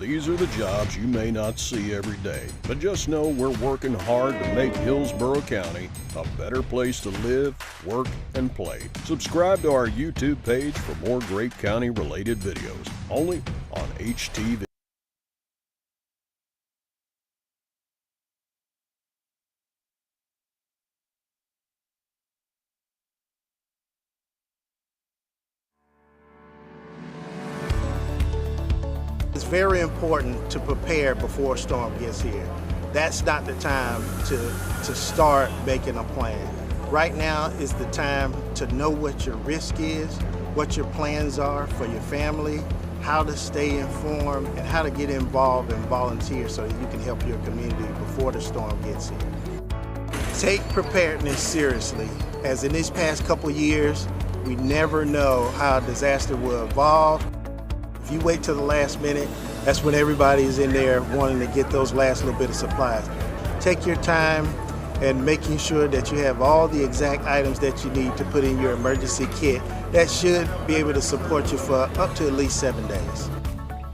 These are the jobs you may not see every day, but just know we're working hard to make Hillsborough County a better place to live, work, and play. Subscribe to our YouTube page for more great county-related videos, only on HTV. It's very important to prepare before a storm gets here. That's not the time to start making a plan. Right now is the time to know what your risk is, what your plans are for your family, how to stay informed, and how to get involved and volunteer so that you can help your community before the storm gets here. Take preparedness seriously, as in these past couple years, we never know how a disaster will evolve. If you wait till the last minute, that's when everybody is in there wanting to get those last little bit of supplies. Take your time and making sure that you have all the exact items that you need to put in your emergency kit. That should be able to support you for up to at least 7 days.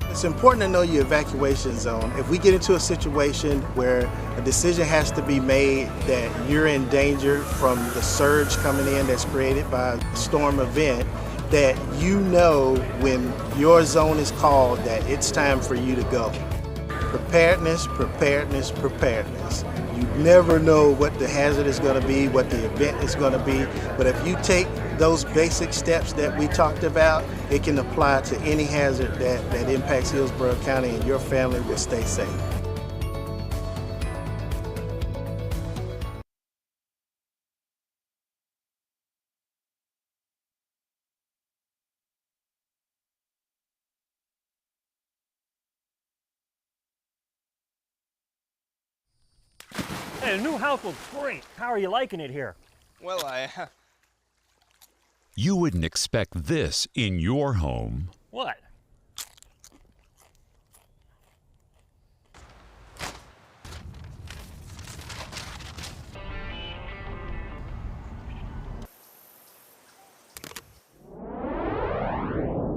It's important to know your evacuation zone. If we get into a situation where a decision has to be made that you're in danger from the surge coming in that's created by a storm event, that you know when your zone is called that it's time for you to go. Preparedness, preparedness, preparedness. You never know what the hazard is going to be, what the event is going to be, but if you take those basic steps that we talked about, it can apply to any hazard that impacts Hillsborough County, and your family will stay safe. Hey, the new house looks great. How are you liking it here? Well, You wouldn't expect this in your home. What?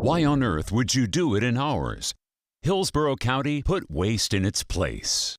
Why on earth would you do it in ours? Hillsborough County put waste in its place.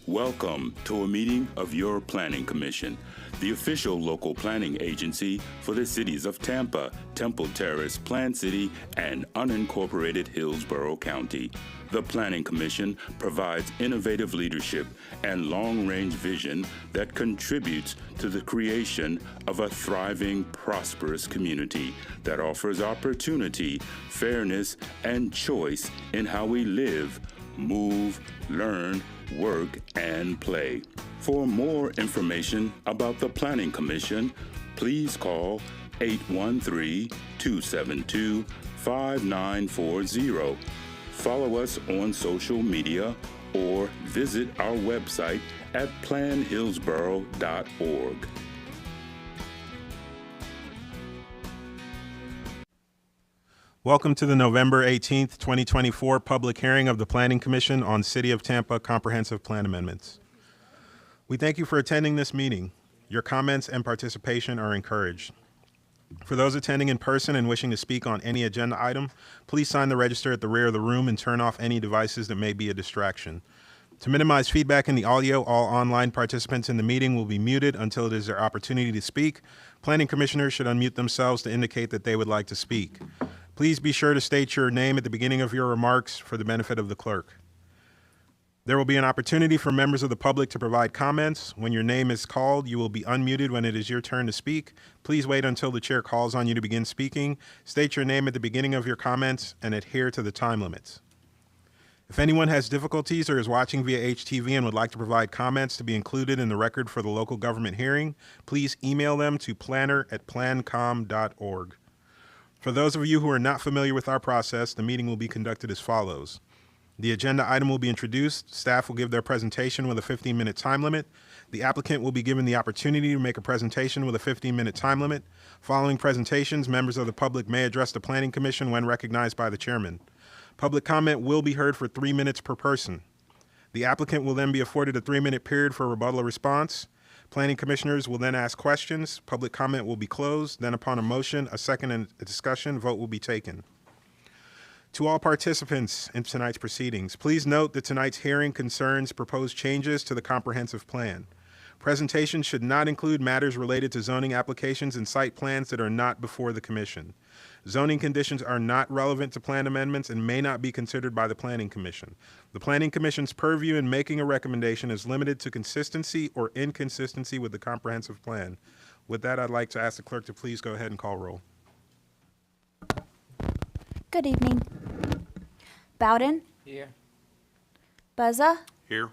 Welcome to a meeting of your Planning Commission, the official local planning agency for the cities of Tampa, Temple Terrace, Plant City, and unincorporated Hillsborough County. The Planning Commission provides innovative leadership and long-range vision that contributes to the creation of a thriving, prosperous community that offers opportunity, fairness, and choice in how we live, move, learn, work, and play. For more information about the Planning Commission, please call 813-272-5940. Follow us on social media or visit our website at planhillsborough.org. Welcome to the November 18th, 2024 public hearing of the Planning Commission on City of Tampa Comprehensive Plan Amendments. We thank you for attending this meeting. Your comments and participation are encouraged. For those attending in person and wishing to speak on any agenda item, please sign the register at the rear of the room and turn off any devices that may be a distraction. To minimize feedback in the audio, all online participants in the meeting will be muted until it is their opportunity to speak. Planning commissioners should unmute themselves to indicate that they would like to speak. Please be sure to state your name at the beginning of your remarks for the benefit of the clerk. There will be an opportunity for members of the public to provide comments. When your name is called, you will be unmuted when it is your turn to speak. Please wait until the chair calls on you to begin speaking. State your name at the beginning of your comments and adhere to the time limits. If anyone has difficulties or is watching via HTV and would like to provide comments to be included in the record for the local government hearing, please email them to planner@plancom.org. For those of you who are not familiar with our process, the meeting will be conducted as follows. The agenda item will be introduced. Staff will give their presentation with a 15-minute time limit. The applicant will be given the opportunity to make a presentation with a 15-minute time limit. Following presentations, members of the public may address the Planning Commission when recognized by the chairman. Public comment will be heard for 3 minutes per person. The applicant will then be afforded a 3-minute period for rebuttal or response. Planning commissioners will then ask questions. Public comment will be closed. Then upon a motion, a second, and a discussion, vote will be taken. To all participants in tonight's proceedings, please note that tonight's hearing concerns proposed changes to the comprehensive plan. Presentations should not include matters related to zoning applications and site plans that are not before the commission. Zoning conditions are not relevant to plan amendments and may not be considered by the Planning Commission. The Planning Commission's purview in making a recommendation is limited to consistency or inconsistency with the comprehensive plan. With that, I'd like to ask the clerk to please go ahead and call roll. Good evening. Bowden? Here. Buzza? Here.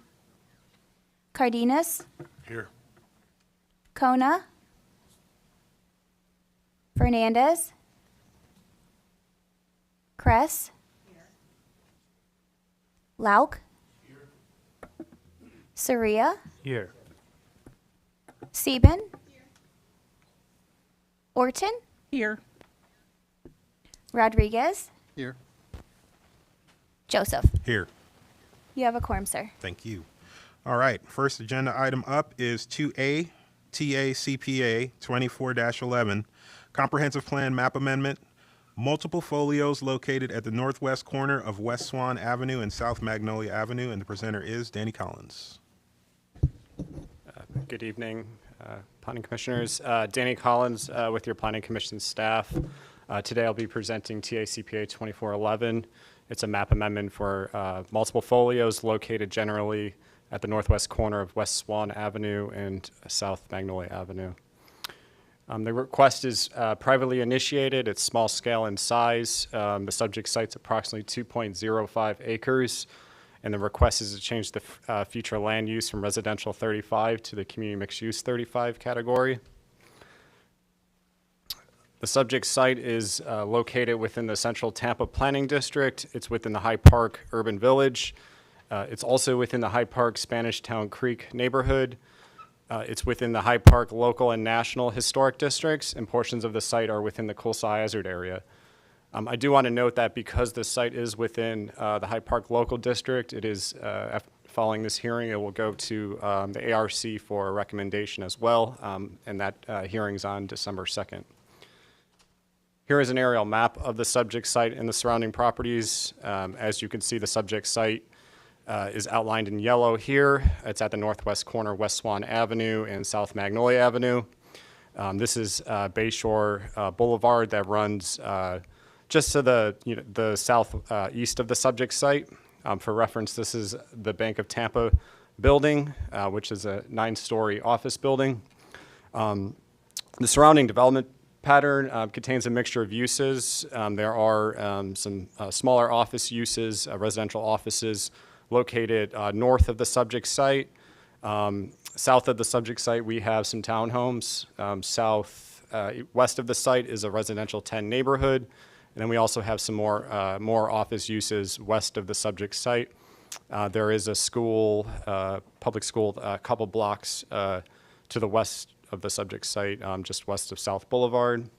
Cardenas? Here. Kona? Fernandez? Kress? Lauk? Saria? Here. Sieben? Orton? Here. Rodriguez? Here. Joseph? Here. You have a quorum, sir. Thank you. All right, first agenda item up is 2A, TACPA 24-11, Comprehensive Plan Map Amendment, multiple folios located at the northwest corner of West Swan Avenue and South Magnolia Avenue, and the presenter is Danny Collins. Good evening, Planning Commissioners. Danny Collins with your Planning Commission staff. Today I'll be presenting TACPA 2411. It's a map amendment for multiple folios located generally at the northwest corner of West Swan Avenue and South Magnolia Avenue. The request is privately initiated. It's small scale in size. The subject site's approximately 2.05 acres, and the request is to change the future land use from residential 35 to the community mixed use 35 category. The subject site is located within the Central Tampa Planning District. It's within the Hyde Park Urban Village. It's also within the Hyde Park Spanish Town Creek neighborhood. It's within the Hyde Park Local and National Historic Districts, and portions of the site are within the Coolsaw Hazard area. I do want to note that because the site is within the Hyde Park Local District, it is, following this hearing, it will go to the ARC for a recommendation as well, and that hearing's on December 2nd. Here is an aerial map of the subject site and the surrounding properties. As you can see, the subject site is outlined in yellow here. It's at the northwest corner of West Swan Avenue and South Magnolia Avenue. This is Bayshore Boulevard that runs just to the southeast of the subject site. For reference, this is the Bank of Tampa building, which is a 9-story office building. The surrounding development pattern contains a mixture of uses. There are some smaller office uses, residential offices located north of the subject site. South of the subject site, we have some townhomes. West of the site is a residential 10 neighborhood. And then we also have some more office uses west of the subject site. There is a school, public school, a couple blocks to the west of the subject site, just west of South Boulevard.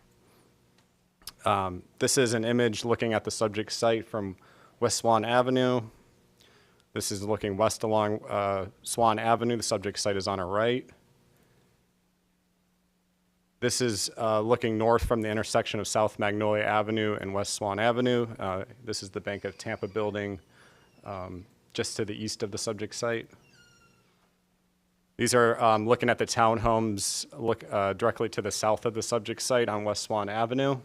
This is an image looking at the subject site from West Swan Avenue. This is looking west along Swan Avenue. The subject site is on our right. This is looking north from the intersection of South Magnolia Avenue and West Swan Avenue. This is the Bank of Tampa building just to the east of the subject site. These are looking at the townhomes directly to the south of the subject site on West Swan Avenue.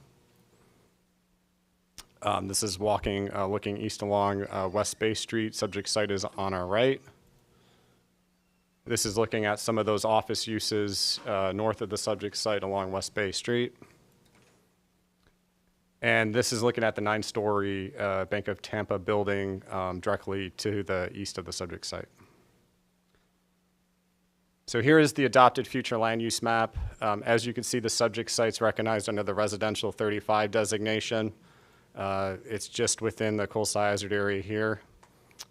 This is looking east along West Bay Street. Subject site is on our right. This is looking at some of those office uses north of the subject site along West Bay Street. And this is looking at the 9-story Bank of Tampa building directly to the east of the subject site. So here is the adopted future land use map. As you can see, the subject site's recognized under the residential 35 designation. It's just within the coastal hazard area here.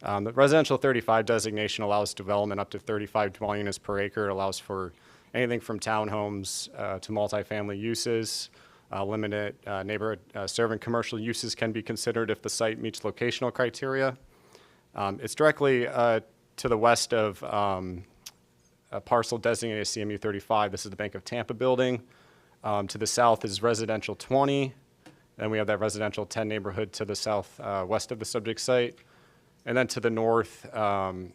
The residential 35 designation allows development up to 35 dwelling units per acre. It allows for anything from townhomes to multifamily uses. Limited neighborhood serving commercial uses can be considered if the site meets locational criteria. It's directly to the west of a parcel designated as CMU 35. This is the Bank of Tampa building. To the south is residential 20. Then we have that residential 10 neighborhood to the south west of the subject site. And then to the north and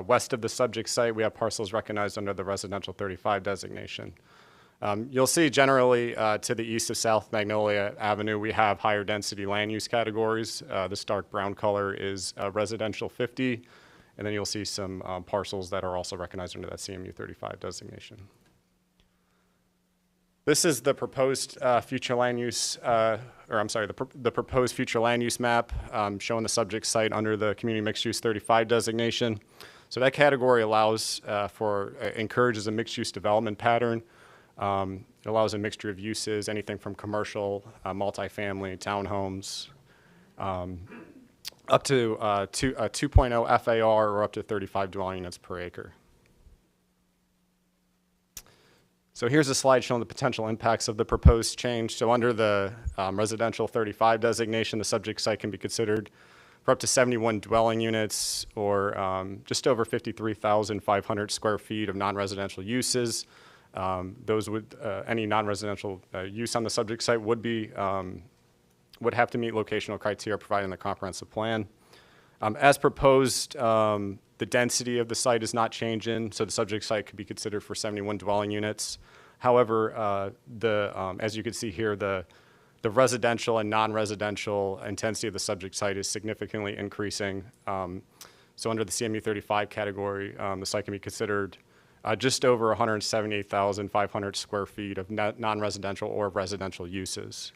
west of the subject site, we have parcels recognized under the residential 35 designation. You'll see generally to the east of South Magnolia Avenue, we have higher density land use categories. This dark brown color is residential 50. And then you'll see some parcels that are also recognized under that CMU 35 designation. This is the proposed future land use, the proposed future land use map showing the subject site under the community mixed use 35 designation. So that category allows encourages a mixed use development pattern. It allows a mixture of uses, anything from commercial, multifamily, townhomes, up to 2.0 FAR or up to 35 dwelling units per acre. So here's a slide showing the potential impacts of the proposed change. So under the residential 35 designation, the subject site can be considered for up to 71 dwelling units or just over 53,500 square feet of non-residential uses. Those would, any non-residential use on the subject site would have to meet locational criteria provided in the comprehensive plan. As proposed, the density of the site is not changing, so the subject site could be considered for 71 dwelling units. However, as you can see here, the residential and non-residential intensity of the subject site is significantly increasing. So under the CMU 35 category, the site can be considered just over 178,500 square feet of non-residential or residential uses.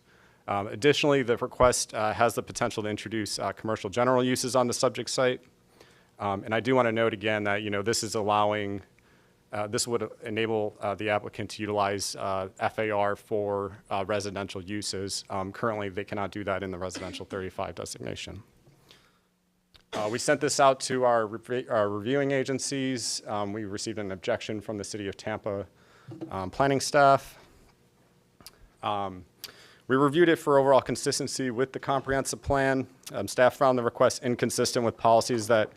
Additionally, the request has the potential to introduce commercial general uses on the subject site. And I do want to note again that this is allowing, this would enable the applicant to utilize FAR for residential uses. Currently, they cannot do that in the residential 35 designation. We sent this out to our reviewing agencies. We received an objection from the City of Tampa planning staff. We reviewed it for overall consistency with the comprehensive plan. Staff found the request inconsistent with policies that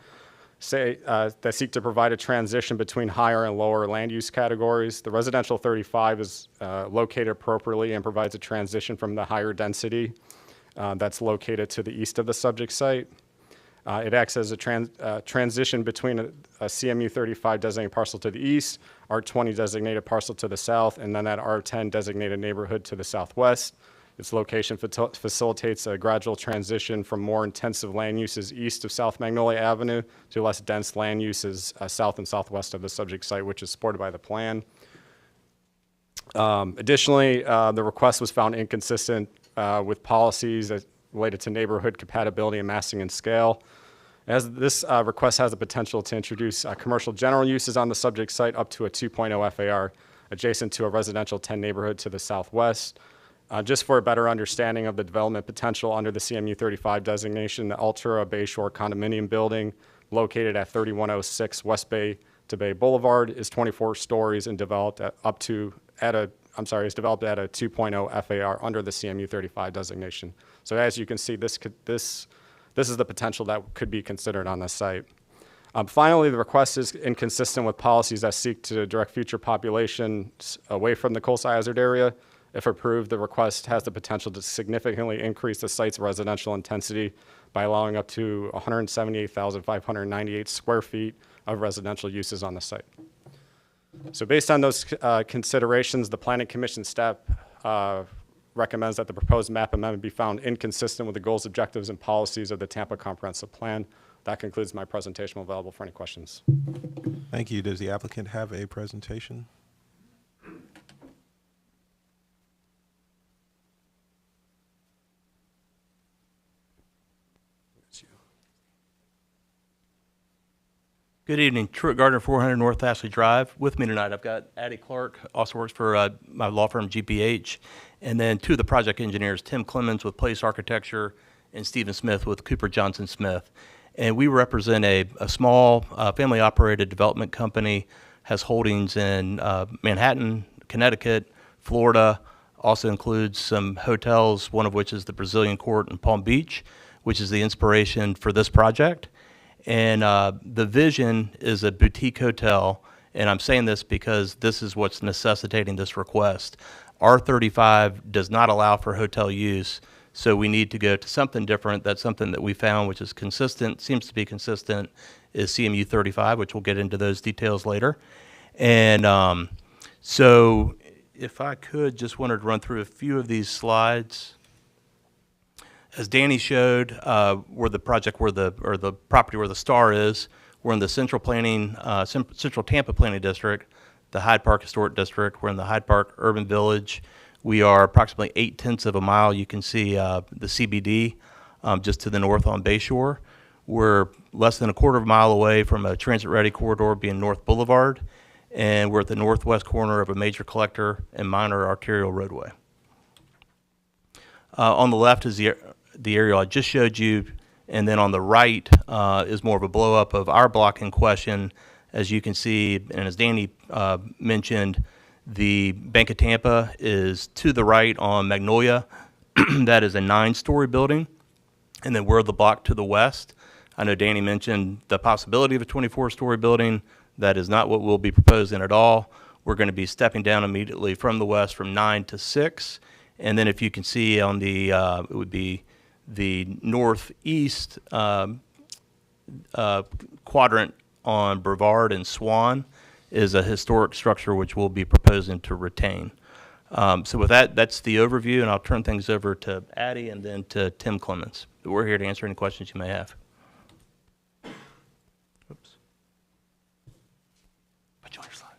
seek to provide a transition between higher and lower land use categories. The residential 35 is located appropriately and provides a transition from the higher density that's located to the east of the subject site. It acts as a transition between a CMU 35 designated parcel to the east, R20 designated parcel to the south, and then that R10 designated neighborhood to the southwest. Its location facilitates a gradual transition from more intensive land uses east of South Magnolia Avenue to less dense land uses south and southwest of the subject site, which is supported by the plan. Additionally, the request was found inconsistent with policies that related to neighborhood compatibility and massing and scale. As this request has the potential to introduce commercial general uses on the subject site up to a 2.0 FAR adjacent to a residential 10 neighborhood to the southwest. Just for a better understanding of the development potential under the CMU 35 designation, the Altura Bayshore condominium building located at 3106 West Bay to Bay Boulevard is 24 stories and developed at a 2.0 FAR under the CMU 35 designation. So as you can see, this is the potential that could be considered on this site. Finally, the request is inconsistent with policies that seek to direct future populations away from the Coastal Hazard area. If approved, the request has the potential to significantly increase the site's residential intensity by allowing up to 178,598 square feet of residential uses on the site. So based on those considerations, the Planning Commission staff recommends that the proposed map amendment be found inconsistent with the goals, objectives, and policies of the Tampa Comprehensive Plan. That concludes my presentation. I'm available for any questions. Thank you. Does the applicant have a presentation? Good evening. Truett Gardner, 400 North Ashley Drive. With me tonight, I've got Addie Clark, also works for my law firm, GPH, and then two of the project engineers, Tim Clemens with Place Architecture and Stephen Smith with Cooper Johnson Smith. And we represent a small family-operated development company, has holdings in Manhattan, Connecticut, Florida, also includes some hotels, one of which is the Brazilian Court in Palm Beach, which is the inspiration for this project. And the vision is a boutique hotel, and I'm saying this because this is what's necessitating this request. R35 does not allow for hotel use, so we need to go to something different. That's something that we found, which is consistent, seems to be consistent, is CMU 35, which we'll get into those details later. And so if I could, just wanted to run through a few of these slides. As Danny showed, where the project, or the property where the star is, we're in the Central Tampa Planning District, the Hyde Park Historic District. We're in the Hyde Park Urban Village. We are approximately 0.8 of a mile. You can see the CBD just to the north on Bayshore. We're less than a quarter of a mile away from a transit-ready corridor being North Boulevard, and we're at the northwest corner of a major collector and minor arterial roadway. On the left is the aerial I just showed you, and then on the right is more of a blow-up of our block in question. As you can see, and as Danny mentioned, the Bank of Tampa is to the right on Magnolia. That is a 9-story building, and then we're the block to the west. I know Danny mentioned the possibility of a 24-story building. That is not what we'll be proposing at all. We're going to be stepping down immediately from the west from 9 to 6, and then if you can see on the, it would be the northeast quadrant on Brevard and Swan is a historic structure which we'll be proposing to retain. So with that, that's the overview, and I'll turn things over to Addie and then to Tim Clemens. We're here to answer any questions you may have. Oops. Put you on your slide.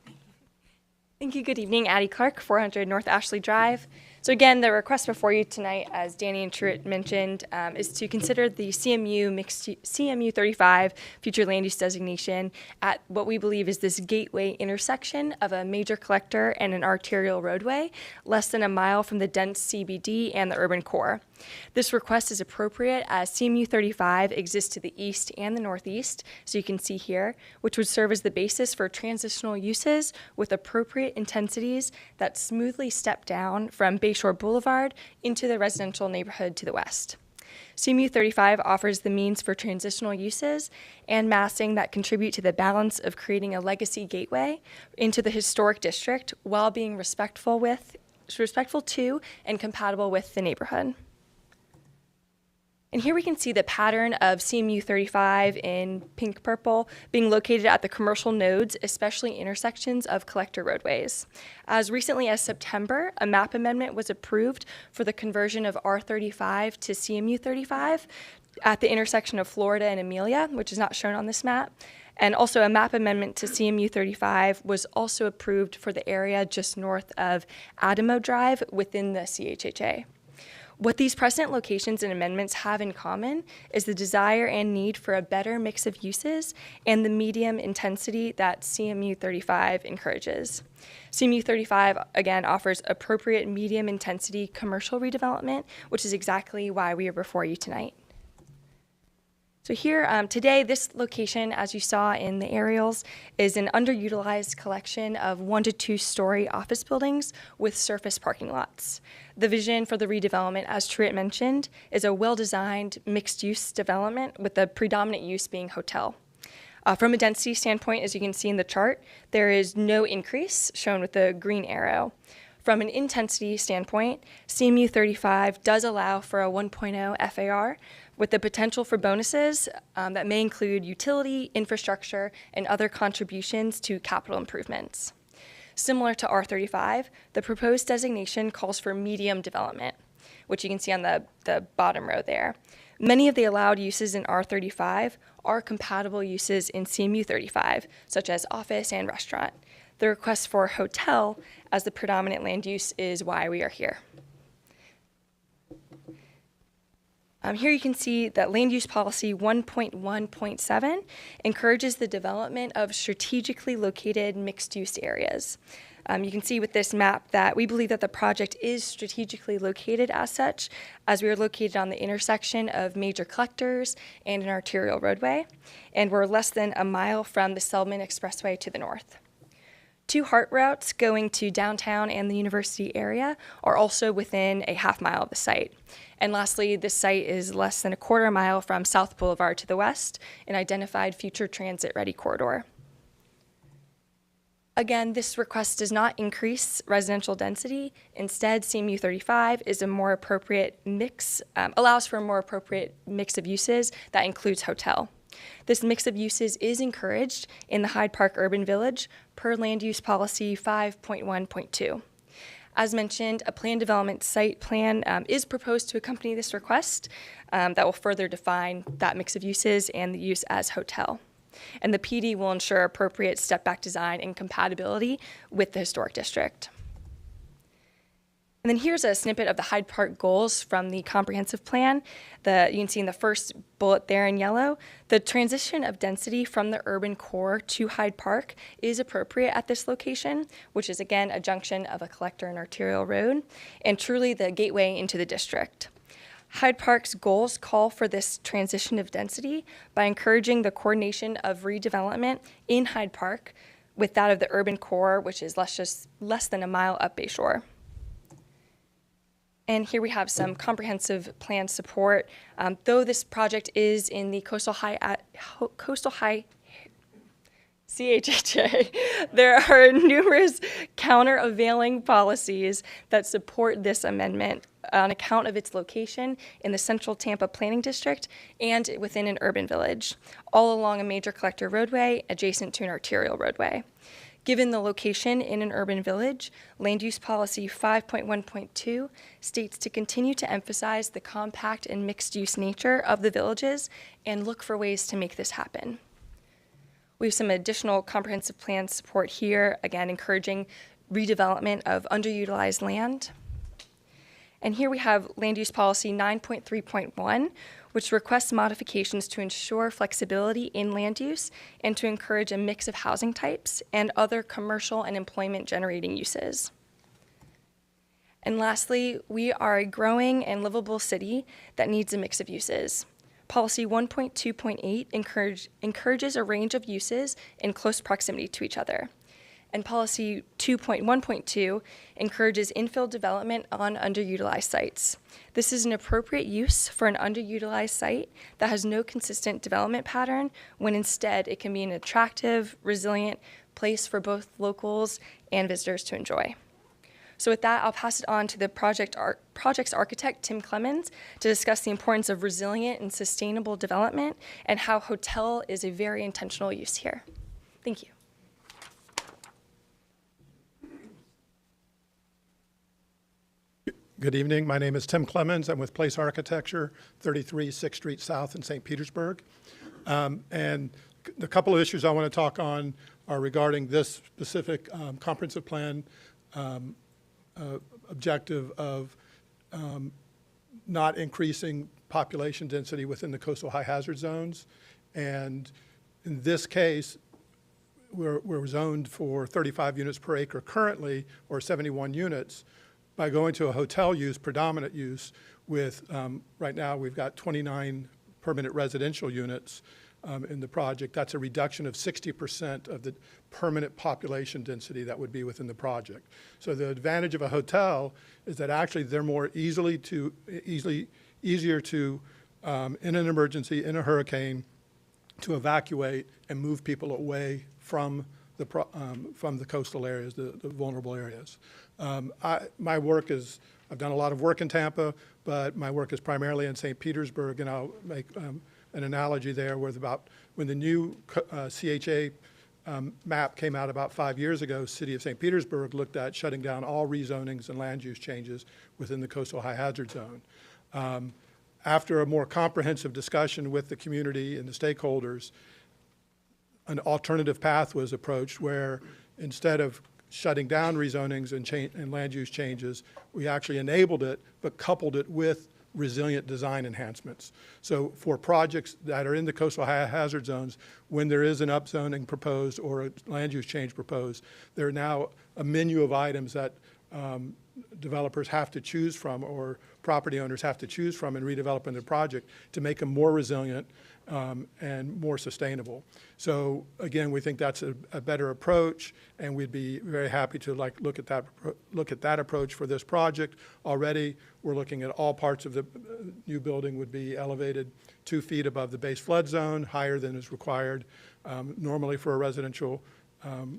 Thank you. Good evening. Addie Clark, 400 North Ashley Drive. So again, the request before you tonight, as Danny and Truett mentioned, is to consider the CMU 35 future land use designation at what we believe is this gateway intersection of a major collector and an arterial roadway, less than a mile from the dense CBD and the urban core. This request is appropriate as CMU 35 exists to the east and the northeast, so you can see here, which would serve as the basis for transitional uses with appropriate intensities that smoothly step down from Bayshore Boulevard into the residential neighborhood to the west. CMU 35 offers the means for transitional uses and massing that contribute to the balance of creating a legacy gateway into the historic district while being respectful to and compatible with the neighborhood. And here we can see the pattern of CMU 35 in pink purple being located at the commercial nodes, especially intersections of collector roadways. As recently as September, a map amendment was approved for the conversion of R35 to CMU 35 at the intersection of Florida and Amelia, which is not shown on this map. And also a map amendment to CMU 35 was also approved for the area just north of Adamo Drive within the CHHA. What these precedent locations and amendments have in common is the desire and need for a better mix of uses and the medium intensity that CMU 35 encourages. CMU 35, again, offers appropriate medium intensity commercial redevelopment, which is exactly why we are before you tonight. So here, today, this location, as you saw in the aerials, is an underutilized collection of 1 to 2 story office buildings with surface parking lots. The vision for the redevelopment, as Truett mentioned, is a well-designed mixed-use development with the predominant use being hotel. From a density standpoint, as you can see in the chart, there is no increase, shown with the green arrow. From an intensity standpoint, CMU 35 does allow for a 1.0 FAR, with the potential for bonuses that may include utility, infrastructure, and other contributions to capital improvements. Similar to R35, the proposed designation calls for medium development, which you can see on the bottom row there. Many of the allowed uses in R35 are compatible uses in CMU 35, such as office and restaurant. The request for hotel as the predominant land use is why we are here. Here you can see that Land Use Policy 1.1.7 encourages the development of strategically located mixed-use areas. You can see with this map that we believe that the project is strategically located as such, as we are located on the intersection of major collectors and an arterial roadway, and we're less than a mile from the Selman Expressway to the north. 2 HART routes going to downtown and the university area are also within a half mile of the site. And lastly, this site is less than a quarter mile from South Boulevard to the west, an identified future transit-ready corridor. Again, this request does not increase residential density. Instead, CMU 35 is a more appropriate mix, allows for a more appropriate mix of uses that includes hotel. This mix of uses is encouraged in the Hyde Park Urban Village per Land Use Policy 5.1.2. As mentioned, a planned development site plan is proposed to accompany this request that will further define that mix of uses and the use as hotel. And the PD will ensure appropriate step-back design and compatibility with the historic district. And then here's a snippet of the Hyde Park goals from the comprehensive plan. You can see in the first bullet there in yellow, the transition of density from the urban core to Hyde Park is appropriate at this location, which is again a junction of a collector and arterial road, and truly the gateway into the district. Hyde Park's goals call for this transition of density by encouraging the coordination of redevelopment in Hyde Park with that of the urban core, which is less than a mile up Bayshore. And here we have some comprehensive plan support. Though this project is in the Coastal High CHHA, there are numerous countervailing policies that support this amendment on account of its location in the central Tampa planning district and within an urban village, all along a major collector roadway adjacent to an arterial roadway. Given the location in an urban village, Land Use Policy 5.1.2 states to continue to emphasize the compact and mixed-use nature of the villages and look for ways to make this happen. We have some additional comprehensive plan support here, again, encouraging redevelopment of underutilized land. And here we have Land Use Policy 9.3.1, which requests modifications to ensure flexibility in land use and to encourage a mix of housing types and other commercial and employment-generating uses. And lastly, we are a growing and livable city that needs a mix of uses. Policy 1.2.8 encourages a range of uses in close proximity to each other. And Policy 2.1.2 encourages infill development on underutilized sites. This is an appropriate use for an underutilized site that has no consistent development pattern, when instead it can be an attractive, resilient place for both locals and visitors to enjoy. So with that, I'll pass it on to the project's architect, Tim Clemens, to discuss the importance of resilient and sustainable development and how hotel is a very intentional use here. Thank you. Good evening. My name is Tim Clemens. I'm with Place Architecture, 33 6th Street South in St. Petersburg. And the couple of issues I want to talk on are regarding this specific comprehensive plan objective of not increasing population density within the coastal high hazard zones. And in this case, we're zoned for 35 units per acre currently, or 71 units. By going to a hotel use, predominant use, with right now we've got 29 permanent residential units in the project. That's a reduction of 60% of the permanent population density that would be within the project. So the advantage of a hotel is that actually they're more easier to, in an emergency, in a hurricane, to evacuate and move people away from the coastal areas, the vulnerable areas. My work is, I've done a lot of work in Tampa, but my work is primarily in St. Petersburg, and I'll make an analogy there with about when the new CHA map came out about 5 years ago, City of St. Petersburg looked at shutting down all rezonings and land use changes within the coastal high hazard zone. After a more comprehensive discussion with the community and the stakeholders, an alternative path was approached where instead of shutting down rezonings and land use changes, we actually enabled it, but coupled it with resilient design enhancements. So for projects that are in the coastal high hazard zones, when there is an upzoning proposed or a land use change proposed, there are now a menu of items that developers have to choose from, or property owners have to choose from in redeveloping their project to make them more resilient and more sustainable. So again, we think that's a better approach, and we'd be very happy to look at that approach for this project. Already, we're looking at all parts of the new building would be elevated 2 feet above the base flood zone, higher than is required normally for a residential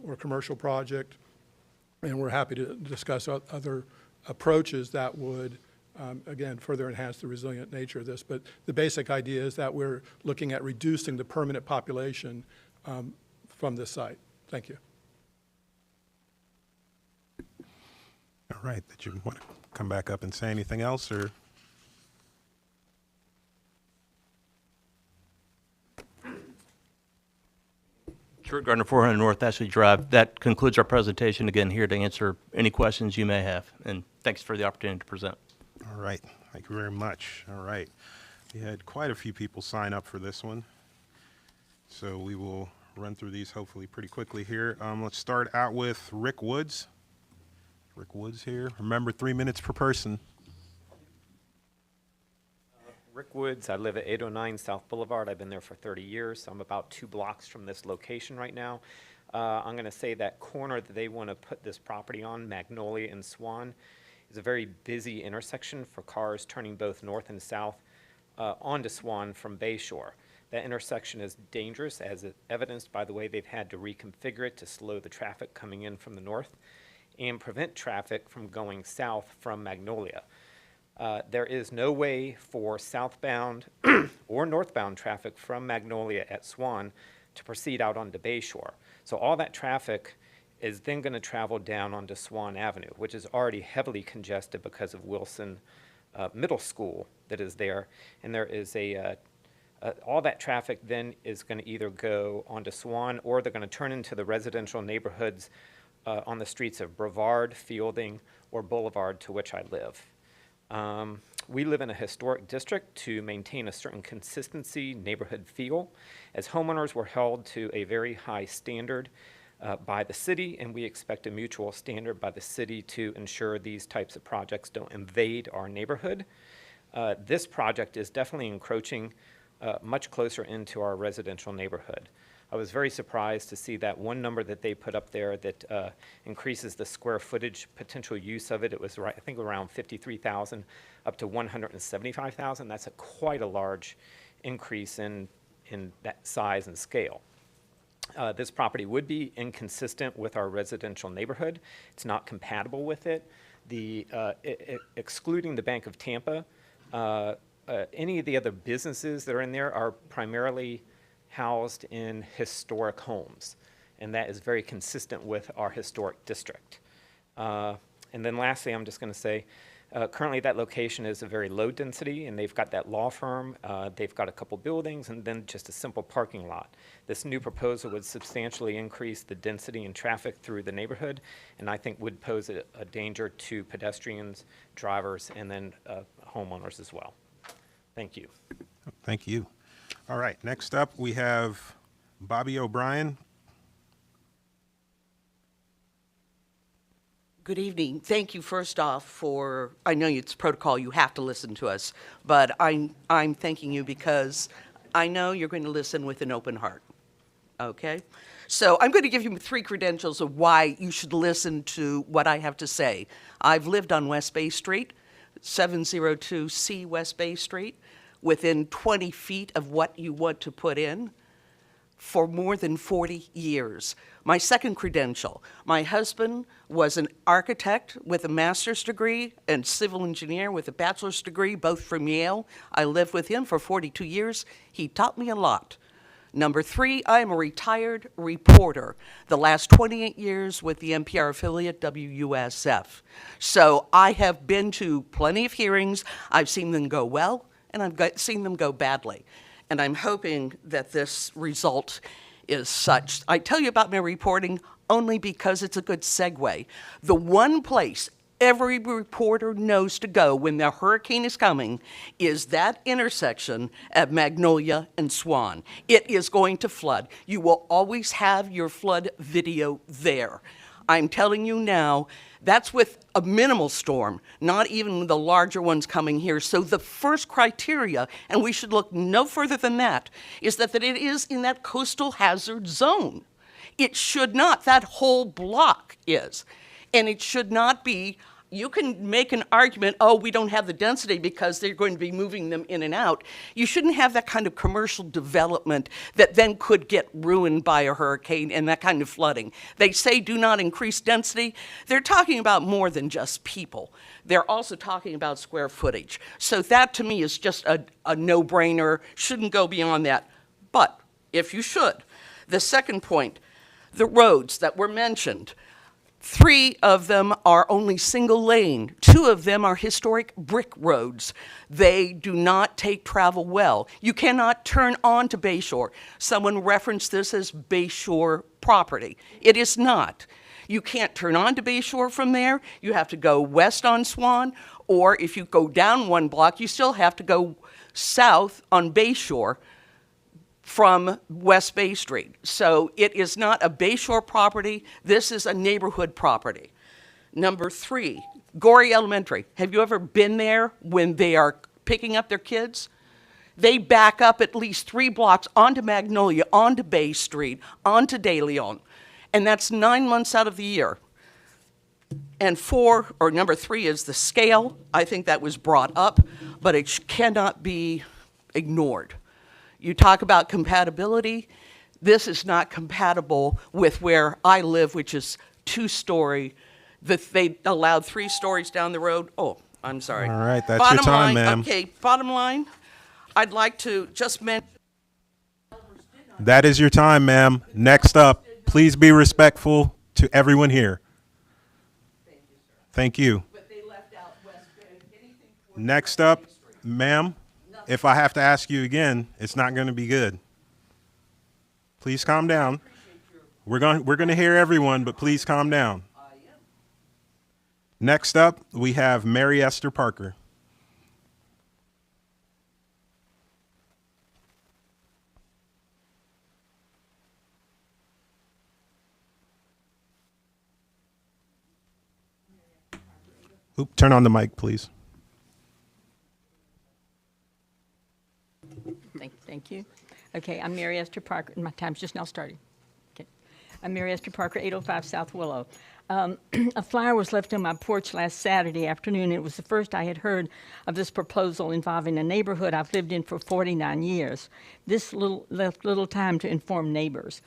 or commercial project. And we're happy to discuss other approaches that would, again, further enhance the resilient nature of this. But the basic idea is that we're looking at reducing the permanent population from this site. Thank you. All right. Did you want to come back up and say anything else, or? Stuart Gardner, 400 North Ashley Drive. That concludes our presentation. Again, here to answer any questions you may have. And thanks for the opportunity to present. All right. Thank you very much. All right. We had quite a few people sign up for this one, so we will run through these hopefully pretty quickly here. Let's start out with Rick Woods. Rick Woods here. Remember, 3 minutes per person. Rick Woods. I live at 809 South Boulevard. I've been there for 30 years, so I'm about 2 blocks from this location right now. I'm going to say that corner that they want to put this property on, Magnolia and Swan, is a very busy intersection for cars turning both north and south onto Swan from Bayshore. That intersection is dangerous, as evidenced by the way they've had to reconfigure it to slow the traffic coming in from the north and prevent traffic from going south from Magnolia. There is no way for southbound or northbound traffic from Magnolia at Swan to proceed out onto Bayshore. So all that traffic is then going to travel down onto Swan Avenue, which is already heavily congested because of Wilson Middle School that is there. And there is all that traffic then is going to either go onto Swan, or they're going to turn into the residential neighborhoods on the streets of Brevard, Fielding, or Boulevard, to which I live. We live in a historic district to maintain a certain consistency, neighborhood feel. As homeowners, we're held to a very high standard by the city, and we expect a mutual standard by the city to ensure these types of projects don't invade our neighborhood. This project is definitely encroaching much closer into our residential neighborhood. I was very surprised to see that one number that they put up there that increases the square footage potential use of it. It was, I think, around 53,000 up to 175,000. That's quite a large increase in that size and scale. This property would be inconsistent with our residential neighborhood. It's not compatible with it. excluding the Bank of Tampa, any of the other businesses that are in there are primarily housed in historic homes, and that is very consistent with our historic district. And then lastly, I'm just going to say, currently that location is a very low density, and they've got that law firm, they've got a couple buildings, and then just a simple parking lot. This new proposal would substantially increase the density and traffic through the neighborhood, and I think would pose a danger to pedestrians, drivers, and then homeowners as well. Thank you. Thank you. All right, next up we have Bobby O'Brien. Good evening. Thank you first off for, I know it's protocol, you have to listen to us, but I'm thanking you because I know you're going to listen with an open heart, okay? So I'm going to give you 3 credentials of why you should listen to what I have to say. I've lived on West Bay Street, 702C West Bay Street, within 20 feet of what you want to put in for more than 40 years. My second credential, my husband was an architect with a master's degree and civil engineer with a bachelor's degree, both from Yale. I lived with him for 42 years. He taught me a lot. Number 3, I am a retired reporter, the last 28 years with the NPR affiliate WUSF. So I have been to plenty of hearings. I've seen them go well, and I've seen them go badly. And I'm hoping that this result is such. I tell you about my reporting only because it's a good segue. The one place every reporter knows to go when the hurricane is coming is that intersection at Magnolia and Swan. It is going to flood. You will always have your flood video there. I'm telling you now, that's with a minimal storm, not even the larger ones coming here. So the first criteria, and we should look no further than that, is that it is in that coastal hazard zone. It should not, that whole block is. And it should not be, you can make an argument, oh, we don't have the density because they're going to be moving them in and out. You shouldn't have that kind of commercial development that then could get ruined by a hurricane and that kind of flooding. They say do not increase density. They're talking about more than just people. They're also talking about square footage. So that to me is just a no-brainer, shouldn't go beyond that. But if you should, the second point, the roads that were mentioned, 3 of them are only single lane. 2 of them are historic brick roads. They do not take travel well. You cannot turn onto Bayshore. Someone referenced this as Bayshore property. It is not. You can't turn onto Bayshore from there. You have to go west on Swan, or if you go down 1 block, you still have to go south on Bayshore from West Bay Street. So it is not a Bayshore property. This is a neighborhood property. Number 3, Gorey Elementary. Have you ever been there when they are picking up their kids? They back up at least 3 blocks onto Magnolia, onto Bay Street, onto De Leon. And that's 9 months out of the year. And 4, or number 3 is the scale. I think that was brought up, but it cannot be ignored. You talk about compatibility. This is not compatible with where I live, which is 2-story. They allowed 3 stories down the road. Oh, I'm sorry. All right, that's bottom your time, line, ma'am. Okay, bottom line, I'd like to just mention. That is your time, ma'am. Next up, please be respectful to everyone here. Thank you. Next up, ma'am, if I have to ask you again, it's not going to be good. Please calm down. We're going to hear everyone, but please calm down. Next up, we have Mary Esther Parker. Oop, turn on the mic, please. Thank you. Okay, I'm Mary Esther Parker. My time's just now starting. Okay. I'm Mary Esther Parker, 805 South Willow. A flyer was left on my porch last Saturday afternoon. It was the first I had heard of this proposal involving a neighborhood I've lived in for 49 years. This left little time to inform neighbors.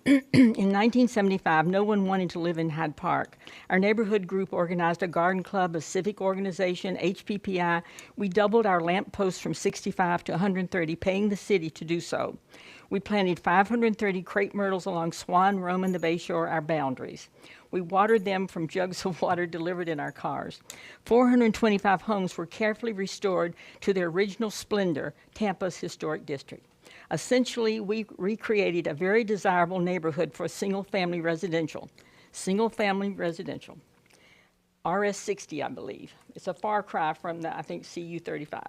In 1975, no one wanted to live in Hyde Park. Our neighborhood group organized a garden club, a civic organization, HPPI. We doubled our lamp posts from 65 to 130, paying the city to do so. We planted 530 crepe myrtles along Swan, Rome, and the Bayshore, our boundaries. We watered them from jugs of water delivered in our cars. 425 homes were carefully restored to their original splendor, Tampa's historic district. Essentially, we recreated a very desirable neighborhood for single-family residential. Single-family residential. RS60, I believe. It's a far cry from the, I think, CU35.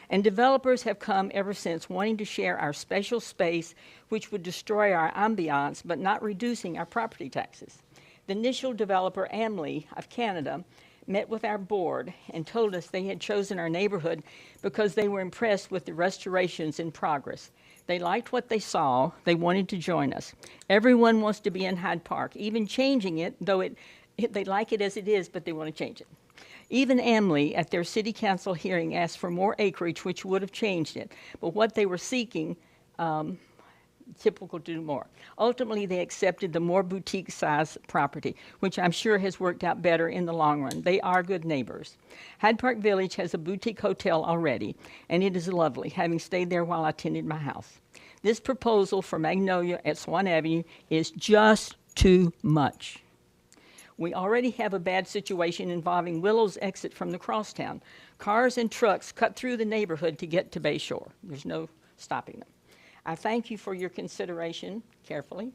And developers have come ever since wanting to share our special space, which would destroy our ambiance, but not reducing our property taxes. The initial developer, Amley of Canada, met with our board and told us they had chosen our neighborhood because they were impressed with the restorations in progress. They liked what they saw. They wanted to join us. Everyone wants to be in Hyde Park, even changing it, though they like it as it is, but they want to change it. Even Amley, at their city council hearing, asked for more acreage, which would have changed it. But what they were seeking, typical to do more. Ultimately, they accepted the more boutique-size property, which I'm sure has worked out better in the long run. They are good neighbors. Hyde Park Village has a boutique hotel already, and it is lovely, having stayed there while I tended my house. This proposal for Magnolia at Swan Avenue is just too much. We already have a bad situation involving Willow's exit from the crosstown. Cars and trucks cut through the neighborhood to get to Bayshore. There's no stopping them. I thank you for your consideration carefully,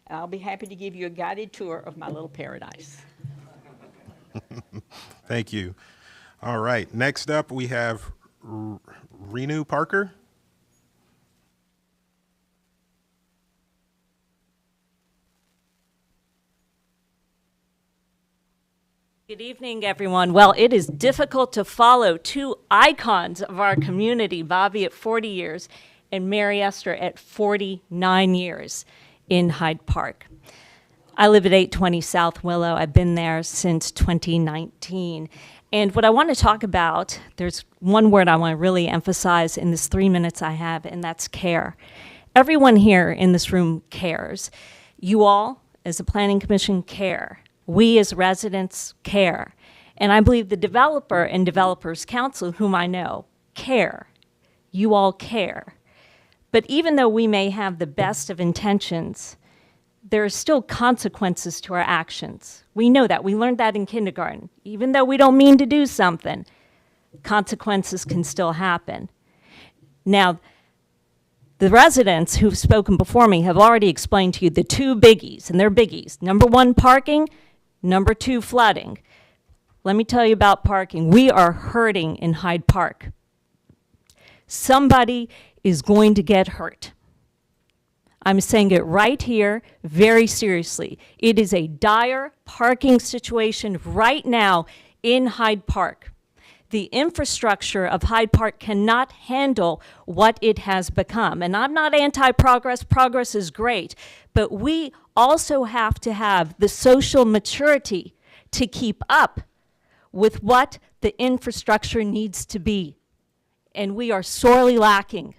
and I'll be happy to give you a guided tour of my little paradise. Thank you. All right, next up we have Renu Parker. Good evening, everyone. Well, it is difficult to follow two icons of our community, Bobby at 40 years and Mary Esther at 49 years in Hyde Park. I live at 820 South Willow. I've been there since 2019. And what I want to talk about, there's one word I want to really emphasize in this 3 minutes I have, and that's care. Everyone here in this room cares. You all, as a planning commission, care. We as residents care. And I believe the developer and developers council, whom I know, care. You all care. But even though we may have the best of intentions, there are still consequences to our actions. We know that. We learned that in kindergarten. Even though we don't mean to do something, consequences can still happen. Now, the residents who've spoken before me have already explained to you the two biggies, and they're biggies. Number one, parking. Number two, flooding. Let me tell you about parking. We are hurting in Hyde Park. Somebody is going to get hurt. I'm saying it right here very seriously. It is a dire parking situation right now in Hyde Park. The infrastructure of Hyde Park cannot handle what it has become. And I'm not anti-progress. Progress is great. But we also have to have the social maturity to keep up with what the infrastructure needs to be. And we are sorely lacking.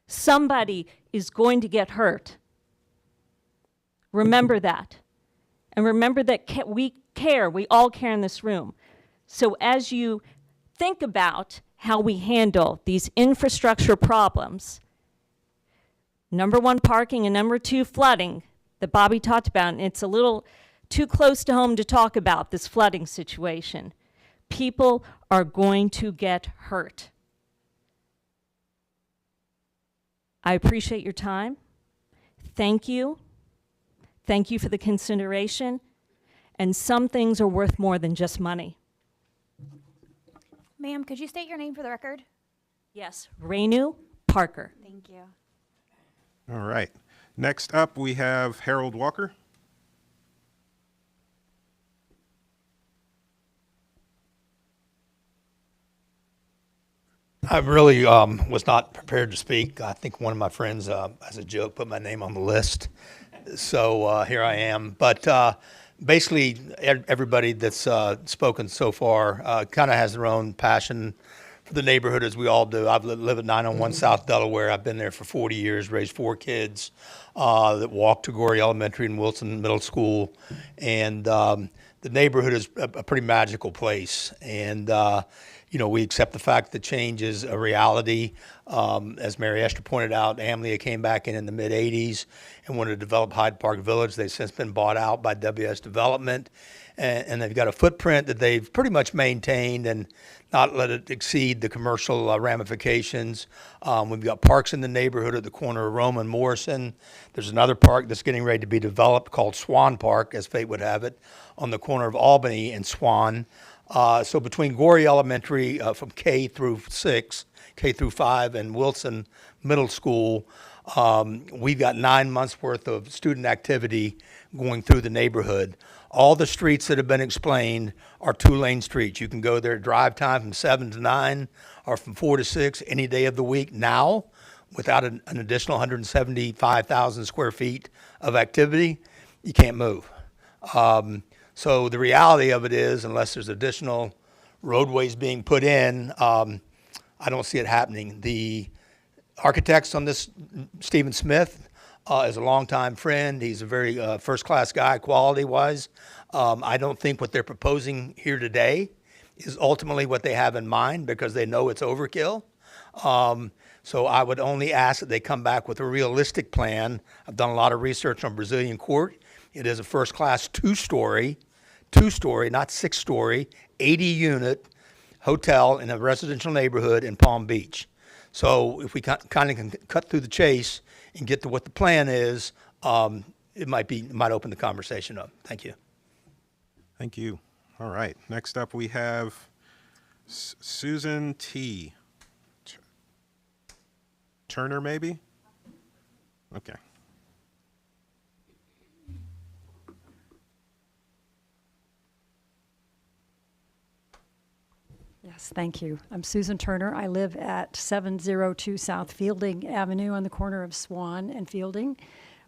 Somebody is going to get hurt. Remember that. And remember that we care. We all care in this room. So as you think about how we handle these infrastructure problems, number one, parking, and number two, flooding, that Bobby talked about, and it's a little too close to home to talk about this flooding situation. People are going to get hurt. I appreciate your time. Thank you. Thank you for the consideration. And some things are worth more than just money. Ma'am, could you state your name for the record? Yes, Renu Parker. Thank you. All right. Next up, we have Harold Walker. I really was not prepared to speak. I think one of my friends, as a joke, put my name on the list. So here I am. But basically, everybody that's spoken so far kind of has their own passion for the neighborhood, as we all do. I've live at 901 South Delaware. I've been there for 40 years, raised 4 kids that walk to Gorey Elementary and Wilson Middle School. And the neighborhood is a pretty magical place. And, you know, we accept the fact that change is a reality. As Mary Esther pointed out, AMLIA came back in the mid-'80s and wanted to develop Hyde Park Village. They've since been bought out by WS Development. And they've got a footprint that they've pretty much maintained and not let it exceed the commercial ramifications. We've got parks in the neighborhood at the corner of Rome and Morrison. There's another park that's getting ready to be developed called Swan Park, as fate would have it, on the corner of Albany and Swan. So between Gorey Elementary from K through 5, and Wilson Middle School, we've got 9 months worth of student activity going through the neighborhood. All the streets that have been explained are 2-lane streets. You can go there drive time from 7 to 9 or from 4 to 6 any day of the week now without an additional 175,000 square feet of activity. You can't move. So the reality of it is, unless there's additional roadways being put in, I don't see it happening. The architects on this, Stephen Smith, is a longtime friend. He's a very first-class guy, quality-wise. I don't think what they're proposing here today is ultimately what they have in mind because they know it's overkill. So I would only ask that they come back with a realistic plan. I've done a lot of research on Brazilian Court. It is a first-class two-story, not 6-story, 80-unit hotel in a residential neighborhood in Palm Beach. So if we kind of can cut through the chase and get to what the plan is, it might open the conversation up. Thank you. Thank you. All right. Next up, we have Susan T. Turner, maybe? Okay. Yes, thank you. I'm Susan Turner. I live at 702 South Fielding Avenue on the corner of Swan and Fielding,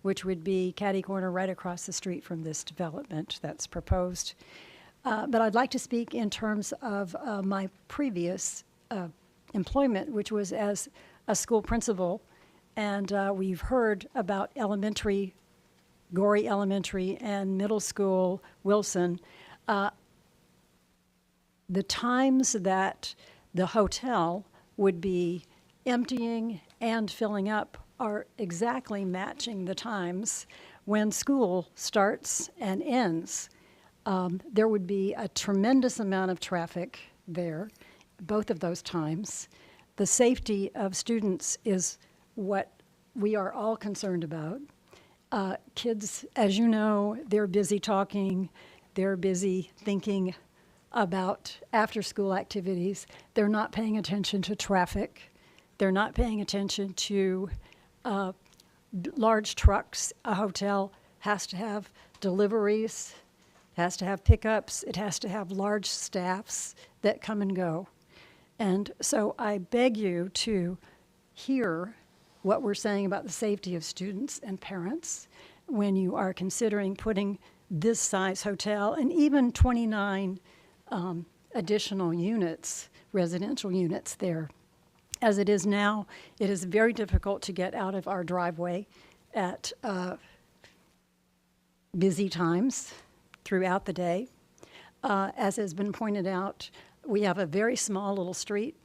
which would be catty corner right across the street from this development that's proposed. But I'd like to speak in terms of my previous employment, which was as a school principal. And we've heard about elementary, Gorey Elementary, and middle school, Wilson. The times that the hotel would be emptying and filling up are exactly matching the times when school starts and ends. There would be a tremendous amount of traffic there, both of those times. The safety of students is what we are all concerned about. Kids, as you know, they're busy talking, they're busy thinking about after-school activities. They're not paying attention to traffic. They're not paying attention to large trucks. A hotel has to have deliveries, has to have pickups, it has to have large staffs that come and go. And so I beg you to hear what we're saying about the safety of students and parents when you are considering putting this size hotel and even 29 additional units, residential units there. As it is now, it is very difficult to get out of our driveway at busy times throughout the day. As has been pointed out, we have a very small little street.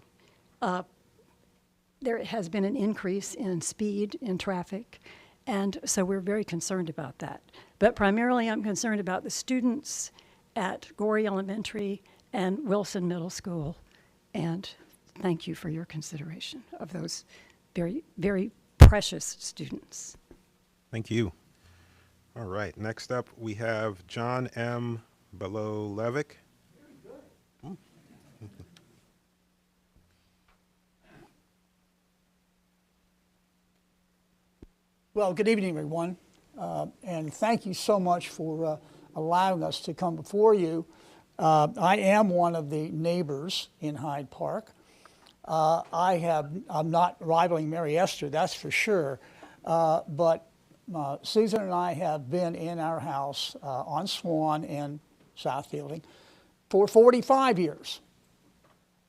There has been an increase in speed in traffic, and so we're very concerned about that. But primarily I'm concerned about the students at Gorey Elementary and Wilson Middle School, and thank you for your consideration of those very, very precious students. Thank you. All right, next up we have John M. Below-Levick. Well, good evening, everyone, and thank you so much for allowing us to come before you. I am one of the neighbors in Hyde Park. I'm not rivaling Mary Esther, that's for sure, but Susan and I have been in our house on Swan and South Fielding for 45 years.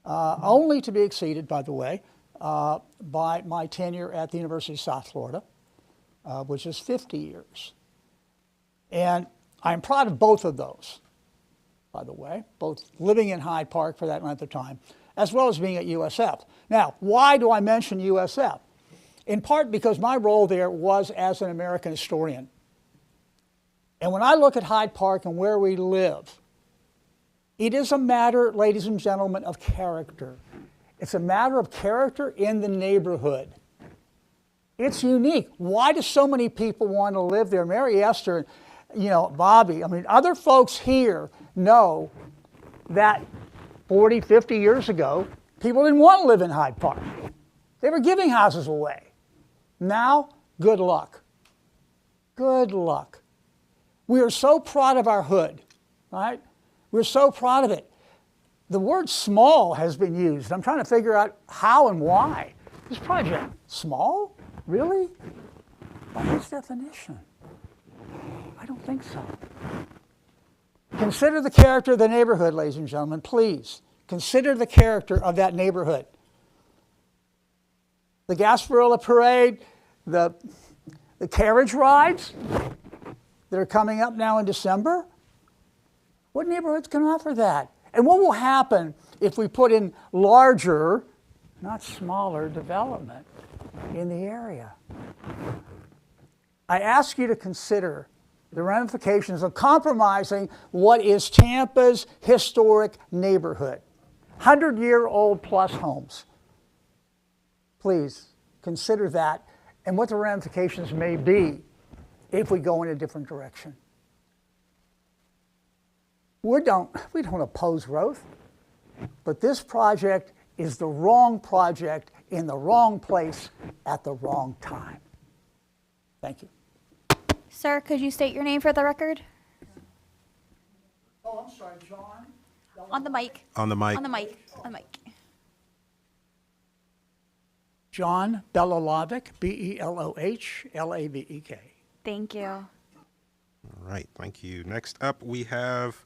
only to be exceeded, by the way, by my tenure at the University of South Florida, which is 50 years. And I'm proud of both of those, by the way, both living in Hyde Park for that length of time, as well as being at USF. Now, why do I mention USF? In part because my role there was as an American historian. And when I look at Hyde Park and where we live, it is a matter, ladies and gentlemen, of character. It's a matter of character in the neighborhood. It's unique. Why do so many people want to live there? Mary Esther, you know, Bobby, I mean, other folks here know that 40, 50 years ago, people didn't want to live in Hyde Park. They were giving houses away. Now, good luck. Good luck. We are so proud of our hood, right? We're so proud of it. The word small has been used. I'm trying to figure out how and why. This project, small? Really? By whose definition? I don't think so. Consider the character of the neighborhood, ladies and gentlemen, please. Consider the character of that neighborhood. The Gasparilla Parade, the carriage rides that are coming up now in December. What neighborhoods can offer that? And what will happen if we put in larger, not smaller, development in the area? I ask you to consider the ramifications of compromising what is Tampa's historic neighborhood. 100-year-old plus homes. Please consider that and what the ramifications may be if we go in a different direction. We don't oppose growth, but this project is the wrong project in the wrong place at the wrong time. Thank you. Sir, could you state your name for the record? Oh, I'm sorry, John. On the mic. On the mic. On the mic. On the mic. John Belohlavek, Belohlavek. Thank you. All right, thank you. Next up, we have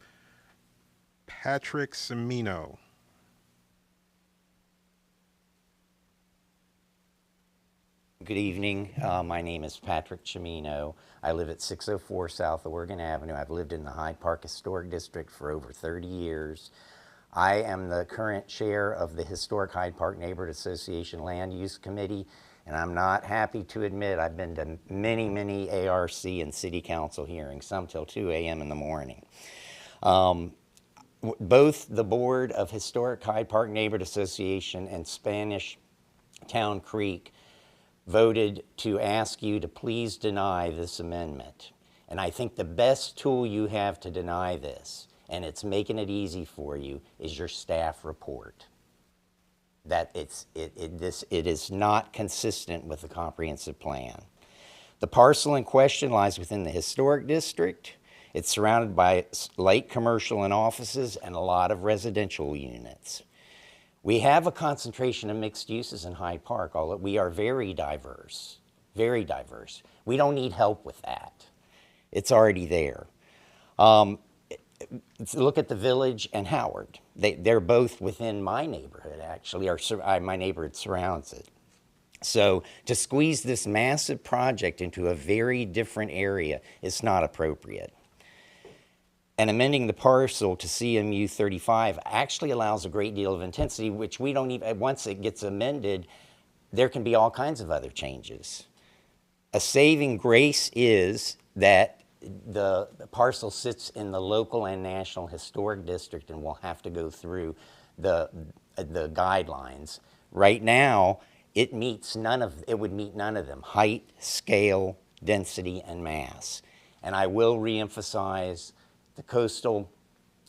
Patrick Cimino. Good evening. My name is Patrick Cimino. I live at 604 South Oregon Avenue. I've lived in the Hyde Park Historic District for over 30 years. I am the current chair of the Historic Hyde Park Neighborhood Association Land Use Committee, and I'm not happy to admit I've been to many, many ARC and City Council hearings, some till 2 a.m. in the morning. Both the Board of Historic Hyde Park Neighborhood Association and Spanish Town Creek voted to ask you to please deny this amendment. And I think the best tool you have to deny this, and it's making it easy for you, is your staff report. That it is not consistent with the comprehensive plan. The parcel in question lies within the historic district. It's surrounded by light commercial and offices and a lot of residential units. We have a concentration of mixed uses in Hyde Park, although we are very diverse, very diverse. We don't need help with that. It's already there. Look at the Village and Howard. They're both within my neighborhood, actually, or my neighborhood surrounds it. So to squeeze this massive project into a very different area is not appropriate. And amending the parcel to CMU 35 actually allows a great deal of intensity, which we don't even, once it gets amended, there can be all kinds of other changes. A saving grace is that the parcel sits in the local and national historic district and will have to go through the guidelines. Right now, it would meet none of them: height, scale, density, and mass. And I will reemphasize, the coastal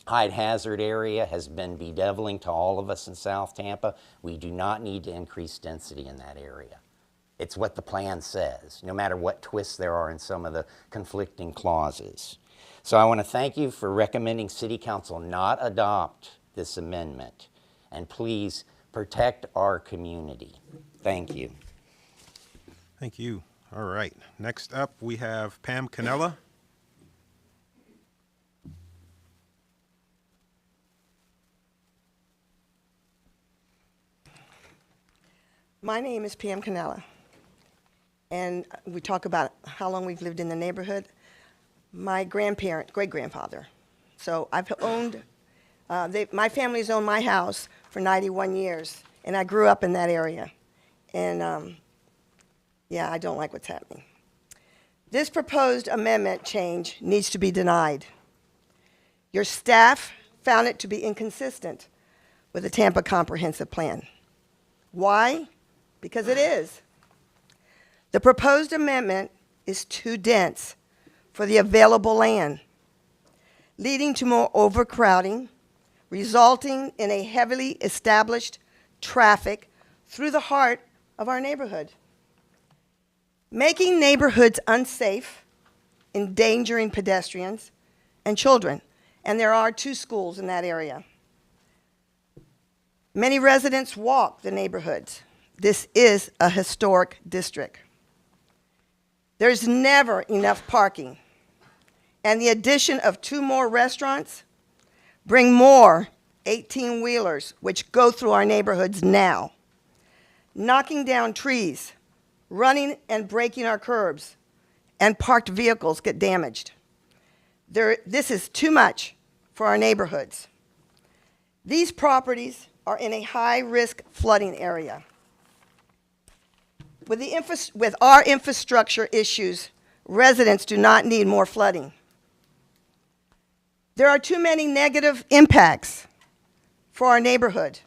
Hyde Hazard area has been bedeviling to all of us in South Tampa. We do not need to increase density in that area. It's what the plan says, no matter what twists there are in some of the conflicting clauses. So I want to thank you for recommending City Council not adopt this amendment. And please protect our community. Thank you. Thank you. All right. Next up, we have Pam Canella. My name is Pam Canella, and we talk about how long we've lived in the neighborhood. My great-grandfather. So I've owned, my family's owned my house for 91 years, and I grew up in that area. And yeah, I don't like what's happening. This proposed amendment change needs to be denied. Your staff found it to be inconsistent with the Tampa Comprehensive Plan. Why? Because it is. The proposed amendment is too dense for the available land, leading to more overcrowding, resulting in a heavily established traffic through the heart of our neighborhood, making neighborhoods unsafe, endangering pedestrians and children. And there are 2 schools in that area. Many residents walk the neighborhoods. This is a historic district. There's never enough parking, and the addition of 2 more restaurants bring more 18-wheelers, which go through our neighborhoods now, knocking down trees, running and breaking our curbs, and parked vehicles get damaged. This is too much for our neighborhoods. These properties are in a high-risk flooding area. With our infrastructure issues, residents do not need more flooding. There are too many negative impacts for our neighborhood,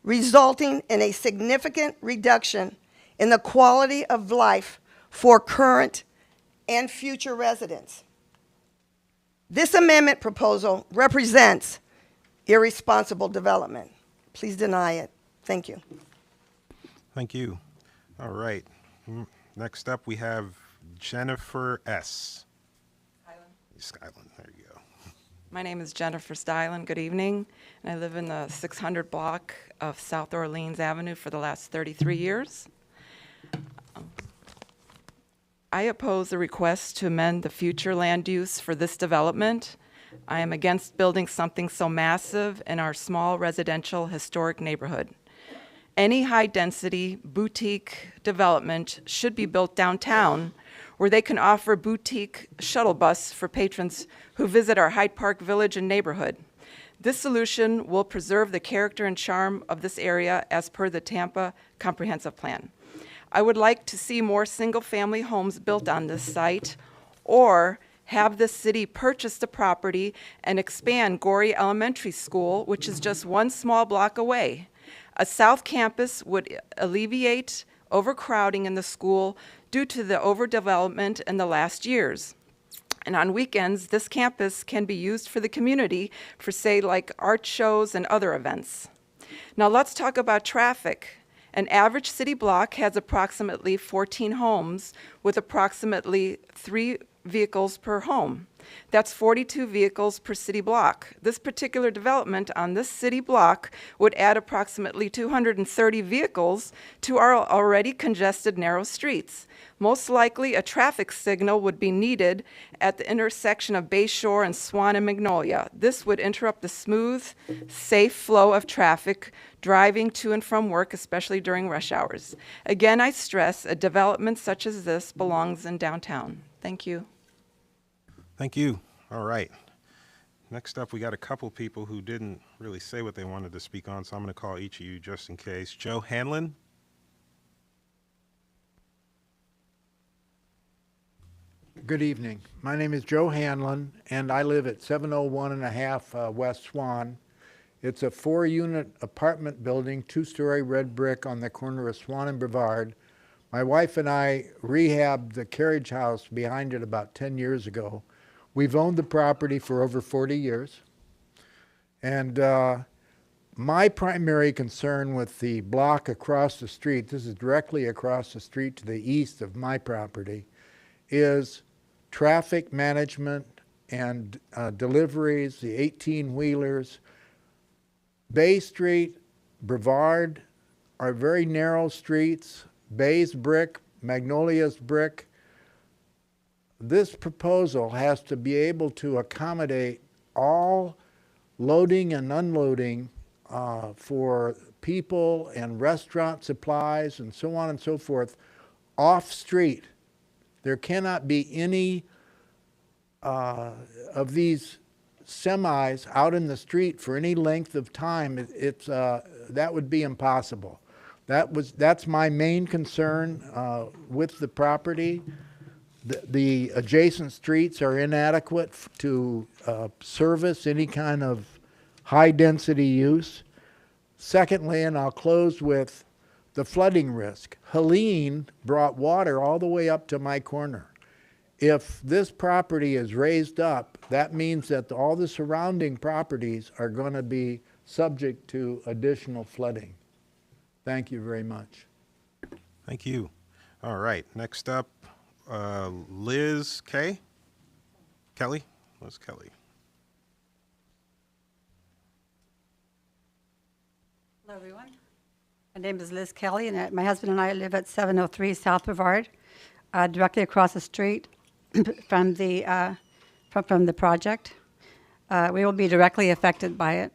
resulting in a significant reduction in the quality of life for current and future residents. This amendment proposal represents irresponsible development. Please deny it. Thank you. Thank you. All right. Next up, we have Jennifer S. Skyland. There you go. My name is Jennifer Stylen. Good evening. And I live in the 600 block of South Orleans Avenue for the last 33 years. I oppose the request to amend the future land use for this development. I am against building something so massive in our small residential historic neighborhood. Any high-density boutique development should be built downtown where they can offer boutique shuttle bus for patrons who visit our Hyde Park Village and neighborhood. This solution will preserve the character and charm of this area as per the Tampa Comprehensive Plan. I would like to see more single-family homes built on this site, or have the city purchase the property and expand Gorey Elementary School, which is just 1 small block away. A south campus would alleviate overcrowding in the school due to the overdevelopment in the last years. And on weekends, this campus can be used for the community for, say, like art shows and other events. Now let's talk about traffic. An average city block has approximately 14 homes with approximately 3 vehicles per home. That's 42 vehicles per city block. This particular development on this city block would add approximately 230 vehicles to our already congested narrow streets. Most likely, a traffic signal would be needed at the intersection of Bayshore and Swan and Magnolia. This would interrupt the smooth, safe flow of traffic driving to and from work, especially during rush hours. Again, I stress a development such as this belongs in downtown. Thank you. Thank you. All right. Next up, we got a couple people who didn't really say what they wanted to speak on, so I'm going to call each of you just in case. Joe Hanlon. Good evening. My name is Joe Hanlon, and I live at 701.5 West Swan. It's a 4-unit apartment building, 2-story red brick on the corner of Swan and Brevard. My wife and I rehabbed the carriage house behind it about 10 years ago. We've owned the property for over 40 years. And my primary concern with the block across the street, this is directly across the street to the east of my property, is traffic management and deliveries, the 18-wheelers. Bay Street, Brevard are very narrow streets. Bay's brick, Magnolia's brick. This proposal has to be able to accommodate all loading and unloading for people and restaurant supplies and so on and so forth off-street. There cannot be any of these semis out in the street for any length of time. That would be impossible. That's my main concern with the property. The adjacent streets are inadequate to service any kind of high-density use. Secondly, and I'll close with the flooding risk. Helene brought water all the way up to my corner. If this property is raised up, that means that all the surrounding properties are going to be subject to additional flooding. Thank you very much. Thank you. All right, next up, Liz Kelly. Liz Kelly. Hello, everyone. My name is Liz Kelly, and my husband and I live at 703 South Brevard, directly across the street from the project. We will be directly affected by it.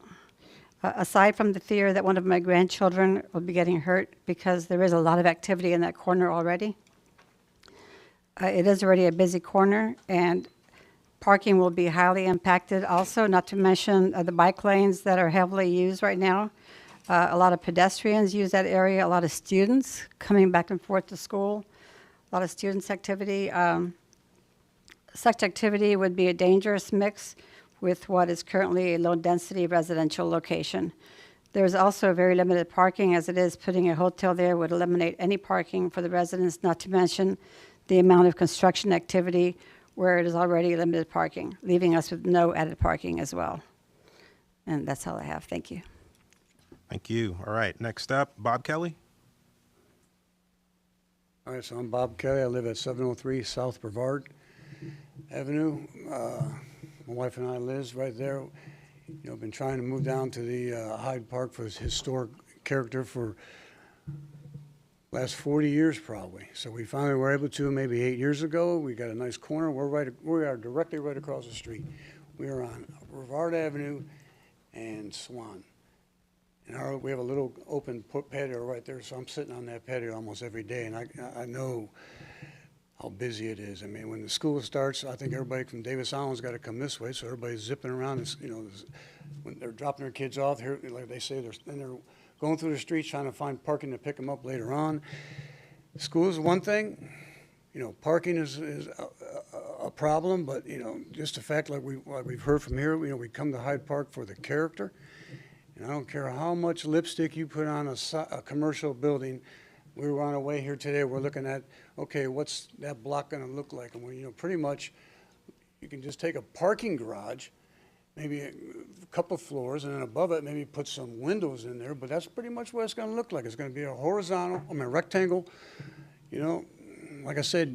Aside from the fear that one of my grandchildren will be getting hurt, because there is a lot of activity in that corner already. It is already a busy corner, and parking will be highly impacted also, not to mention the bike lanes that are heavily used right now. A lot of pedestrians use that area, a lot of students coming back and forth to school, a lot of students' activity. Such activity would be a dangerous mix with what is currently a low-density residential location. There's also very limited parking, as it is. Putting a hotel there would eliminate any parking for the residents, not to mention the amount of construction activity where it is already limited parking, leaving us with no added parking as well. And that's all I have. Thank you. Thank you. All right, next up, Bob Kelly. All right, so I'm Bob Kelly. I live at 703 South Brevard Avenue. My wife and I, Liz, right there. You know, been trying to move down to the Hyde Park for its historic character for last 40 years probably. So we finally were able to maybe 8 years ago. We got a nice corner. We are directly right across the street. We are on Brevard Avenue and Swan. And we have a little open patio right there, so I'm sitting on that patio almost every day, and I know how busy it is. I mean, when the school starts, I think everybody from Davis Island's got to come this way, so everybody's zipping around. And, you know, when they're dropping their kids off here, like they say, they're going through the streets trying to find parking to pick them up later on. School is one thing. You know, parking is a problem, but, you know, just the fact like we've heard from here, you know, we come to Hyde Park for the character. And I don't care how much lipstick you put on a commercial building. We were on our way here today. We're looking at, okay, what's that block going to look like? And you know, pretty much, you can just take a parking garage, maybe a couple floors, and then above it, maybe put some windows in there. But that's pretty much what it's going to look like. It's going to be a rectangle. You know, like I said,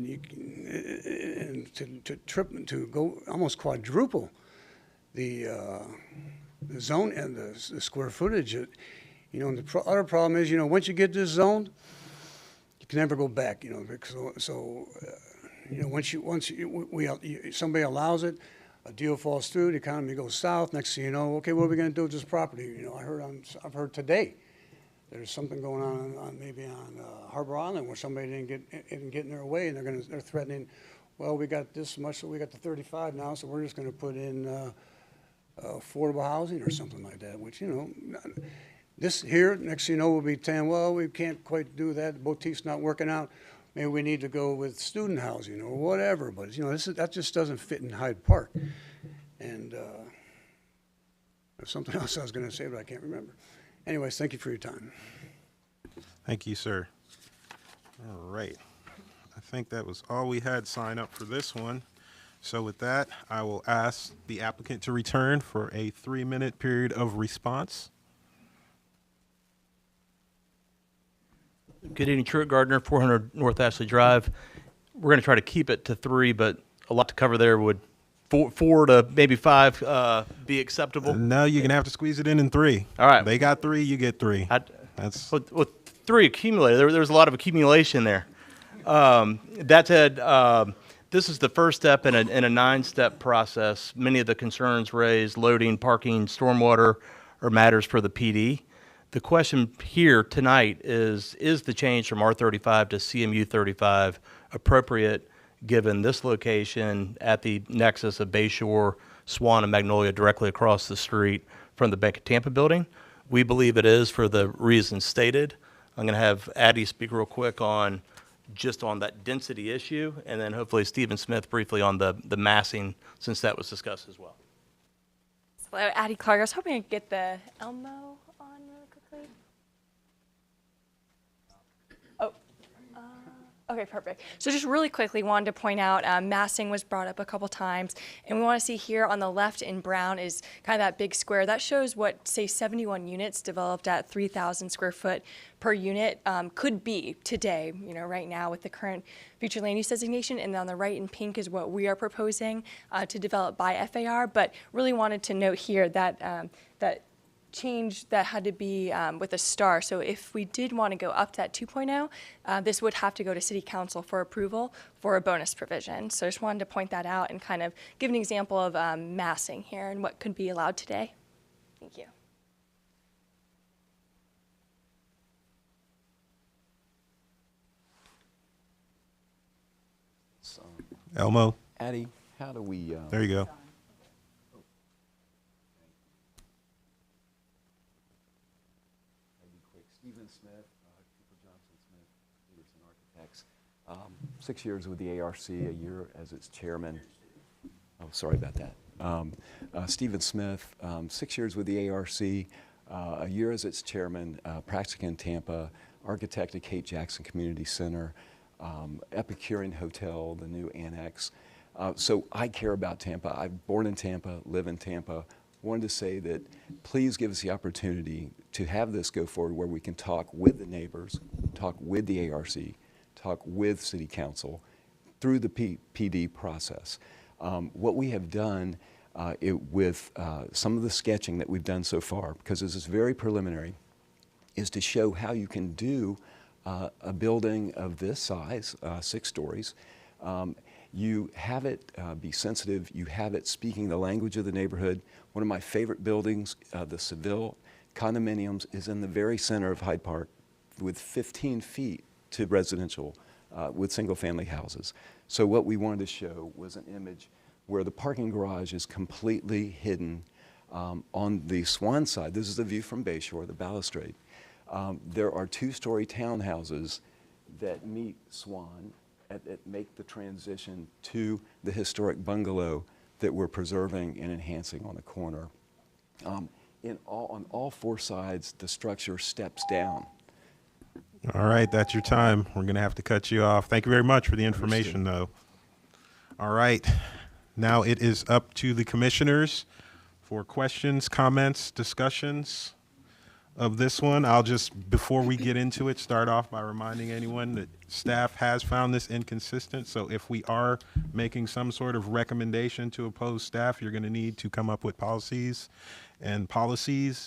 to go almost quadruple the zone and the square footage. You know, and the other problem is, you know, once you get this zoned, you can never go back. You know, you know, once somebody allows it, a deal falls through, the economy goes south. Next thing you know, okay, what are we going to do with this property? You know, I've heard today there's something going on maybe on Harbor Island where somebody didn't get in their way, and they're threatening. Well, we got this much, so we got the 35 now, so we're just going to put in affordable housing or something like that, which, you know, this here, next thing you know, we'll be saying, well, we can't quite do that. The boutique's not working out. Maybe we need to go with student housing or whatever. But, you know, that just doesn't fit in Hyde Park. And there's something else I was going to say, but I can't remember. Anyways, thank you for your time. Thank you, sir. All right. I think that was all we had sign up for this one. So with that, I will ask the applicant to return for a 3-minute period of response. Good evening, Truett Gardner, 400 North Ashley Drive. We're going to try to keep it to 3, but a lot to cover there. Would 4 to maybe 5 be acceptable? No, you're going to have to squeeze it in 3. All right. They got 3, you get 3. That's well, 3 accumulated. There's a lot of accumulation there. That said, this is the first step in a 9-step process. Many of the concerns raised, loading, parking, stormwater, are matters for the PD. The question here tonight is the change from R35 to CMU 35 appropriate given this location at the nexus of Bayshore, Swan, and Magnolia directly across the street from the Bank of Tampa building? We believe it is for the reasons stated. I'm going to have Addie speak real quick on that density issue, and then hopefully Stephen Smith briefly on the massing, since that was discussed as well. Hello, Addie Clark. I was hoping I could get the Elmo on really quickly. Okay, perfect. So just really quickly, wanted to point out massing was brought up a couple times, and we want to see here on the left in brown is kind of that big square. That shows what, say, 71 units developed at 3,000 square foot per unit could be today, right now with the current future land use designation. And on the right in pink is what we are proposing to develop by FAR, but really wanted to note here that that change that had to be with a star. So if we did want to go up to that 2.0, this would have to go to City Council for approval for a bonus provision. So I just wanted to point that out and kind of give an example of massing here and what could be allowed today. Thank you. Elmo. Addie, how do we... There you go. Stephen Smith, Cooper Johnson Smith, Peterson Architects. 6 years with the ARC, a year as its chairman. Oh, sorry about that. Stephen Smith, 6 years with the ARC, a year as its chairman, practicing in Tampa, architect at Kate Jackson Community Center, Epicurean Hotel, the new annex. So I care about Tampa. I'm born in Tampa, live in Tampa. Wanted to say that please give us the opportunity to have this go forward where we can talk with the neighbors, talk with the ARC, talk with City Council through the PD process. What we have done with some of the sketching that we've done so far, because this is very preliminary, is to show how you can do a building of this size, 6 stories. You have it be sensitive, you have it speaking the language of the neighborhood. One of my favorite buildings, the Seville condominiums, is in the very center of Hyde Park with 15 feet to residential with single family houses. So what we wanted to show was an image where the parking garage is completely hidden on the Swan side. This is the view from Bayshore, the balustrade. There are 2-story townhouses that meet Swan that make the transition to the historic bungalow that we're preserving and enhancing on the corner. On all 4 sides, the structure steps down. All right, that's your time. We're going to have to cut you off. Thank you very much for the information, though. All right, now it is up to the commissioners for questions, comments, discussions of this one. I'll just, before we get into it, start off by reminding anyone that staff has found this inconsistent. So if we are making some sort of recommendation to oppose staff, you're going to need to come up with policies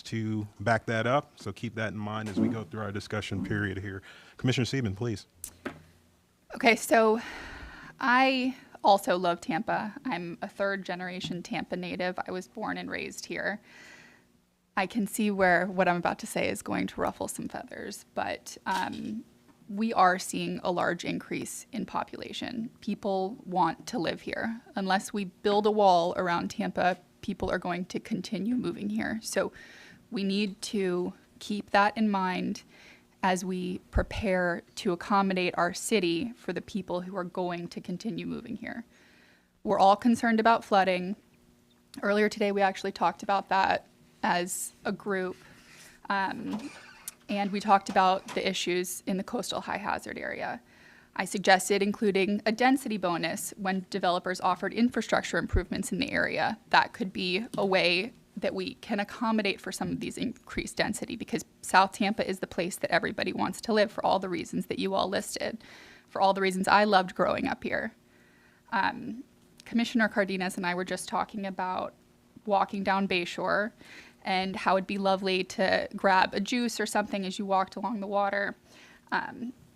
to back that up. So keep that in mind as we go through our discussion period here. Commissioner Sieben, please. Okay, so I also love Tampa. I'm a 3rd-generation Tampa native. I was born and raised here. I can see where what I'm about to say is going to ruffle some feathers, but we are seeing a large increase in population. People want to live here. Unless we build a wall around Tampa, people are going to continue moving here. So we need to keep that in mind as we prepare to accommodate our city for the people who are going to continue moving here. We're all concerned about flooding. Earlier today, we actually talked about that as a group, and we talked about the issues in the coastal high hazard area. I suggested including a density bonus when developers offered infrastructure improvements in the area. That could be a way that we can accommodate for some of these increased density, because South Tampa is the place that everybody wants to live for all the reasons that you all listed, for all the reasons I loved growing up here. Commissioner Cardenas and I were just talking about walking down Bayshore and how it'd be lovely to grab a juice or something as you walked along the water.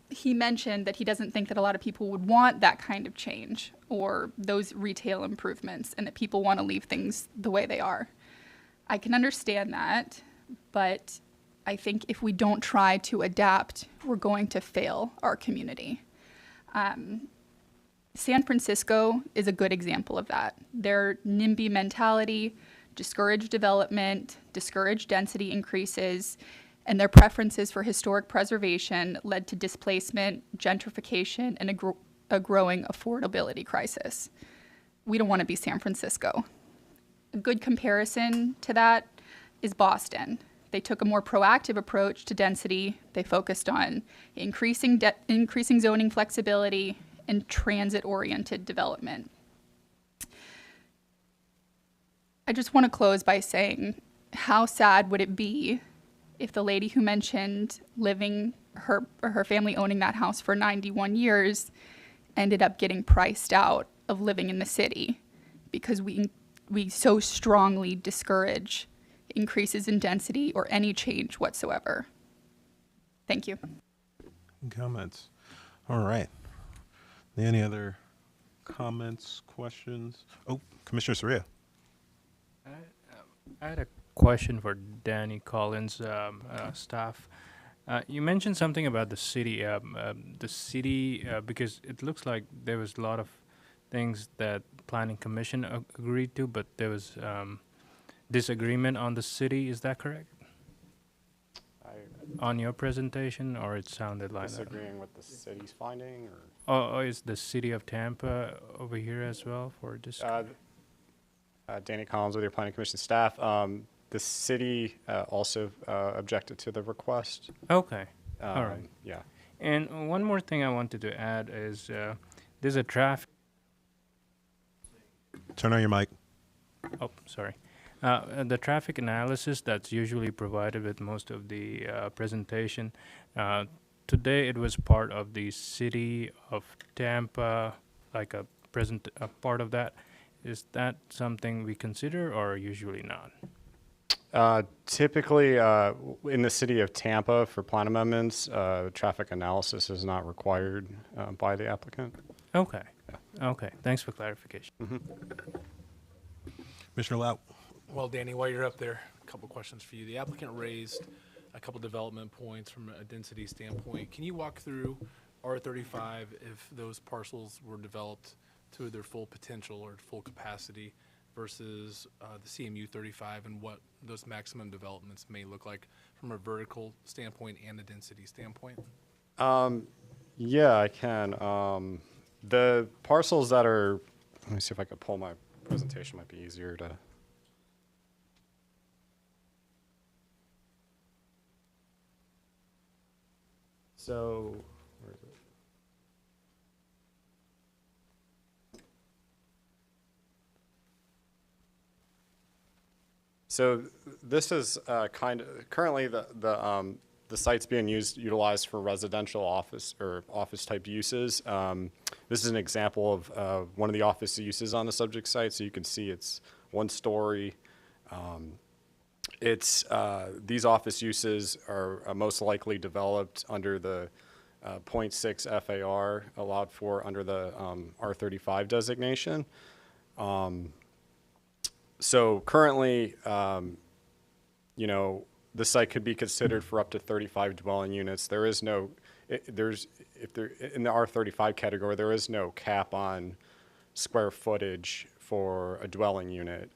He mentioned that he doesn't think that a lot of people would want that kind of change or those retail improvements, and that people want to leave things the way they are. I can understand that, but I think if we don't try to adapt, we're going to fail our community. San Francisco is a good example of that. Their NIMBY mentality, discourage development, discourage density increases, and their preferences for historic preservation led to displacement, gentrification, and a growing affordability crisis. We don't want to be San Francisco. A good comparison to that is Boston. They took a more proactive approach to density. They focused on increasing zoning flexibility and transit-oriented development. I just want to close by saying, how sad would it be if the lady who mentioned living, her family owning that house for 91 years ended up getting priced out of living in the city because we so strongly discourage increases in density or any change whatsoever. Thank you. Comments? All right. Any other comments, questions? Oh, Commissioner Soria. I had a question for Danny Collins' staff. You mentioned something about the city, because it looks like there was a lot of things that Planning Commission agreed to, but there was disagreement on the city. Is that correct? On your presentation, or it sounded like disagreeing with the city's finding, or is the city of Tampa over here as well for this? Danny Collins with your Planning Commission staff. The city also objected to the request. Okay. All right. Yeah. And one more thing I wanted to add is there's a traffic. Turn on your mic. Oh, sorry. The traffic analysis that's usually provided with most of the presentation. Today it was part of the city of Tampa, like a part of that. Is that something we consider or usually not? Typically, in the city of Tampa for plan amendments, traffic analysis is not required by the applicant. Okay. Yeah. Okay. Thanks for clarification. Commissioner Lau. Well, Danny, while you're up there, a couple questions for you. The applicant raised a couple development points from a density standpoint. Can you walk through R35 if those parcels were developed to their full potential or full capacity versus the CMU 35 and what those maximum developments may look like from a vertical standpoint and a density standpoint? Yeah, I can. The parcels that are, let me see if I could pull my presentation, might be easier to. So, where is it? So this is currently the site's being utilized for residential office or office type uses. This is an example of one of the office uses on the subject site. So you can see it's 1 story. These office uses are most likely developed under the 0.6 FAR allowed for under the R35 designation. So currently, the site could be considered for up to 35 dwelling units. There is no, in the R35 category, there is no cap on square footage for a dwelling unit.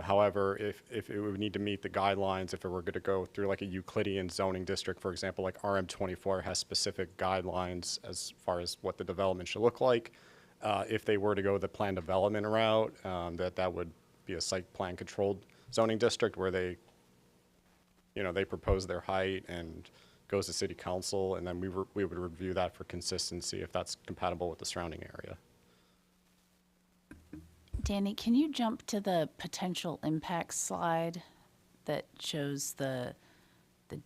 However, if it would need to meet the guidelines, if it were going to go through like a Euclidean zoning district, for example, like RM24 has specific guidelines as far as what the development should look like. If they were to go the plan development route, that would be a site plan controlled zoning district where they propose their height and goes to city council, and then we would review that for consistency if that's compatible with the surrounding area. Danny, can you jump to the potential impact slide that shows the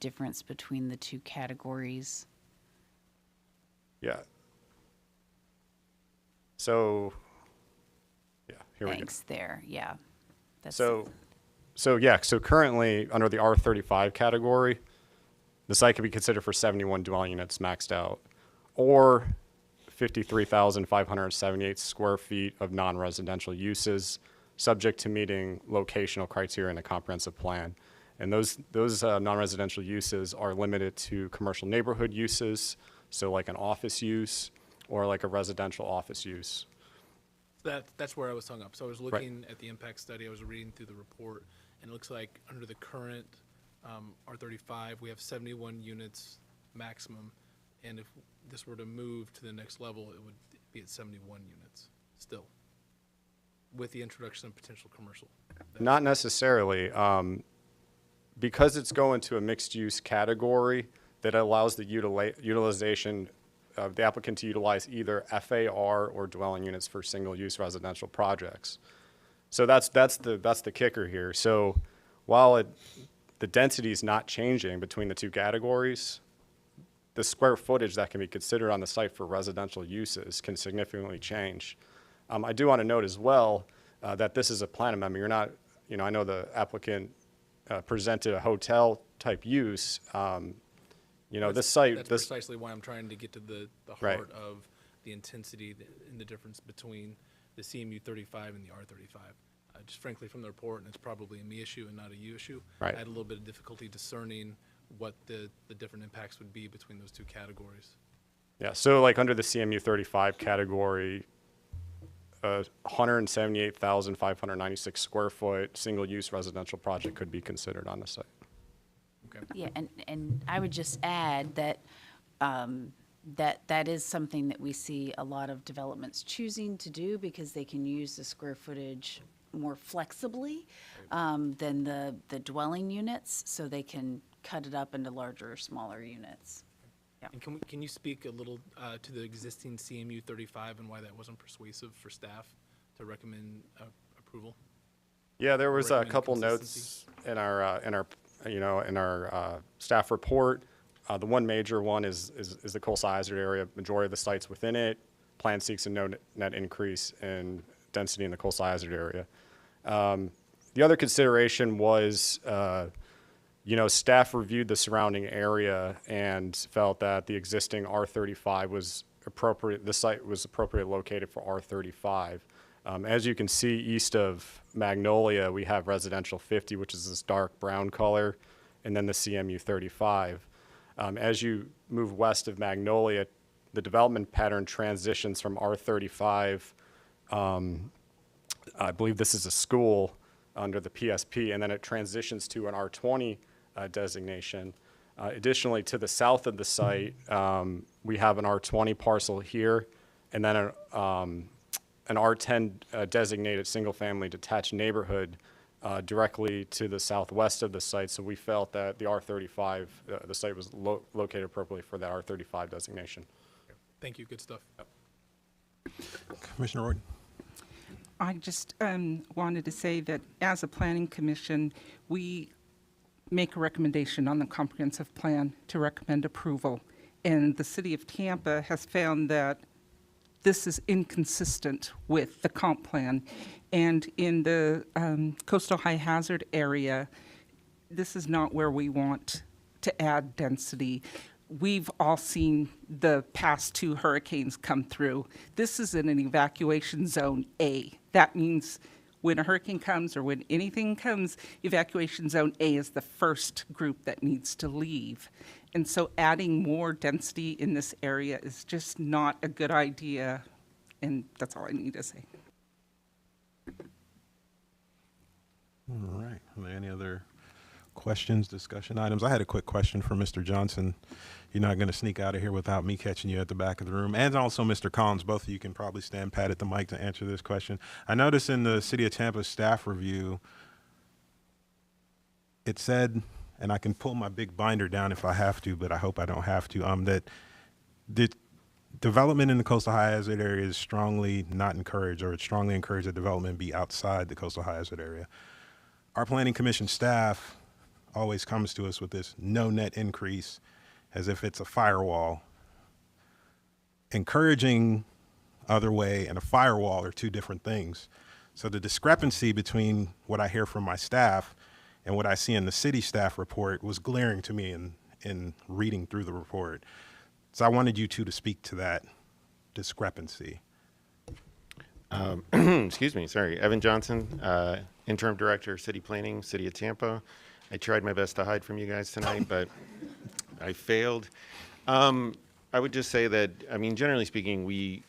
difference between the two categories? Yeah. So, yeah, here we go. Thanks, there, yeah. So currently, under the R35 category, the site can be considered for 71 dwelling units maxed out, or 53,578 square feet of non-residential uses, subject to meeting locational criteria in a comprehensive plan. And those non-residential uses are limited to commercial neighborhood uses, so like an office use or like a residential office use. That's where I was hung up. So I was looking at the impact study, I was reading through the report, and it looks like under the current R35, we have 71 units maximum, and if this were to move to the next level, it would be at 71 units still, with the introduction of potential commercial. Not necessarily. Because it's going to a mixed-use category that allows the utilization of the applicant to utilize either FAR or dwelling units for single-use residential projects. So that's the kicker here. So while the density is not changing between the two categories, the square footage that can be considered on the site for residential uses can significantly change. I do want to note as well that this is a plan amendment. You're not, I know the applicant presented a hotel type use. This site. That's precisely why I'm trying to get to the heart of the intensity and the difference between the CMU 35 and the R35. Just frankly from the report, and it's probably a me issue and not a you issue, I had a little bit of difficulty discerning what the different impacts would be between those two categories. Yeah, so like under the CMU 35 category, 178,596 square foot single-use residential project could be considered on the site. Okay. Yeah, and I would just add that that is something that we see a lot of developments choosing to do because they can use the square footage more flexibly than the dwelling units, so they can cut it up into larger or smaller units. Yeah. And can you speak a little to the existing CMU 35 and why that wasn't persuasive for staff to recommend approval? Yeah, there was a couple notes in our staff report. The one major one is the coastal hazard area. Majority of the sites within it, plan seeks a no net increase in density in the coastal hazard area. The other consideration was, staff reviewed the surrounding area and felt that the existing R35 was appropriate. The site was appropriately located for R35. As you can see, east of Magnolia, we have residential 50, which is this dark brown color, and then the CMU 35. As you move west of Magnolia, the development pattern transitions from R35. I believe this is a school under the PSP, and then it transitions to an R20 designation. Additionally, to the south of the site, we have an R20 parcel here, and then an R10 designated single-family detached neighborhood directly to the southwest of the site. So we felt that the R35, the site was located appropriately for that R35 designation. Thank you. Good stuff. Commissioner Roy. I just wanted to say that as a planning commission, we make a recommendation on the comprehensive plan to recommend approval. And the city of Tampa has found that this is inconsistent with the comp plan. And in the coastal high hazard area, this is not where we want to add density. We've all seen the past two hurricanes come through. This is in an evacuation zone A. That means when a hurricane comes or when anything comes, evacuation zone A is the first group that needs to leave. And so adding more density in this area is just not a good idea. And that's all I need to say. All right. Are there any other questions, discussion items? I had a quick question for Mr. Johnson. You're not going to sneak out of here without me catching you at the back of the room. And also Mr. Collins, both of you can probably stand pat at the mic to answer this question. I noticed in the City of Tampa staff review, it said, and I can pull my big binder down if I have to, but I hope I don't have to, that the development in the coastal high hazard area is strongly not encouraged, or it's strongly encouraged that development be outside the coastal high hazard area. Our planning commission staff always comes to us with this no net increase as if it's a firewall. Encouraging other way and a firewall are two different things. So the discrepancy between what I hear from my staff and what I see in the city staff report was glaring to me in reading through the report. So I wanted you two to speak to that discrepancy. Excuse me, sorry. Evan Johnson, Interim Director, City Planning, City of Tampa. I tried my best to hide from you guys tonight, but I failed. I would just say that, I mean, generally speaking, we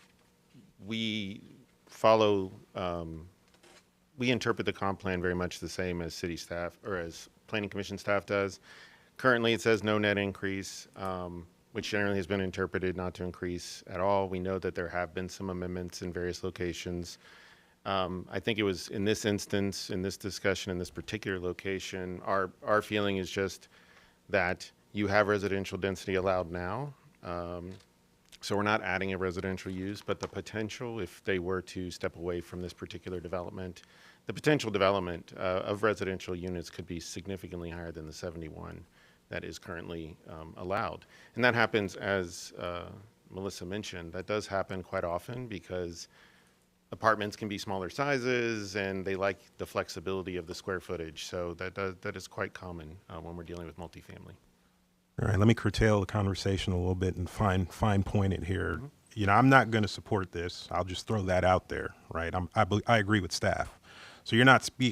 follow, we interpret the comp plan very much the same as city staff or as planning commission staff does. Currently, it says no net increase, which generally has been interpreted not to increase at all. We know that there have been some amendments in various locations. I think it was in this instance, in this discussion, in this particular location, our feeling is just that you have residential density allowed now. So we're not adding a residential use, but the potential, if they were to step away from this particular development, the potential development of residential units could be significantly higher than the 71 that is currently allowed. And that happens, as Melissa mentioned, that does happen quite often because apartments can be smaller sizes and they like the flexibility of the square footage. So that is quite common when we're dealing with multifamily. All right, let me curtail the conversation a little bit and fine point it here. Mm-hmm. You know, I'm not going to support this. I'll just throw that out there, right? I agree with staff. So I'm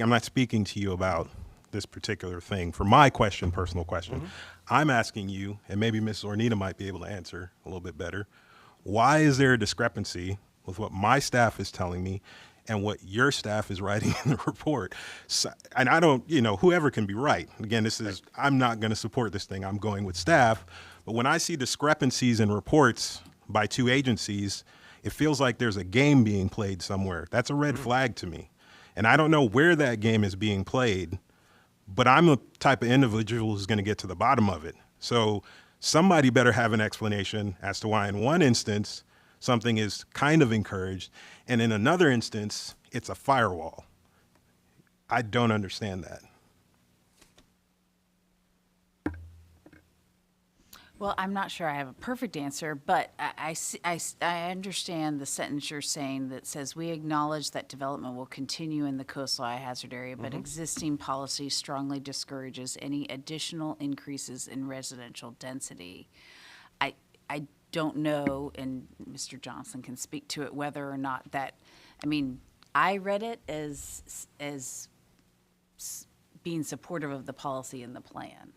not speaking to you about this particular thing. For my question, personal question, mm-hmm. I'm asking you, and maybe Ms. Ornita might be able to answer a little bit better, why is there a discrepancy with what my staff is telling me and what your staff is writing in the report? So, and I don't, whoever can be right. Again, I'm not going to support this thing. I'm going with staff. But when I see discrepancies in reports by two agencies, it feels like there's a game being played somewhere. That's a red flag to me. And I don't know where that game is being played, but I'm the type of individual who's going to get to the bottom of it. So somebody better have an explanation as to why in one instance something is kind of encouraged, and in another instance, it's a firewall. I don't understand that. Well, I'm not sure I have a perfect answer, but I understand the sentence you're saying that says, we acknowledge that development will continue in the coastal high hazard area, but existing policy strongly discourages any additional increases in residential density. I don't know, and Mr. Johnson can speak to it, whether or not that, I read it as being supportive of the policy and the plan,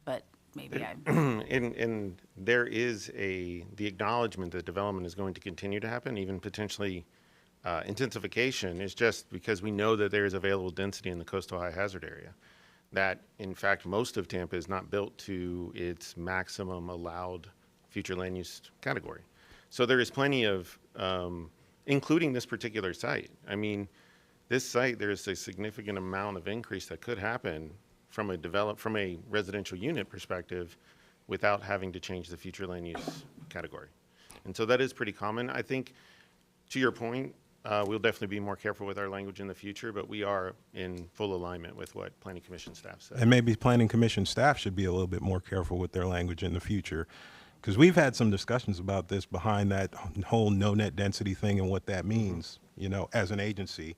but maybe and there is the acknowledgement that development is going to continue to happen, even potentially intensification, is just because we know that there is available density in the coastal high hazard area. That, in fact, most of Tampa is not built to its maximum allowed future land use category. So there is plenty of, including this particular site. This site, there is a significant amount of increase that could happen from a residential unit perspective without having to change the future land use category. And so that is pretty common. I think, to your point, we'll definitely be more careful with our language in the future, but we are in full alignment with what Planning Commission staff said. And maybe Planning Commission staff should be a little bit more careful with their language in the future, because we've had some discussions about this behind that whole no net density thing and what that means, as an agency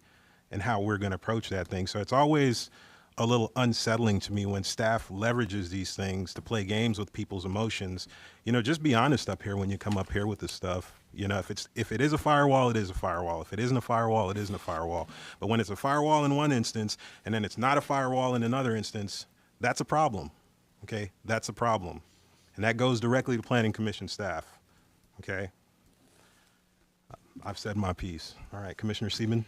and how we're going to approach that thing. So it's always a little unsettling to me when staff leverages these things to play games with people's emotions. Just be honest up here when you come up here with this stuff. If it is a firewall, it is a firewall. If it isn't a firewall, it isn't a firewall. But when it's a firewall in one instance and then it's not a firewall in another instance, that's a problem. Okay, that's a problem. And that goes directly to Planning Commission staff, okay? I've said my piece. All right, Commissioner Seaman?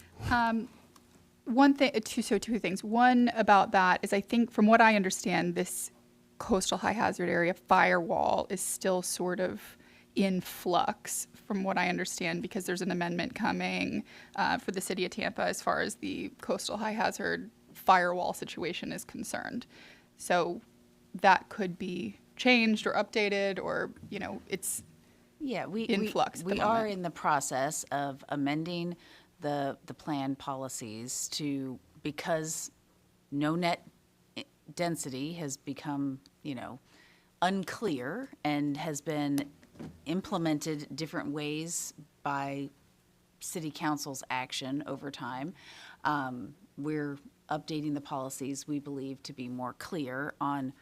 Two things. One about that is, I think from what I understand, this coastal high hazard area firewall is still sort of in flux from what I understand, because there's an amendment coming for the city of Tampa as far as the coastal high hazard firewall situation is concerned. So that could be changed or updated, or it's in flux at the we moment. are in the process of amending the plan policies because no net density has become unclear and has been implemented different ways by city council's action over time. We're updating the policies, we believe, to be more clear on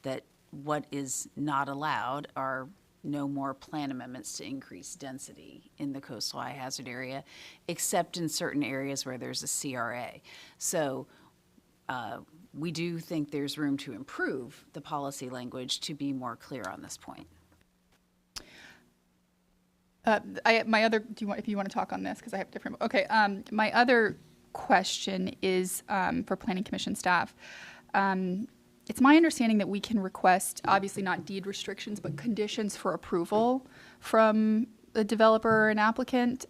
that what is not allowed are no more plan amendments to increase density in the coastal high hazard area, except in certain areas where there's a CRA. So we do think there's room to improve the policy language to be more clear on this point. My other, if you want to talk on this, because I have different, okay. My other question is for Planning Commission staff. It's my understanding that we can request, obviously not deed restrictions, but conditions for approval from the developer or an applicant.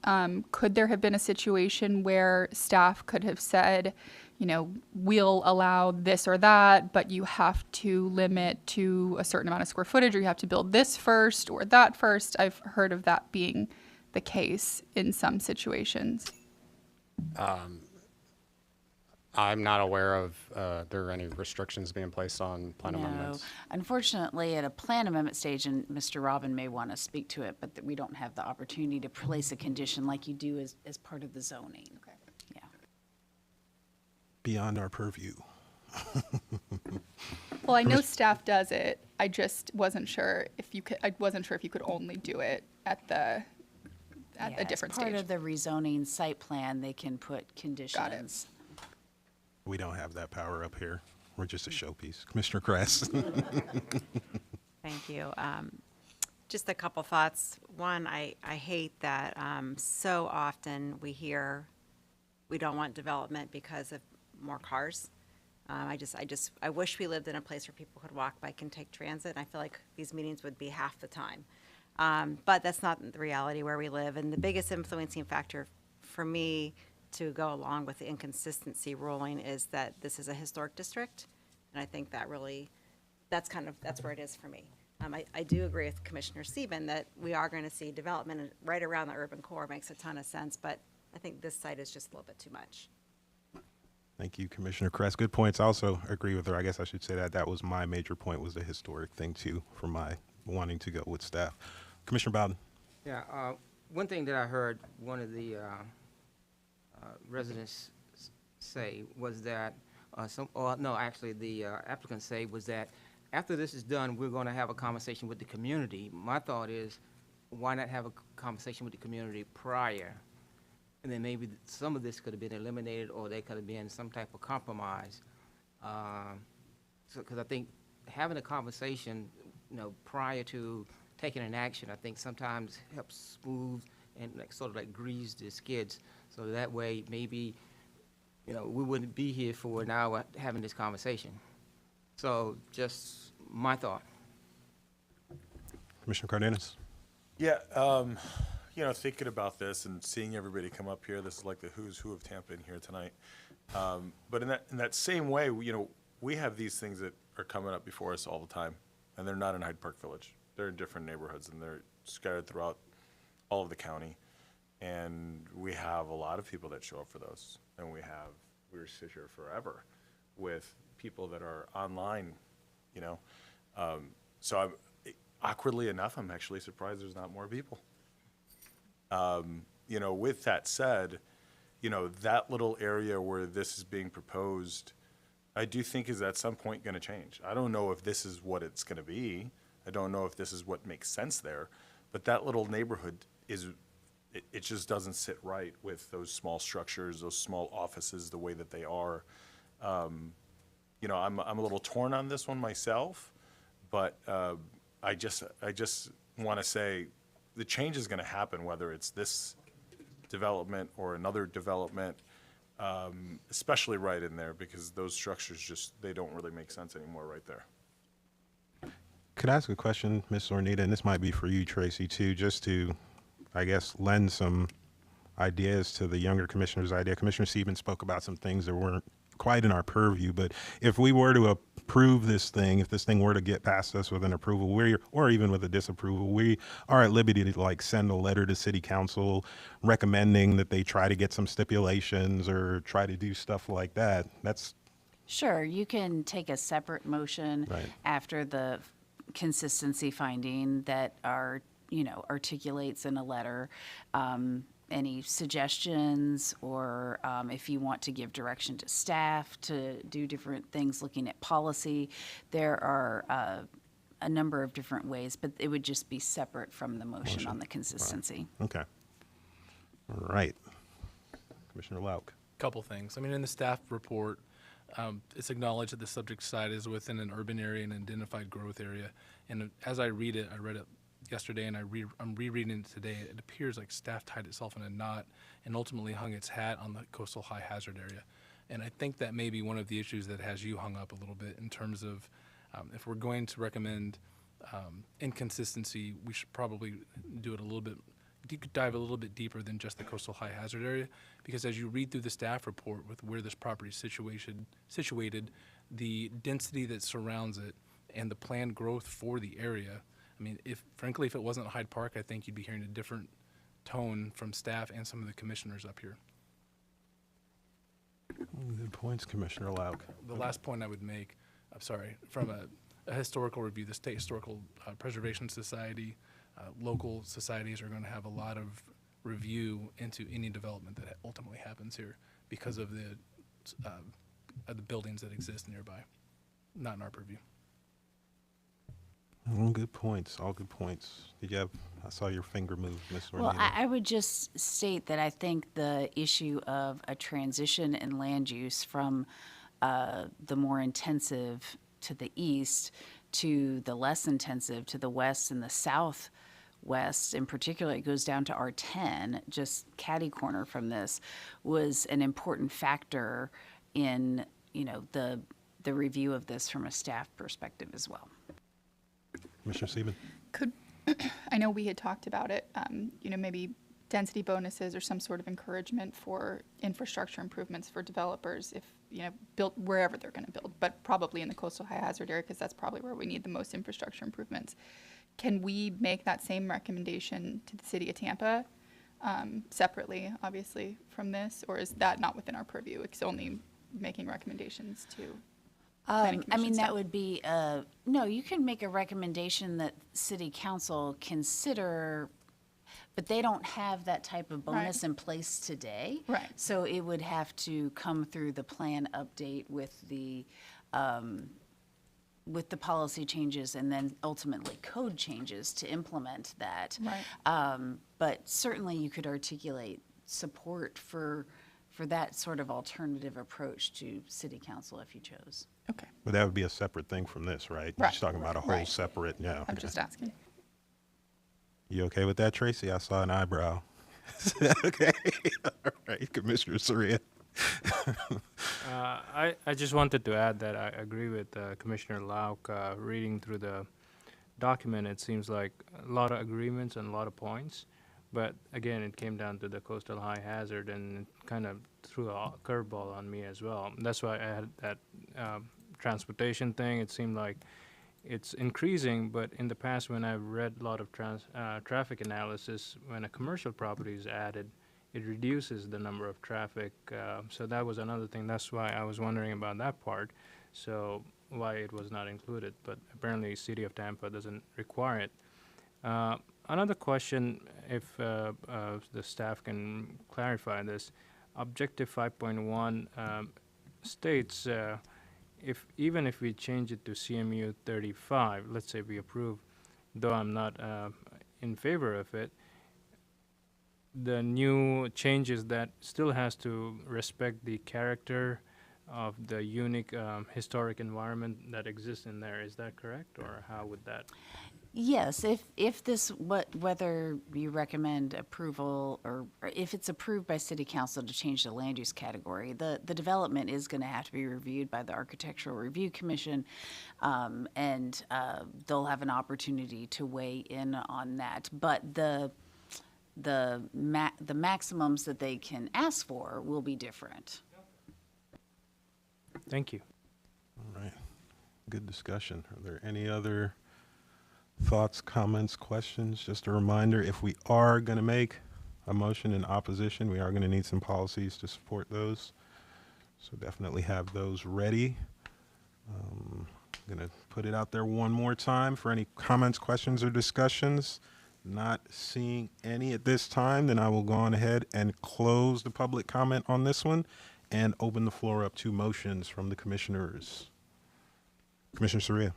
Could there have been a situation where staff could have said, you know, we'll allow this or that, but you have to limit to a certain amount of square footage, or you have to build this first or that first? I've heard of that being the case in some situations. I'm not aware of there are any restrictions being placed on plan amendments. Unfortunately, at a plan amendment stage, and Mr. Robin may want to speak to it, but we don't have the opportunity to place a condition like you do as part of the zoning. Okay. Yeah. Beyond our purview. Well, I know staff does it. I just wasn't sure if you could. I wasn't sure if you could only do it at a different as part stage. of the rezoning site plan, they can put conditions. We don't have that power up here. We're just a showpiece. Commissioner Kress. Thank you. Just a couple thoughts. One, I hate that so often we hear we don't want development because of more cars. I wish we lived in a place where people could walk, bike, and take transit. And I feel like these meetings would be half the time. But that's not the reality where we live. And the biggest influencing factor for me to go along with the inconsistency ruling is that this is a historic district. And I think that really, that's where it is for me. I do agree with Commissioner Sieben that we are going to see development right around the urban core. Makes a ton of sense, but I think this site is just a little bit too much. Thank you, Commissioner Kress. Good points. I also agree with her. I guess I should say that was my major point, was the historic thing too, for my wanting to go with staff. Commissioner Bowden. Yeah, one thing that I heard one of the residents say was that, the applicants say was that after this is done, we're going to have a conversation with the community. My thought is, why not have a conversation with the community prior? And then maybe some of this could have been eliminated, or there could have been some type of compromise. Because I think having a conversation, prior to taking an action, I think sometimes helps smooth and sort of grease the skids. So that way, maybe, we wouldn't be here for an hour having this conversation. So just my thought. Commissioner Cardenas. Yeah, thinking about this and seeing everybody come up here, this is like the who's who of Tampa in here tonight. But in that same way, we have these things that are coming up before us all the time, and they're not in Hyde Park Village. They're in different neighborhoods, and they're scattered throughout all of the county. And we have a lot of people that show up for those, and we're sit here forever with people that are online, So awkwardly enough, I'm actually surprised there's not more people. With that said, that little area where this is being proposed, I do think is at some point going to change. I don't know if this is what it's going to be. I don't know if this is what makes sense there, but that little neighborhood it just doesn't sit right with those small structures, those small offices, the way that they are. I'm a little torn on this one myself, but I just want to say the change is going to happen, whether it's this development or another development, especially right in there, because those structures they don't really make sense anymore right there. Could I ask a question, Ms. Ornita, and this might be for you, Tracy, too, just to, I guess, lend some ideas to the younger commissioner's idea. Commissioner Sieben spoke about some things that weren't quite in our purview, but if we were to approve this thing, if this thing were to get past us with an approval, or even with a disapproval, we are at liberty to send a letter to city council recommending that they try to get some stipulations or try to do stuff like that. That's Sure, you can take a separate motion Right. after the consistency finding that articulates in a letter any suggestions, or if you want to give direction to staff to do different things looking at policy. There are a number of different ways, but it would just be separate from the motion on the consistency. okay. All right. Commissioner Lauk. Couple things. I mean, in the staff report, It's acknowledged that the subject site is within an urban area and identified growth area. And as I read it yesterday and I'm rereading it today, it appears like staff tied itself in a knot and ultimately hung its hat on the coastal high hazard area. And I think that may be one of the issues that has you hung up a little bit in terms of if we're going to recommend inconsistency, we should probably do it a little bit, dive a little bit deeper than just the coastal high hazard area, because as you read through the staff report with where this property is situated, the density that surrounds it and the planned growth for the area, I mean, frankly, if it wasn't Hyde Park, I think you'd be hearing a different tone from staff and some of the commissioners up here. Good points, Commissioner Lauk. The last point I would make, I'm sorry, from a historical review, the State Historical Preservation Society, local societies are going to have a lot of review into any development that ultimately happens here because of the buildings that exist nearby, not in our purview. All good points. All good points. Did you have? I saw your finger move, Ms. Ornino. Well, I would just state that I think the issue of a transition in land use from the more intensive to the east to the less intensive to the west and the southwest, in particular, it goes down to R10, just catty corner from this, was an important factor in, the review of this from a staff perspective as well. Commissioner Sieben. I know we had talked about it, maybe density bonuses or some sort of encouragement for infrastructure improvements for developers if, built wherever they're going to build, but probably in the coastal high hazard area because that's probably where we need the most infrastructure improvements. Can we make that same recommendation to the city of Tampa separately, obviously, from this, or is that not within our purview? It's only making recommendations to planning commission I mean, staff? that would be, no, you can make a recommendation that city council consider, but they don't have that type of bonus in place today. Right. So it would have to come through the plan update with the policy changes and then ultimately code changes to implement that. Right. But certainly you could articulate support for that sort of alternative approach to city council if you chose. Okay. But that would be a separate thing from this, right? You're Right. just talking about a whole separate, yeah. I'm okay. just asking. You okay with that, Tracy? I saw an eyebrow. Okay. All right, Commissioner Soria. I just wanted to add that I agree with Commissioner Lauk. Reading through the document, it seems like a lot of agreements and a lot of points. But again, it came down to the coastal high hazard and it kind of threw a curveball on me as well. That's why I had that transportation thing. It seemed like it's increasing, but in the past when I've read a lot of traffic analysis, when a commercial property is added, it reduces the number of traffic. So that was another thing. That's why I was wondering about that part. So why it was not included, but apparently City of Tampa doesn't require it. Another question, if the staff can clarify this, Objective 5.1 states even if we change it to CMU 35, let's say we approve, though I'm not in favor of it, the new changes that still has to respect the character of the unique historic environment that exists in there. Is that correct, or how would that? Yes, if this, whether you recommend approval or if it's approved by city council to change the land use category, the development is going to have to be reviewed by the Architectural Review Commission, and they'll have an opportunity to weigh in on that. But the maximums that they can ask for will be different. Thank you. All right. Good discussion. Are there any other thoughts, comments, questions? Just a reminder, if we are going to make a motion in opposition, we are going to need some policies to support those. So definitely have those ready. I'm going to put it out there one more time for any comments, questions, or discussions. Not seeing any at this time, then I will go on ahead and close the public comment on this one and open the floor up to motions from the commissioners. Commissioner Soria.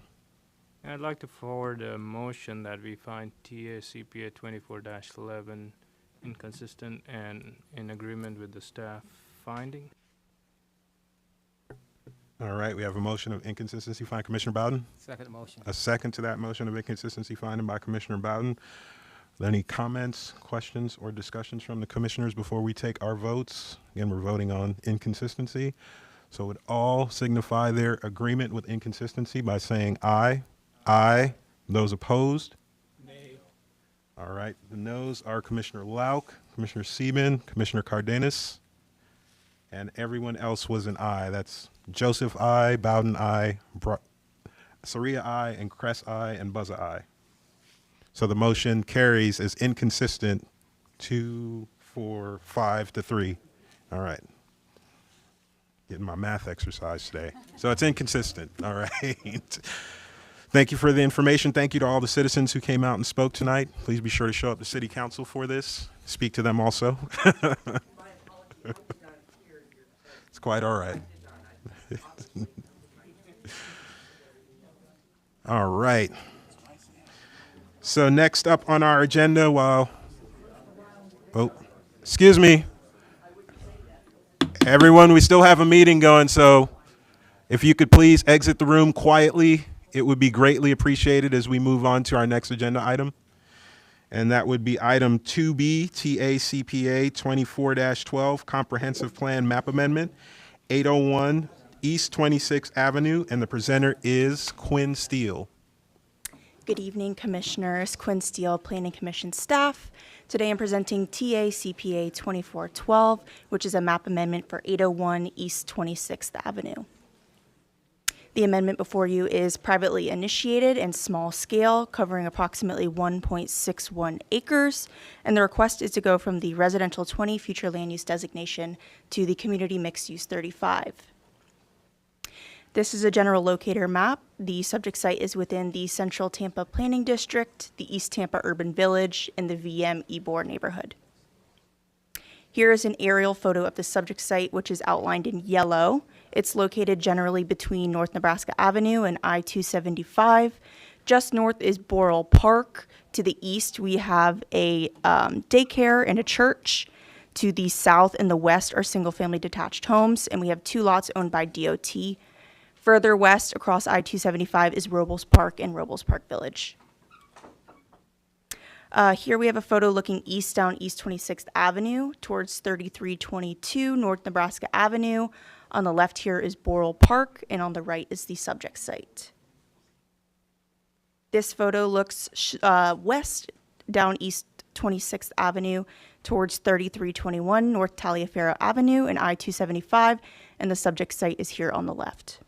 I'd like to forward a motion that we find TA CPA 24-11 inconsistent and in agreement with the staff finding. All right, we have a motion of inconsistency finding. Commissioner Bowden? Second motion. A second to that motion of inconsistency finding by Commissioner Bowden. Are there any comments, questions, or discussions from the commissioners before we take our votes? Again, we're voting on inconsistency. So would all signify their agreement with inconsistency by saying aye? Aye. Those opposed? Nay. All right, the noes are Commissioner Lauk, Commissioner Seaman, Commissioner Cardenas, and everyone else was an aye. That's Joseph aye, Bowden aye, Saria aye, and Kress aye, and Buzza aye. So the motion carries as inconsistent 2, 4, 5 to 3. All right. Getting my math exercise today. So it's inconsistent. All right. Thank you for the information. Thank you to all the citizens who came out and spoke tonight. Please be sure to show up to City Council for this. Speak to them also. It's quite all right. All right. So next up on our agenda, excuse me. Everyone, we still have a meeting going, so if you could please exit the room quietly, it would be greatly appreciated as we move on to our next agenda item. And that would be item 2B, TACPA 24-12, Comprehensive Plan Map Amendment, 801 East 26th Avenue, and the presenter is Quinn Steele. Good evening, Commissioners. Quinn Steele, Planning Commission staff. Today I'm presenting TACPA 24-12, which is a map amendment for 801 East 26th Avenue. The amendment before you is privately initiated and small scale, covering approximately 1.61 acres, and the request is to go from the residential 20 future land use designation to the community mixed use 35. This is a general locator map. The subject site is within the Central Tampa Planning District, the East Tampa Urban Village, and the VM Ybor neighborhood. Here is an aerial photo of the subject site, which is outlined in yellow. It's located generally between North Nebraska Avenue and I-275. Just north is Boral Park. To the east, we have a daycare and a church. To the south and the west are single-family detached homes, and we have 2 lots owned by DOT. Further west across I-275 is Robles Park and Robles Park Village. Here we have a photo looking east down East 26th Avenue towards 3322 North Nebraska Avenue. On the left here is Boral Park, and on the right is the subject site. This photo looks west down East 26th Avenue towards 3321 North Taliaferro Avenue and I-275, and the subject site is here on the left.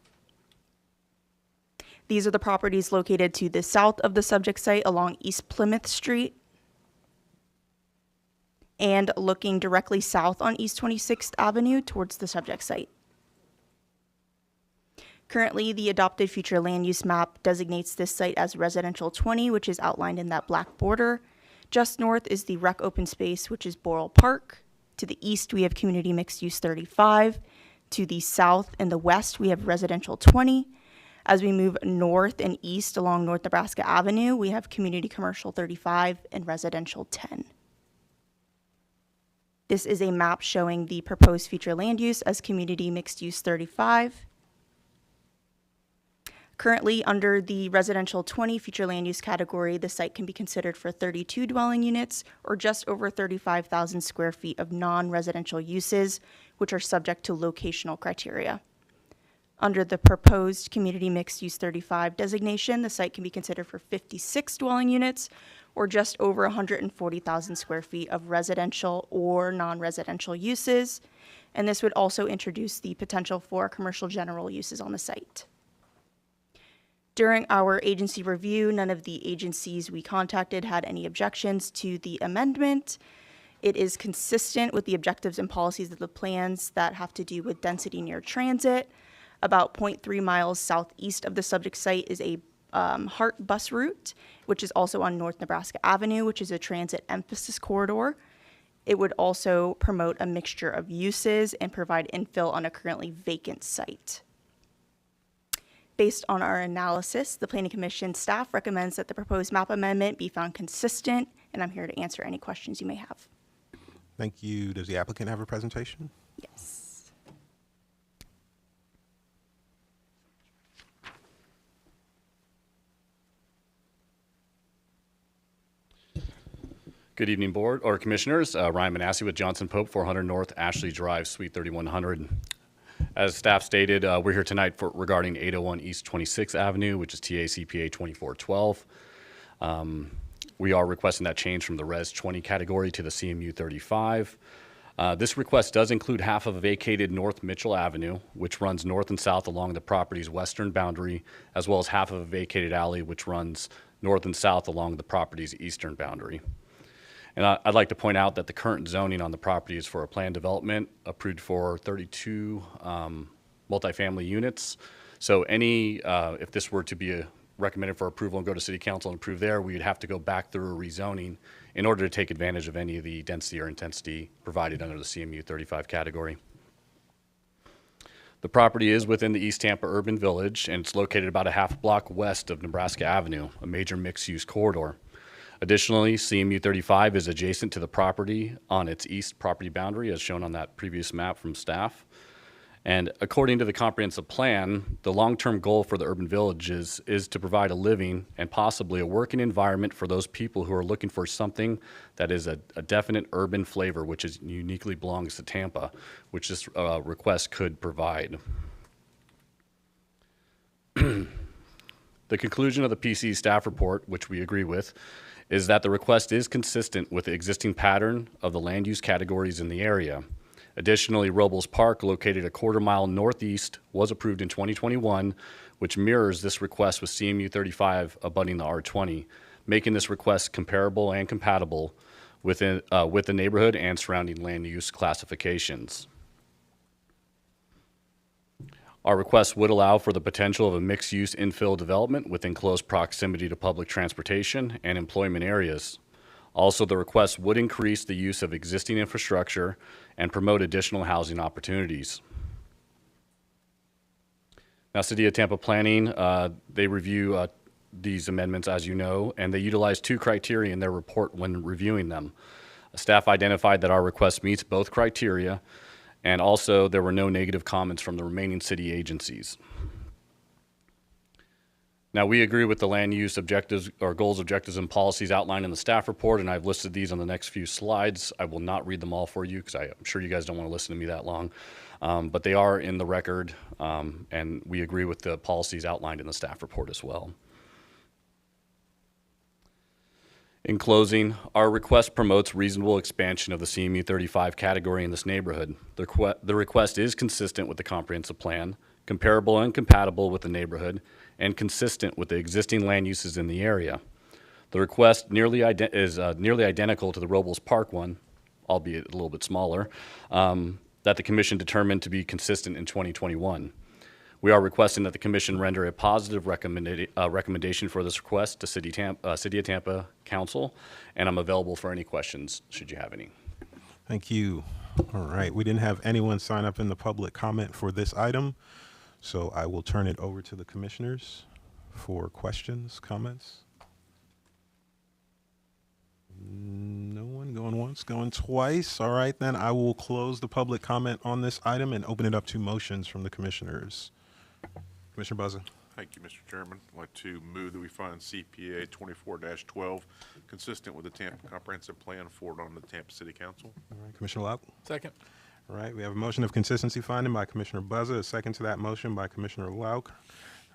These are the properties located to the south of the subject site along East Plymouth Street and looking directly south on East 26th Avenue towards the subject site. Currently, the adopted future land use map designates this site as residential 20, which is outlined in that black border. Just north is the rec open space, which is Boral Park. To the east, we have community mixed use 35. To the south and the west, we have residential 20. As we move north and east along North Nebraska Avenue, we have community commercial 35 and residential 10. This is a map showing the proposed future land use as community mixed use 35. Currently, under the residential 20 future land use category, the site can be considered for 32 dwelling units or just over 35,000 square feet of non-residential uses, which are subject to locational criteria. Under the proposed community mixed use 35 designation, the site can be considered for 56 dwelling units or just over 140,000 square feet of residential or non-residential uses. And this would also introduce the potential for commercial general uses on the site. During our agency review, none of the agencies we contacted had any objections to the amendment. It is consistent with the objectives and policies of the plans that have to do with density near transit. About 0.3 miles southeast of the subject site is a HART bus route, which is also on North Nebraska Avenue, which is a transit emphasis corridor. It would also promote a mixture of uses and provide infill on a currently vacant site. Based on our analysis, the Planning Commission staff recommends that the proposed map amendment be found consistent, and I'm here to answer any questions you may have. Thank you. Does the applicant have a presentation? Yes. Good evening, Board or Commissioners. Ryan Manassi with Johnson Pope, 400 North Ashley Drive, Suite 3100. As staff stated, we're here tonight regarding 801 East 26th Avenue, which is TA CPA 2412. We are requesting that change from the Res 20 category to the CMU 35. This request does include half of a vacated North Mitchell Avenue, which runs north and south along the property's western boundary, as well as half of a vacated alley, which runs north and south along the property's eastern boundary. And I'd like to point out that the current zoning on the property is for a planned development approved for 32 multifamily units. So if this were to be recommended for approval and go to City Council and approve there, we would have to go back through a rezoning in order to take advantage of any of the density or intensity provided under the CMU 35 category. The property is within the East Tampa Urban Village, and it's located about a half block west of Nebraska Avenue, a major mixed-use corridor. Additionally, CMU 35 is adjacent to the property on its east property boundary, as shown on that previous map from staff. And according to the comprehensive plan, the long-term goal for the urban villages is to provide a living and possibly a working environment for those people who are looking for something that is a definite urban flavor, which uniquely belongs to Tampa, which this request could provide. The conclusion of the PC staff report, which we agree with, is that the request is consistent with the existing pattern of the land use categories in the area. Additionally, Robles Park, located a quarter-mile northeast, was approved in 2021, which mirrors this request with CMU 35 abutting the R20, making this request comparable and compatible with the neighborhood and surrounding land use classifications. Our request would allow for the potential of a mixed-use infill development within close proximity to public transportation and employment areas. Also, the request would increase the use of existing infrastructure and promote additional housing opportunities. Now, City of Tampa Planning, they review these amendments, as you know, and they utilize two criteria in their report when reviewing them. Staff identified that our request meets both criteria, and also there were no negative comments from the remaining city agencies. Now, we agree with the land use objectives or goals, objectives, and policies outlined in the staff report, and I've listed these on the next few slides. I will not read them all for you because I'm sure you guys don't want to listen to me that long, but they are in the record, and we agree with the policies outlined in the staff report as well. In closing, our request promotes reasonable expansion of the CMU 35 category in this neighborhood. The request is consistent with the comprehensive plan, comparable and compatible with the neighborhood, and consistent with the existing land uses in the area. The request is nearly identical to the Robles Park one, albeit a little bit smaller, that the Commission determined to be consistent in 2021. We are requesting that the Commission render a positive recommendation for this request to City of Tampa Council, and I'm available for any questions should you have any. Thank you. All right, we didn't have anyone sign up in the public comment for this item, so I will turn it over to the commissioners for questions, comments. No one going once, going twice. All right, then I will close the public comment on this item and open it up to motions from the commissioners. Commissioner Buzza. Thank you, Mr. Chairman. I'd like to move that we find CPA 24-12 consistent with the Tampa Comprehensive Plan forward on the Tampa City Council. All right, Commissioner Lauk. Second. All right, we have a motion of consistency finding by Commissioner Buzza, a second to that motion by Commissioner Lauk.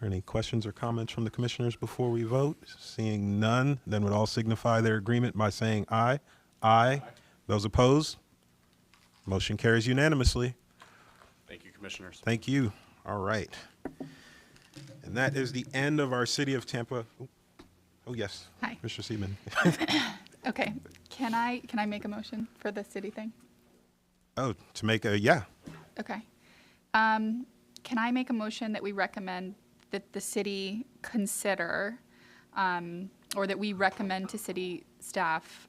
Are any questions or comments from the commissioners before we vote? Seeing none, then would all signify their agreement by saying aye. Aye. Those opposed? Motion carries unanimously. Thank you, Commissioners. Thank you. All right. And that is the end of our City of Tampa. Oh, yes. Hi. Mr. Seaman. Okay. Can I make a motion for the city thing? Oh, to make a, yeah. Okay. Can I make a motion that we recommend that the city consider, or that we recommend to city staff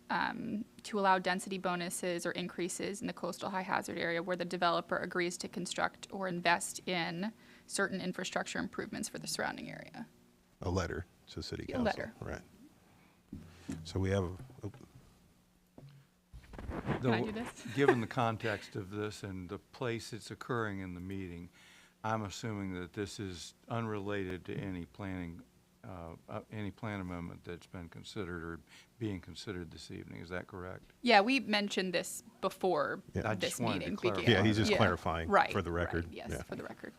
to allow density bonuses or increases in the coastal high hazard area where the developer agrees to construct or invest in certain infrastructure improvements for the surrounding area? A letter to City Council. A letter. Right. So we have, Can I do this? Given the context of this and the place it's occurring in the meeting, I'm assuming that this is unrelated to any planning any plan amendment that's been considered or being considered this evening. Is that correct? Yeah, we mentioned this before Yeah. I this just wanted to meeting clarify. began. Yeah, he's just clarifying Right, for the record. right, yes, Yeah. for the record.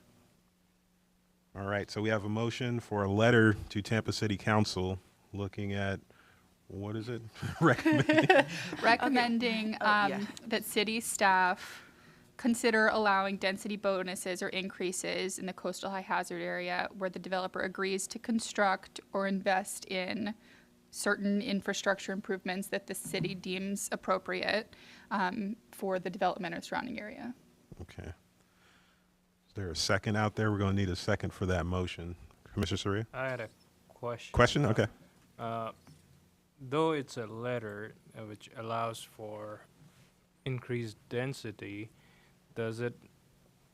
All right, so we have a motion for a letter to Tampa City Council looking at, what is it? Recommending that city staff consider allowing density bonuses or increases in the coastal high hazard area where the developer agrees to construct or invest in certain infrastructure improvements that the city deems appropriate for the development of the surrounding area. Okay. Is there a second out there? We're going to need a second for that motion. Commissioner Soria? I had a question. Question? Okay. Though it's a letter which allows for increased density,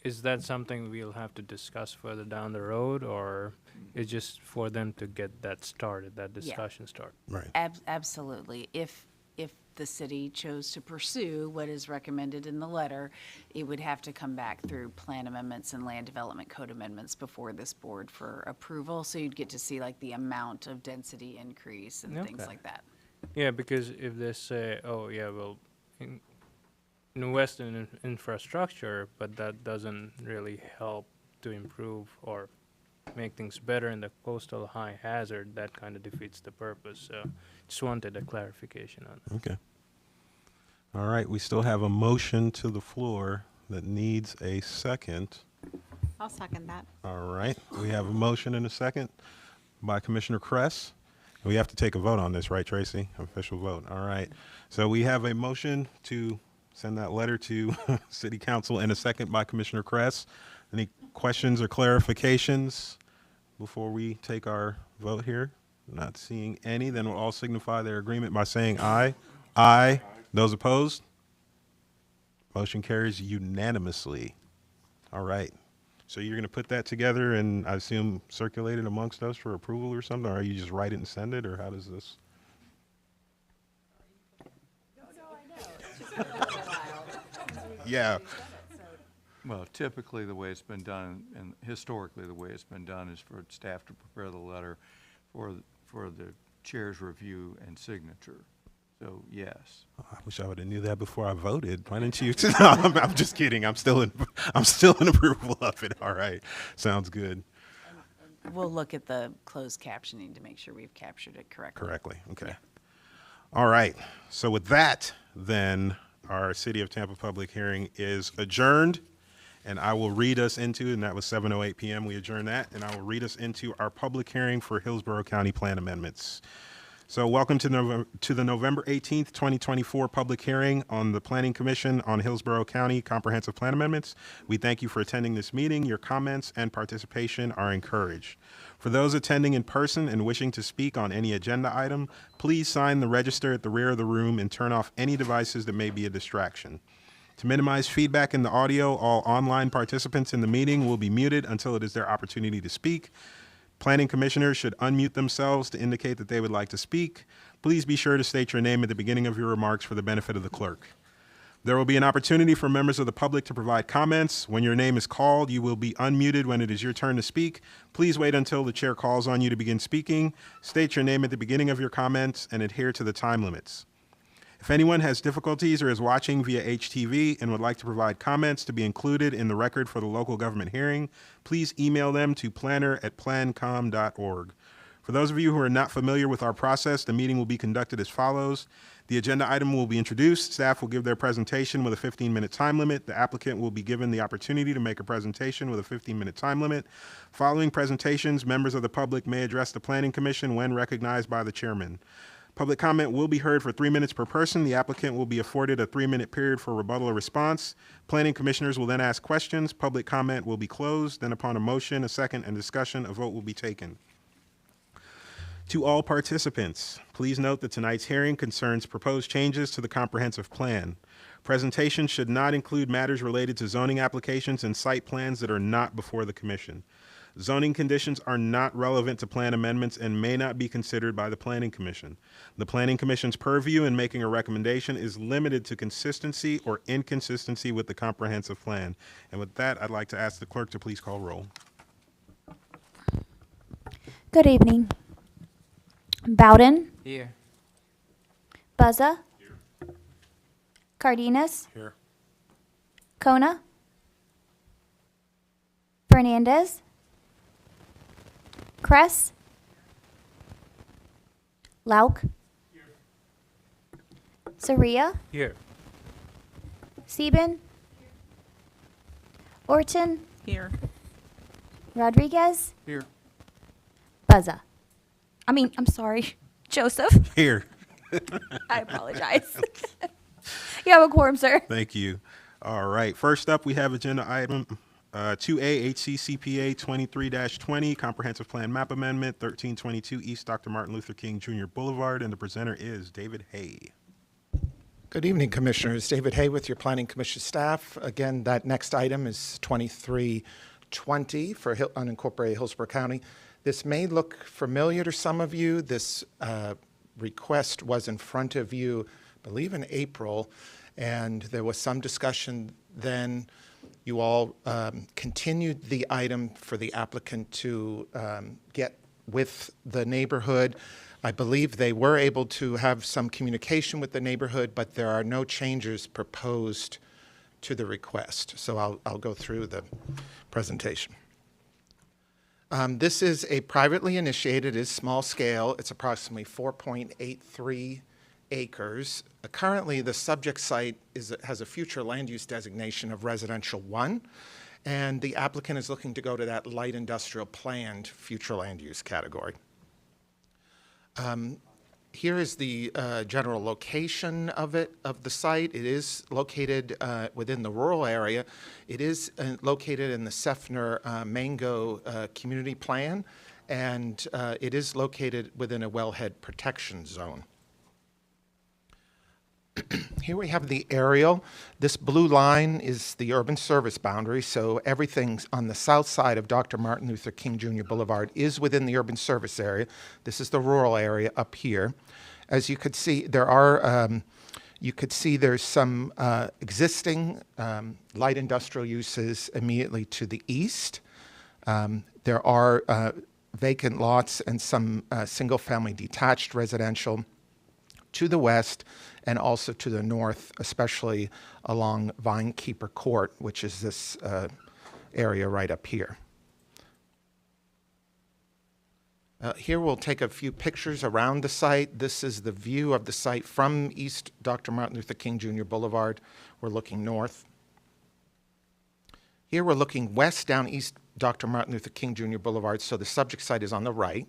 is that something we'll have to discuss further down the road, or is just for them to get that started, that discussion started? Right. Absolutely. If the city chose to pursue what is recommended in the letter, it would have to come back through plan amendments and land development code amendments before this board for approval. So you'd get to see like the amount of density increase and things Okay. like that. Yeah, because if they say, oh, yeah, well, invest in infrastructure, but that doesn't really help to improve or make things better in the coastal high hazard, that kind of defeats the purpose. So just wanted a clarification on that. Okay. All right, we still have a motion to the floor that needs a second. I'll second that. All right, we have a motion and a second by Commissioner Kress. We have to take a vote on this, right, Tracy? Official vote. All right. So we have a motion to send that letter to City Council and a second by Commissioner Kress. Any questions or clarifications before we take our vote here? Not seeing any, then we'll all signify their agreement by saying aye. Aye. Those opposed? Motion carries unanimously. All right. So you're going to put that together and I assume circulate it amongst us for approval or something, or you just write it and send it, or how does this? Yeah. Well, typically, the way it's been done, and historically, the way it's been done is for staff to prepare the letter for the chair's review and signature. So, yes. I wish I would have knew that before I voted. Why didn't you? No, I'm just kidding. I'm still in approval of it. All right. Sounds good. We'll look at the closed captioning to make sure we've captured it correctly. Correctly. Okay. All right. So with that, then our City of Tampa public hearing is adjourned. And I will read us into, and that was 7:08 p.m. We adjourned that, and I will read us into our public hearing for Hillsborough County plan amendments. So welcome to the November 18th, 2024 public hearing on the Planning Commission on Hillsborough County Comprehensive Plan Amendments. We thank you for attending this meeting. Your comments and participation are encouraged. For those attending in person and wishing to speak on any agenda item, please sign the register at the rear of the room and turn off any devices that may be a distraction. To minimize feedback in the audio, all online participants in the meeting will be muted until it is their opportunity to speak. Planning commissioners should unmute themselves to indicate that they would like to speak. Please be sure to state your name at the beginning of your remarks for the benefit of the clerk. There will be an opportunity for members of the public to provide comments. When your name is called, you will be unmuted when it is your turn to speak. Please wait until the chair calls on you to begin speaking. State your name at the beginning of your comments and adhere to the time limits. If anyone has difficulties or is watching via HTV and would like to provide comments to be included in the record for the local government hearing, please email them to planner@plancom.org. For those of you who are not familiar with our process, the meeting will be conducted as follows. The agenda item will be introduced. Staff will give their presentation with a 15-minute time limit. The applicant will be given the opportunity to make a presentation with a 15-minute time limit. Following presentations, members of the public may address the Planning Commission when recognized by the chairman. Public comment will be heard for 3 minutes per person. The applicant will be afforded a 3-minute period for rebuttal or response. Planning commissioners will then ask questions. Public comment will be closed. Then upon a motion, a second, and discussion, a vote will be taken. To all participants, please note that tonight's hearing concerns proposed changes to the comprehensive plan. Presentations should not include matters related to zoning applications and site plans that are not before the commission. Zoning conditions are not relevant to plan amendments and may not be considered by the Planning Commission. The Planning Commission's purview in making a recommendation is limited to consistency or inconsistency with the comprehensive plan. And with that, I'd like to ask the clerk to please call roll. Good evening. Bowden, Here. Buzza, Cardenas, Here. Kona, Fernandez, Kress, Lauk, Saria, Here. Sieben, Orton, Here. Rodriguez, Here. Buzza. I'm sorry, Joseph. Here. I apologize. You have a quorum, sir. Thank you. All right. First up, we have agenda item 2A, HCCPA 23-20, Comprehensive Plan Map Amendment, 1322 East Dr. Martin Luther King Jr. Boulevard, and the presenter is David Hay. Good evening, Commissioners. David Hay with your Planning Commission staff. Again, that next item is 2320 for unincorporated Hillsborough County. This may look familiar to some of you. This request was in front of you, I believe, in April, and there was some discussion then. You all continued the item for the applicant to get with the neighborhood. I believe they were able to have some communication with the neighborhood, but there are no changes proposed to the request. So I'll go through the presentation. This is a privately initiated, is small scale. It's approximately 4.83 acres. Currently, the subject site has a future land use designation of residential 1, and the applicant is looking to go to that light industrial planned future land use category. Here is the general location of the site. It is located within the rural area. It is located in the Seffner Mango Community Plan, and it is located within a wellhead protection zone. Here we have the aerial. This blue line is the urban service boundary, so everything on the south side of Dr. Martin Luther King Jr. Boulevard is within the urban service area. This is the rural area up here. As you could see, there's some existing light industrial uses immediately to the east. There are vacant lots and some single-family detached residential to the west and also to the north, especially along Vinekeeper Court, which is this area right up here. Here we'll take a few pictures around the site. This is the view of the site from East Dr. Martin Luther King Jr. Boulevard. We're looking north. Here we're looking west down East Dr. Martin Luther King Jr. Boulevard, so the subject site is on the right.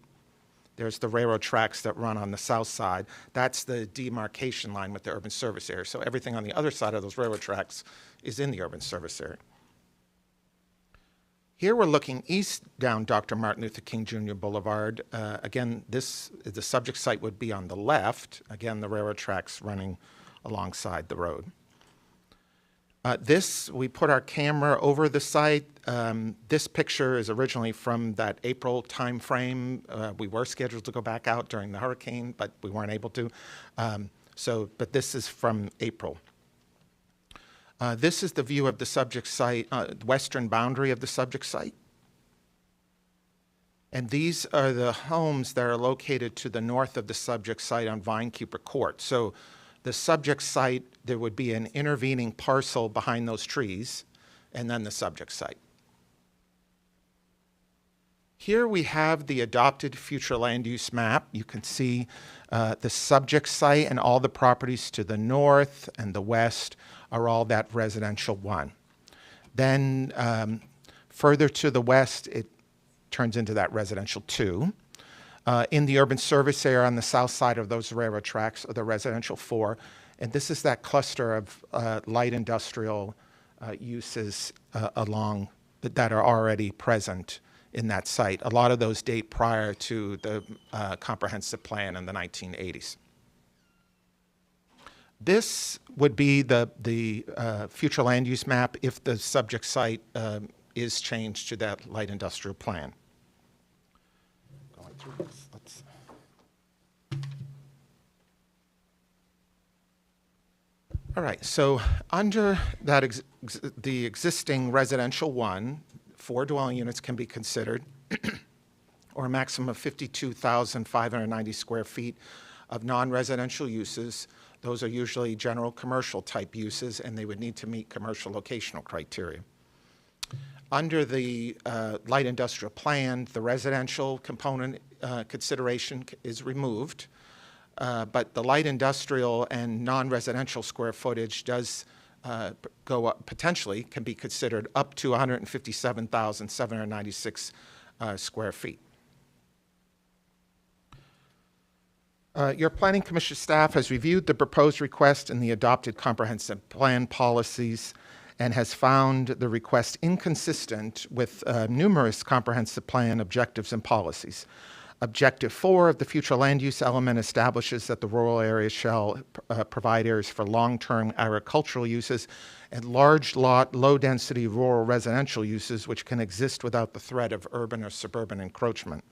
There's the railroad tracks that run on the south side. That's the demarcation line with the urban service area. So everything on the other side of those railroad tracks is in the urban service area. Here we're looking east down Dr. Martin Luther King Jr. Boulevard. Again, the subject site would be on the left. Again, the railroad tracks running alongside the road. We put our camera over the site. This picture is originally from that April time frame. We were scheduled to go back out during the hurricane, but we weren't able to. But this is from April. This is the view of the subject site, western boundary of the subject site. And these are the homes that are located to the north of the subject site on Vinekeeper Court. So the subject site, there would be an intervening parcel behind those trees, and then the subject site. Here we have the adopted future land use map. You can see the subject site and all the properties to the north and the west are all that residential 1. Then further to the west, it turns into that residential 2. In the urban service area on the south side of those railroad tracks are the residential 4. And this is that cluster of light industrial uses along that are already present in that site. A lot of those date prior to the comprehensive plan in the 1980s. This would be the future land use map if the subject site is changed to that light industrial plan. Going through this, let's. All right, so under that the existing residential 1, 4 dwelling units can be considered. or a maximum of 52,590 square feet of non-residential uses. Those are usually general commercial type uses, and they would need to meet commercial locational criteria. Under the light industrial plan, the residential component consideration is removed, but the light industrial and non-residential square footage does go up, potentially can be considered up to 157,796 square feet. Your Planning Commission staff has reviewed the proposed request and the adopted comprehensive plan policies and has found the request inconsistent with numerous comprehensive plan objectives and policies. Objective 4 of the future land use element establishes that the rural areas shall provide areas for long-term agricultural uses and large lot, low-density rural residential uses which can exist without the threat of urban or suburban encroachment.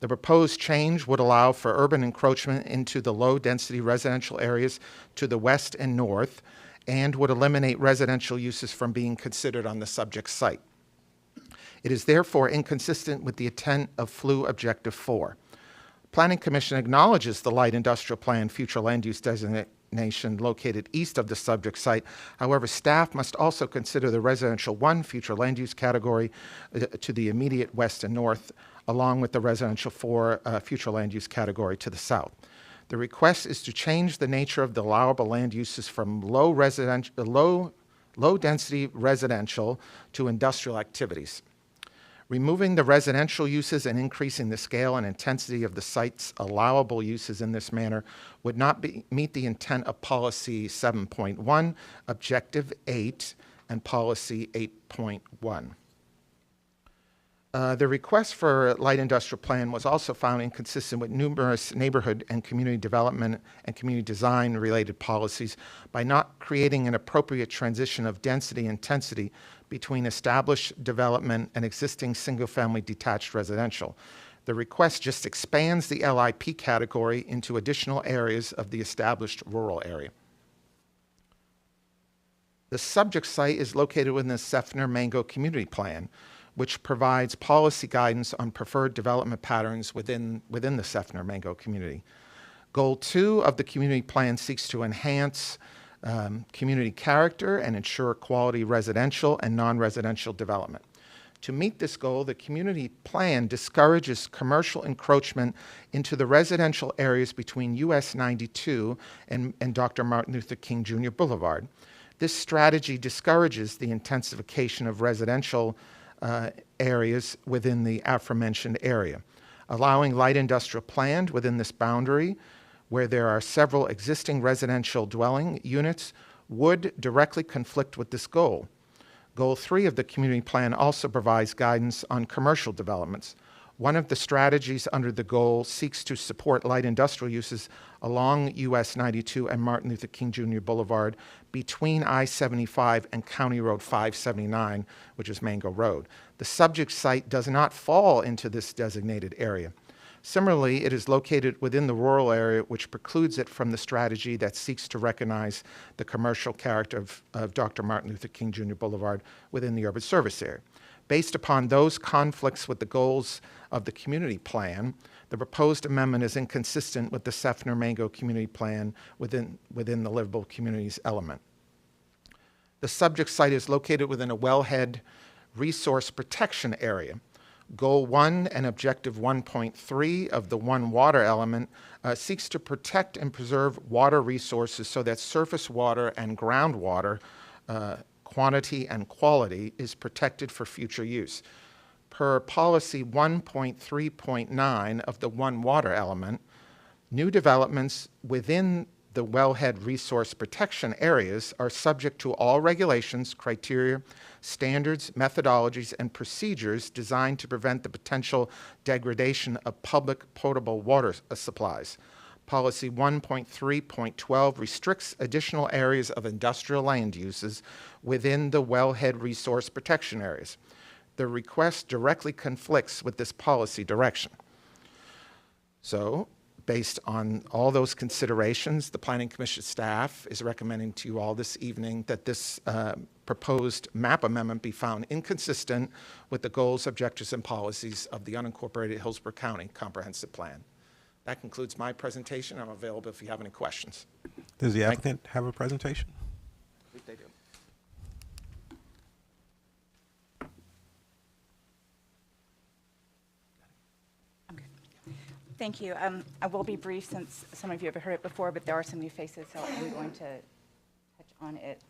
The proposed change would allow for urban encroachment into the low-density residential areas to the west and north and would eliminate residential uses from being considered on the subject site. It is therefore inconsistent with the intent of FLU Objective 4. Planning Commission acknowledges the light industrial plan future land use designation located east of the subject site. However, staff must also consider the residential 1 future land use category to the immediate west and north, along with the residential 4 future land use category to the south. The request is to change the nature of the allowable land uses from low density residential to industrial activities. Removing the residential uses and increasing the scale and intensity of the site's allowable uses in this manner would not meet the intent of Policy 7.1, Objective 8, and Policy 8.1. The request for light industrial plan was also found inconsistent with numerous neighborhood and community development and community design related policies by not creating an appropriate transition of density and intensity between established development and existing single-family detached residential. The request just expands the LIP category into additional areas of the established rural area. The subject site is located within the Seffner Mango Community Plan, which provides policy guidance on preferred development patterns within the Seffner Mango community. Goal 2 of the community plan seeks to enhance community character and ensure quality residential and non-residential development. To meet this goal, the community plan discourages commercial encroachment into the residential areas between US 92 and Dr. Martin Luther King Jr. Boulevard. This strategy discourages the intensification of residential areas within the aforementioned area. Allowing light industrial planned within this boundary, where there are several existing residential dwelling units, would directly conflict with this goal. Goal 3 of the community plan also provides guidance on commercial developments. One of the strategies under the goal seeks to support light industrial uses along US 92 and Martin Luther King Jr. Boulevard between I-75 and County Road 579, which is Mango Road. The subject site does not fall into this designated area. Similarly, it is located within the rural area, which precludes it from the strategy that seeks to recognize the commercial character of Dr. Martin Luther King Jr. Boulevard within the urban service area. Based upon those conflicts with the goals of the community plan, the proposed amendment is inconsistent with the Seffner Mango Community Plan within the livable communities element. The subject site is located within a wellhead resource protection area. Goal 1 and Objective 1.3 of the One Water element seeks to protect and preserve water resources so that surface water and groundwater quantity and quality is protected for future use. Per Policy 1.3.9 of the One Water element, new developments within the wellhead resource protection areas are subject to all regulations, criteria, standards, methodologies, and procedures designed to prevent the potential degradation of public potable water supplies. Policy 1.3.12 restricts additional areas of industrial land uses within the wellhead resource protection areas. The request directly conflicts with this policy direction. So, Based on all those considerations, the Planning Commission staff is recommending to you all this evening that this proposed map amendment be found inconsistent with the goals, objectives, and policies of the unincorporated Hillsborough County Comprehensive Plan. That concludes my presentation. I'm available if you have any questions. Does the applicant have a presentation? I think they do. Thank you. I will be brief since some of you have heard it before, but there are some new faces, so I'm going to touch on it.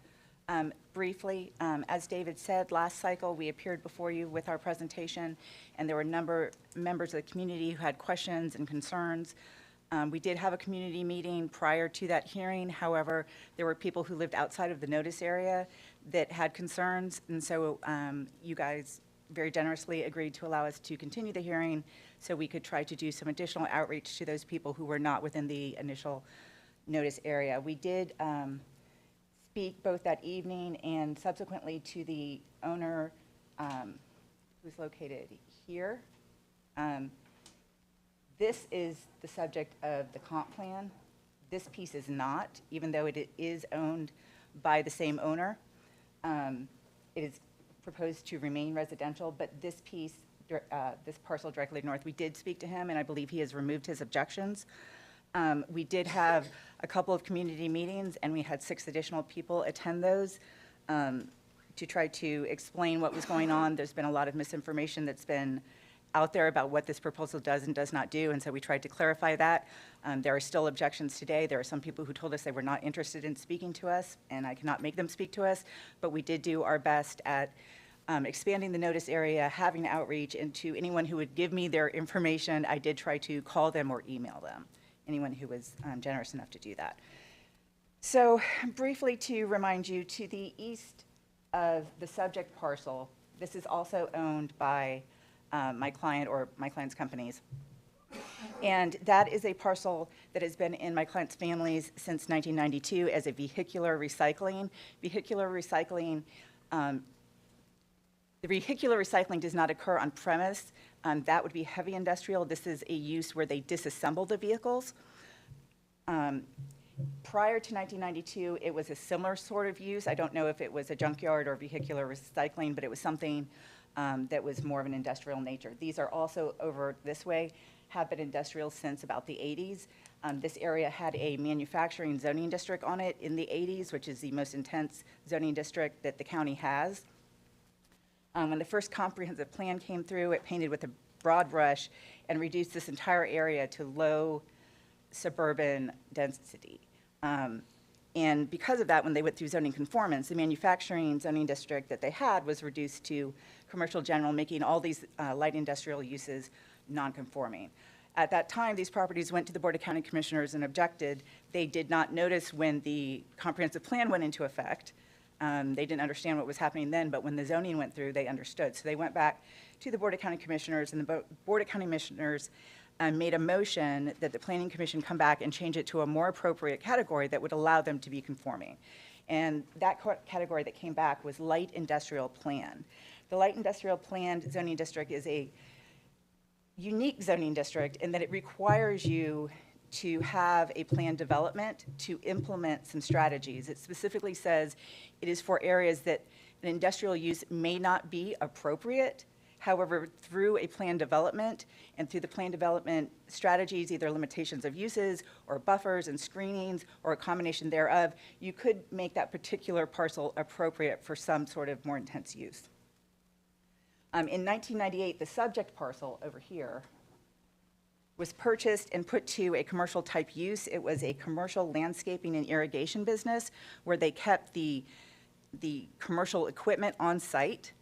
Briefly, as David said, last cycle we appeared before you with our presentation, and there were members of the community who had questions and concerns. We did have a community meeting prior to that hearing. However, there were people who lived outside of the notice area that had concerns, and so you guys very generously agreed to allow us to continue the hearing so we could try to do some additional outreach to those people who were not within the initial notice area. We did speak both that evening and subsequently to the owner who's located here. This is the subject of the comp plan. This piece is not, even though it is owned by the same owner. It is proposed to remain residential, but this piece, this parcel directly north, we did speak to him, and I believe he has removed his objections. We did have a couple of community meetings, and we had 6 additional people attend those to try to explain what was going on. There's been a lot of misinformation that's been out there about what this proposal does and does not do, and so we tried to clarify that. There are still objections today. There are some people who told us they were not interested in speaking to us, and I cannot make them speak to us, but we did do our best at expanding the notice area, having outreach, and to anyone who would give me their information, I did try to call them or email them, anyone who was generous enough to do that. So briefly to remind you, to the east of the subject parcel, this is also owned by my client or my client's companies. And that is a parcel that has been in my client's families since 1992 as a vehicular recycling. The vehicular recycling does not occur on premise. That would be heavy industrial. This is a use where they disassemble the vehicles. Prior to 1992, it was a similar sort of use. I don't know if it was a junkyard or vehicular recycling, but it was something that was more of an industrial nature. These are also over this way, have been industrial since about the 80s. This area had a manufacturing zoning district on it in the 80s, which is the most intense zoning district that the county has. When the first comprehensive plan came through, it painted with a broad brush and reduced this entire area to low suburban density. And because of that, when they went through zoning conformance, the manufacturing zoning district that they had was reduced to commercial general, making all these light industrial uses non-conforming. At that time, these properties went to the Board of County Commissioners and objected. They did not notice when the comprehensive plan went into effect. They didn't understand what was happening then, but when the zoning went through, they understood. So they went back to the Board of County Commissioners, and the Board of County Commissioners made a motion that the Planning Commission come back and change it to a more appropriate category that would allow them to be conforming. And that category that came back was light industrial plan. The light industrial planned zoning district is a unique zoning district in that it requires you to have a planned development to implement some strategies. It specifically says it is for areas that an industrial use may not be appropriate. However, through a planned development and through the planned development strategies, either limitations of uses or buffers and screenings or a combination thereof, you could make that particular parcel appropriate for some sort of more intense use. In 1998, the subject parcel over here was purchased and put to a commercial type use. It was a commercial landscaping and irrigation business where they kept the commercial equipment on site.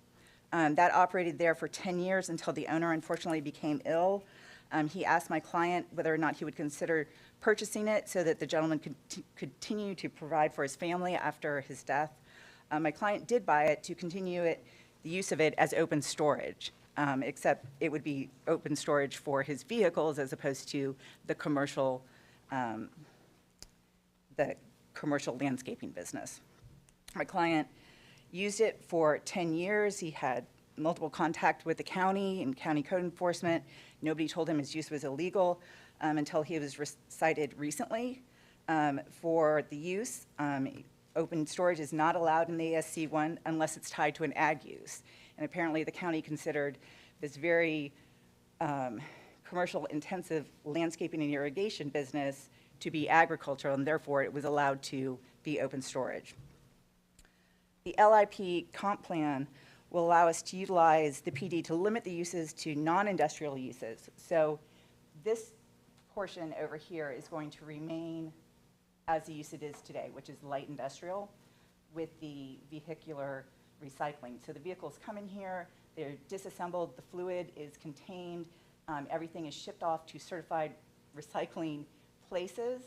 That operated there for 10 years until the owner unfortunately became ill. He asked my client whether or not he would consider purchasing it so that the gentleman could continue to provide for his family after his death. My client did buy it to continue the use of it as open storage. Except it would be open storage for his vehicles as opposed to the commercial landscaping business. My client used it for 10 years. He had multiple contact with the county and county code enforcement. Nobody told him his use was illegal. until he was cited recently for the use. Open storage is not allowed in the ASC1 unless it's tied to an ag use. And apparently the county considered this very commercial intensive landscaping and irrigation business to be agricultural, and therefore it was allowed to be open storage. The LIP comp plan will allow us to utilize the PD to limit the uses to non-industrial uses. So this portion over here is going to remain as the use it is today, which is light industrial with the vehicular recycling. So the vehicles come in here, they're disassembled, the fluid is contained, everything is shipped off to certified recycling places,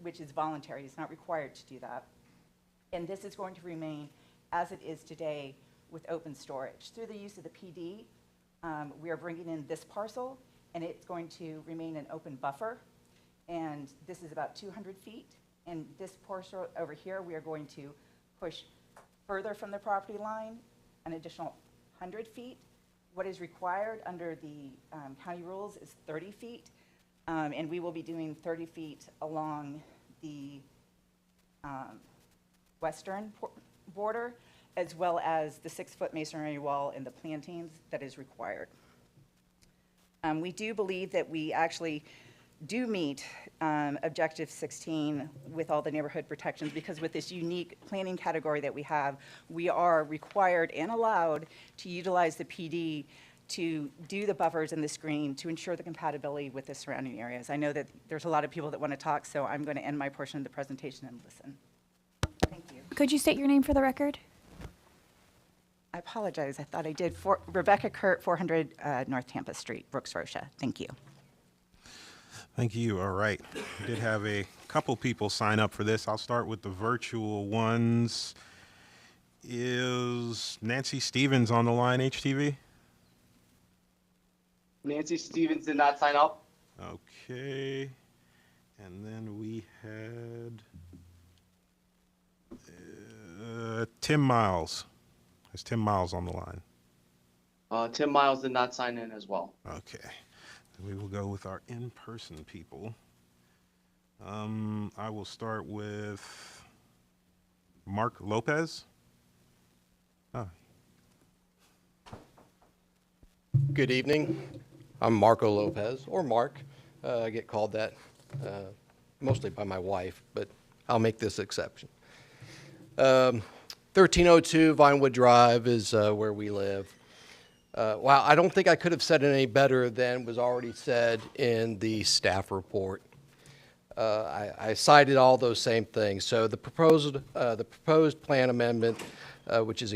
which is voluntary. It's not required to do that. And this is going to remain as it is today with open storage. Through the use of the PD, we are bringing in this parcel, and it's going to remain an open buffer. And this is about 200 feet. And this parcel over here, we are going to push further from the property line, an additional 100 feet. What is required under the county rules is 30 feet. And we will be doing 30 feet along the western border, as well as the 6-foot masonry wall and the plantings that is required. We do believe that we actually do meet Objective 16 with all the neighborhood protections, because with this unique planning category that we have, we are required and allowed to utilize the PD to do the buffers and the screen to ensure the compatibility with the surrounding areas. I know that there's a lot of people that want to talk, so I'm going to end my portion of the presentation and listen. Thank you. Could you state your name for the record? I apologize. I thought I did. Rebecca Kurt, 400 North Tampa Street, Brooks, Rocha. Thank you. Thank you. All right. We did have a couple people sign up for this. I'll start with the virtual ones. Is Nancy Stevens on the line, HTV? Nancy Stevens did not sign up. Okay. And then we had Tim Miles. Is Tim Miles on the line? Tim Miles did not sign in as well. Okay. We will go with our in-person people. I will start with Mark Lopez. Good evening. I'm Marco Lopez, or Mark. I get called that mostly by my wife, but I'll make this exception. 1302 Vinewood Drive is where we live. Wow, I don't think I could have said it any better than was already said in the staff report. I cited all those same things. So the proposed plan amendment, which is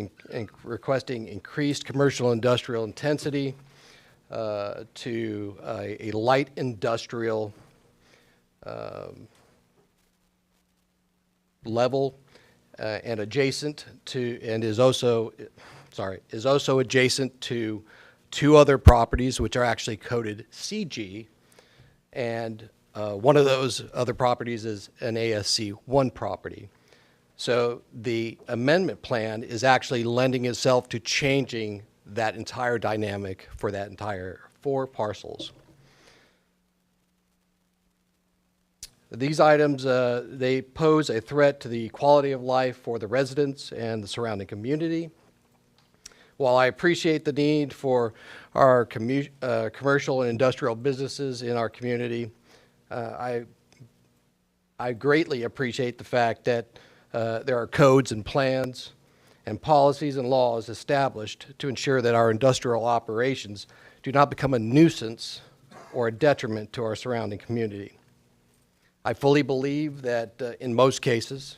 requesting increased commercial industrial intensity to a light industrial level, and adjacent to, and is also adjacent to two other properties which are actually coded CG, and one of those other properties is an ASC1 property. So the amendment plan is actually lending itself to changing that entire dynamic for that entire 4 parcels. These items, they pose a threat to the quality of life for the residents and the surrounding community. While I appreciate the need for our commercial and industrial businesses in our community, I greatly appreciate the fact that there are codes and plans and policies and laws established to ensure that our industrial operations do not become a nuisance or a detriment to our surrounding community. I fully believe that in most cases,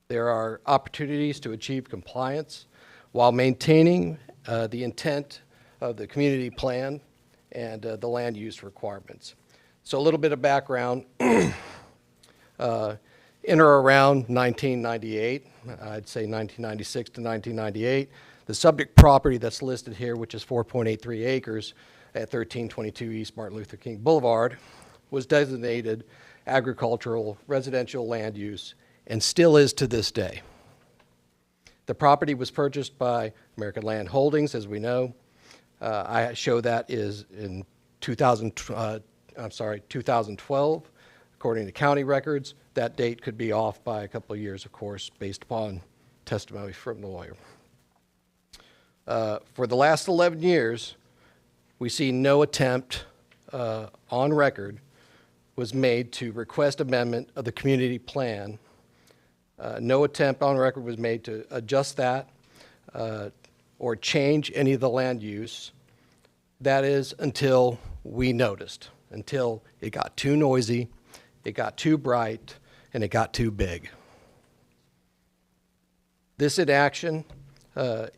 there are opportunities to achieve compliance while maintaining the intent of the community plan and the land use requirements. So a little bit of background. In or around 1998, I'd say 1996 to 1998, the subject property that's listed here, which is 4.83 acres at 1322 East Martin Luther King Boulevard, was designated agricultural residential land use and still is to this day. The property was purchased by American Land Holdings, as we know. I show that is in 2012. According to county records, that date could be off by a couple of years, of course, based upon testimony from the lawyer. For the last 11 years, we see no attempt on record was made to request amendment of the community plan. No attempt on record was made to adjust that or change any of the land use. That is until we noticed, until it got too noisy, it got too bright, and it got too big. This inaction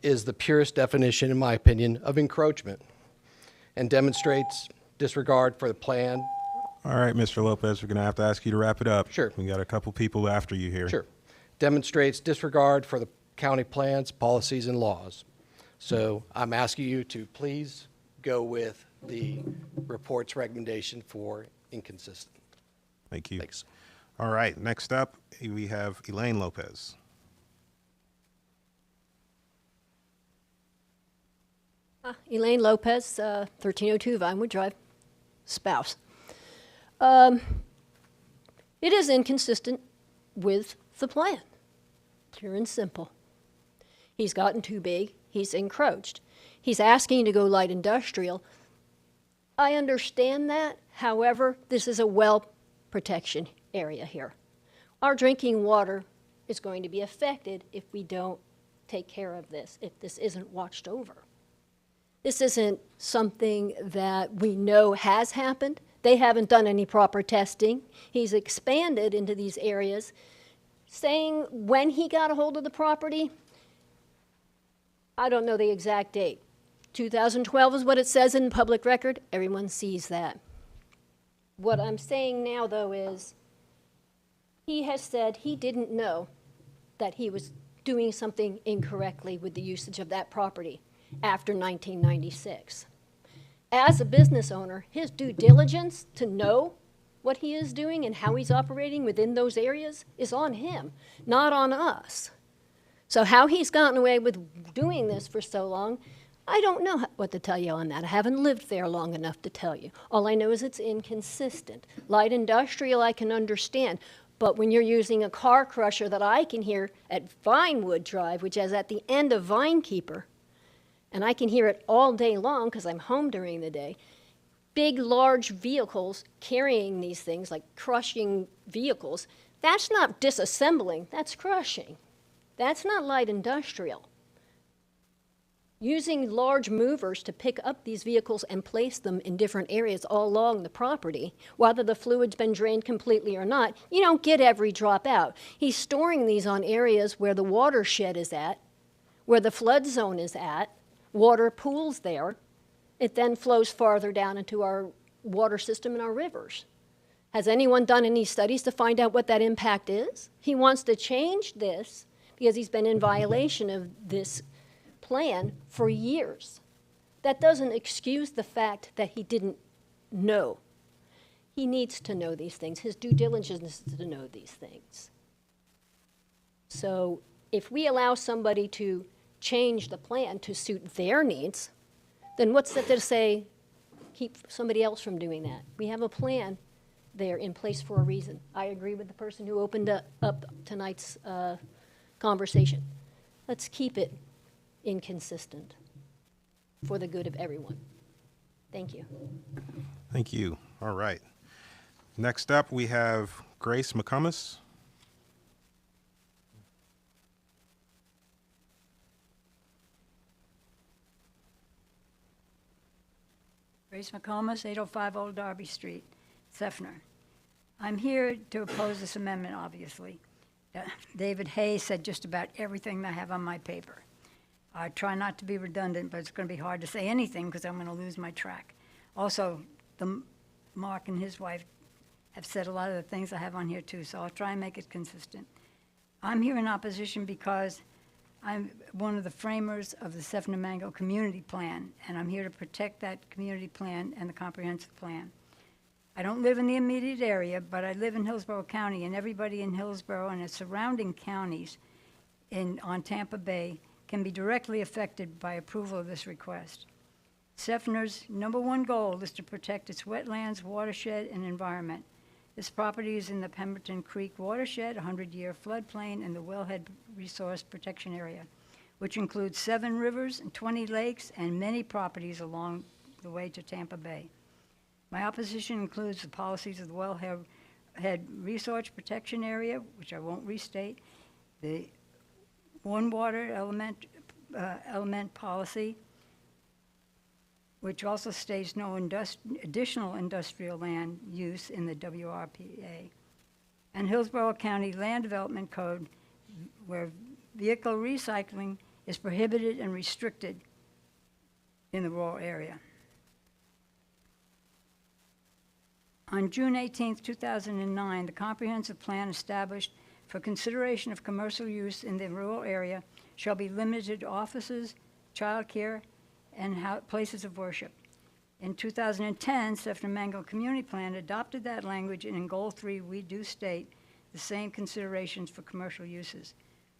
is the purest definition, in my opinion, of encroachment and demonstrates disregard for the plan. All right, Mr. Lopez, we're going to have to ask you to wrap it up. Sure. We got a couple people after you here. Sure. Demonstrates disregard for the county plans, policies, and laws. So I'm asking you to please go with the report's recommendation for inconsistent. Thank you. Thanks. All right, next up, we have Elaine Lopez. Elaine Lopez, 1302 Vinewood Drive, spouse. It is inconsistent with the plan, pure and simple. He's gotten too big, he's encroached. He's asking to go light industrial. I understand that, however, this is a well protection area here. Our drinking water is going to be affected if we don't take care of this, if this isn't watched over. This isn't something that we know has happened. They haven't done any proper testing. He's expanded into these areas, saying when he got a hold of the property, I don't know the exact date. 2012 is what it says in public record. Everyone sees that. What I'm saying now, though, is he has said he didn't know that he was doing something incorrectly with the usage of that property after 1996. As a business owner, his due diligence to know what he is doing and how he's operating within those areas is on him, not on us. So how he's gotten away with doing this for so long, I don't know what to tell you on that. I haven't lived there long enough to tell you. All I know is it's inconsistent. Light industrial I can understand, but when you're using a car crusher that I can hear at Vinewood Drive, which is at the end of Vinekeeper, and I can hear it all day long because I'm home during the day, big, large vehicles carrying these things, like crushing vehicles, that's not disassembling, that's crushing. That's not light industrial. Using large movers to pick up these vehicles and place them in different areas all along the property, whether the fluid's been drained completely or not, you don't get every drop out. He's storing these on areas where the watershed is at, where the flood zone is at, water pools there. It then flows farther down into our water system and our rivers. Has anyone done any studies to find out what that impact is? He wants to change this because he's been in violation of this plan for years. That doesn't excuse the fact that he didn't know. He needs to know these things. His due diligence is to know these things. So if we allow somebody to change the plan to suit their needs, then what's that to say keep somebody else from doing that? We have a plan there in place for a reason. I agree with the person who opened up tonight's conversation. Let's keep it inconsistent for the good of everyone. Thank you. Thank you. All right. Next up, we have Grace McComas. Grace McComas, 805 Old Darby Street, Seffner. I'm here to oppose this amendment, obviously. David Hayes said just about everything that I have on my paper. I try not to be redundant, but it's going to be hard to say anything because I'm going to lose my track. Also, Mark and his wife have said a lot of the things I have on here too, so I'll try and make it consistent. I'm here in opposition because I'm one of the framers of the Seffner Mango Community Plan, and I'm here to protect that community plan and the comprehensive plan. I don't live in the immediate area, but I live in Hillsborough County, and everybody in Hillsborough and its surrounding counties on Tampa Bay can be directly affected by approval of this request. Sefner's #1 goal is to protect its wetlands, watershed, and environment. This property is in the Pemberton Creek watershed, 100-year floodplain, and the Wellhead Resource Protection Area, which includes 7 rivers and 20 lakes and many properties along the way to Tampa Bay. My opposition includes the policies of the Wellhead Resource Protection Area, which I won't restate, the One Water element policy, which also states no additional industrial land use in the WRPA, and Hillsborough County Land Development Code, where vehicle recycling is prohibited and restricted in the rural area. On June 18, 2009, the comprehensive plan established for consideration of commercial use in the rural area shall be limited to offices, childcare, and places of worship. In 2010, Sefner Mango Community Plan adopted that language, and in Goal 3, we do state the same considerations for commercial uses.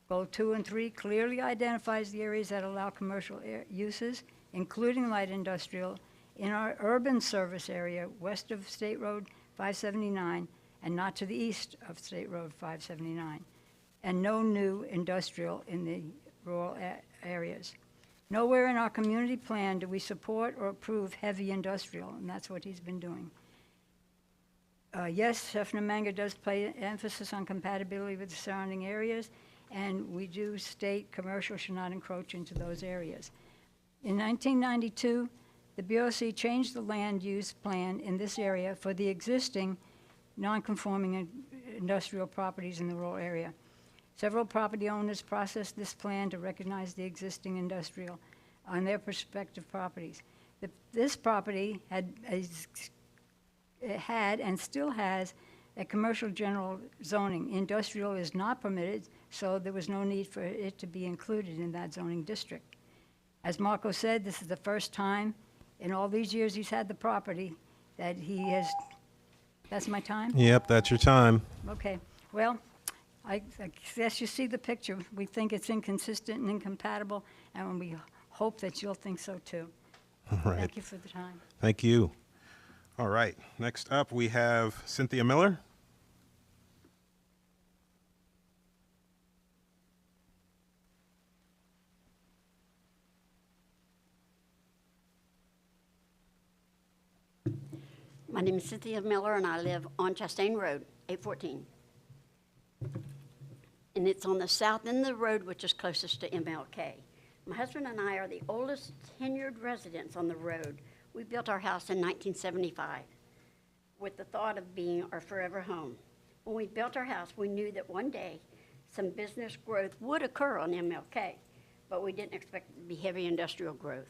Goal 2 and 3 clearly identifies the areas that allow commercial uses, including light industrial, in our urban service area west of State Road 579 and not to the east of State Road 579, and no new industrial in the rural areas. Nowhere in our community plan do we support or approve heavy industrial, and that's what he's been doing. Yes, Sefner Mango does place emphasis on compatibility with the surrounding areas, and we do state commercial should not encroach into those areas. In 1992, the BOC changed the land use plan in this area for the existing non-conforming industrial properties in the rural area. Several property owners processed this plan to recognize the existing industrial on their prospective properties. This property had and still has a commercial general zoning. Industrial is not permitted, so there was no need for it to be included in that zoning district. As Marco said, this is the first time in all these years he's had the property that he has. That's my time? Yep, that's your time. Okay. Well, I guess you see the picture. We think it's inconsistent and incompatible, and we hope that you'll think so too. All right. Thank you for the time. Thank you. All right. Next up, we have Cynthia Miller. My name is Cynthia Miller, and I live on Chastain Road, 814. And it's on the south end of the road, which is closest to MLK. My husband and I are the oldest tenured residents on the road. We built our house in 1975 with the thought of being our forever home. When we built our house, we knew that one day some business growth would occur on MLK, but we didn't expect it to be heavy industrial growth,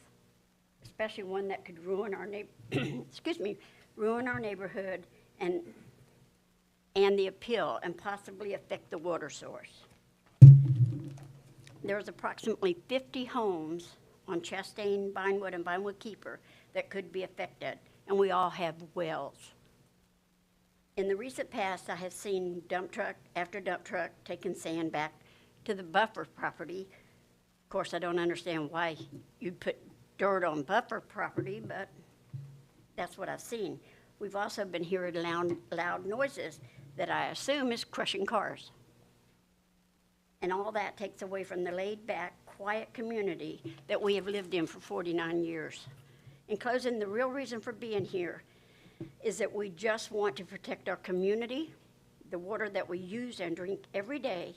especially one that could ruin our ruin our neighborhood and the appeal and possibly affect the water source. There's approximately 50 homes on Chastain, Vinewood, and Vinewood Keeper that could be affected, and we all have wells. In the recent past, I have seen dump truck after dump truck taking sand back to the buffer property. Of course, I don't understand why you'd put dirt on buffer property, but that's what I've seen. We've also been hearing loud noises that I assume is crushing cars. And all that takes away from the laid-back, quiet community that we have lived in for 49 years. In closing, the real reason for being here is that we just want to protect our community, the water that we use and drink every day,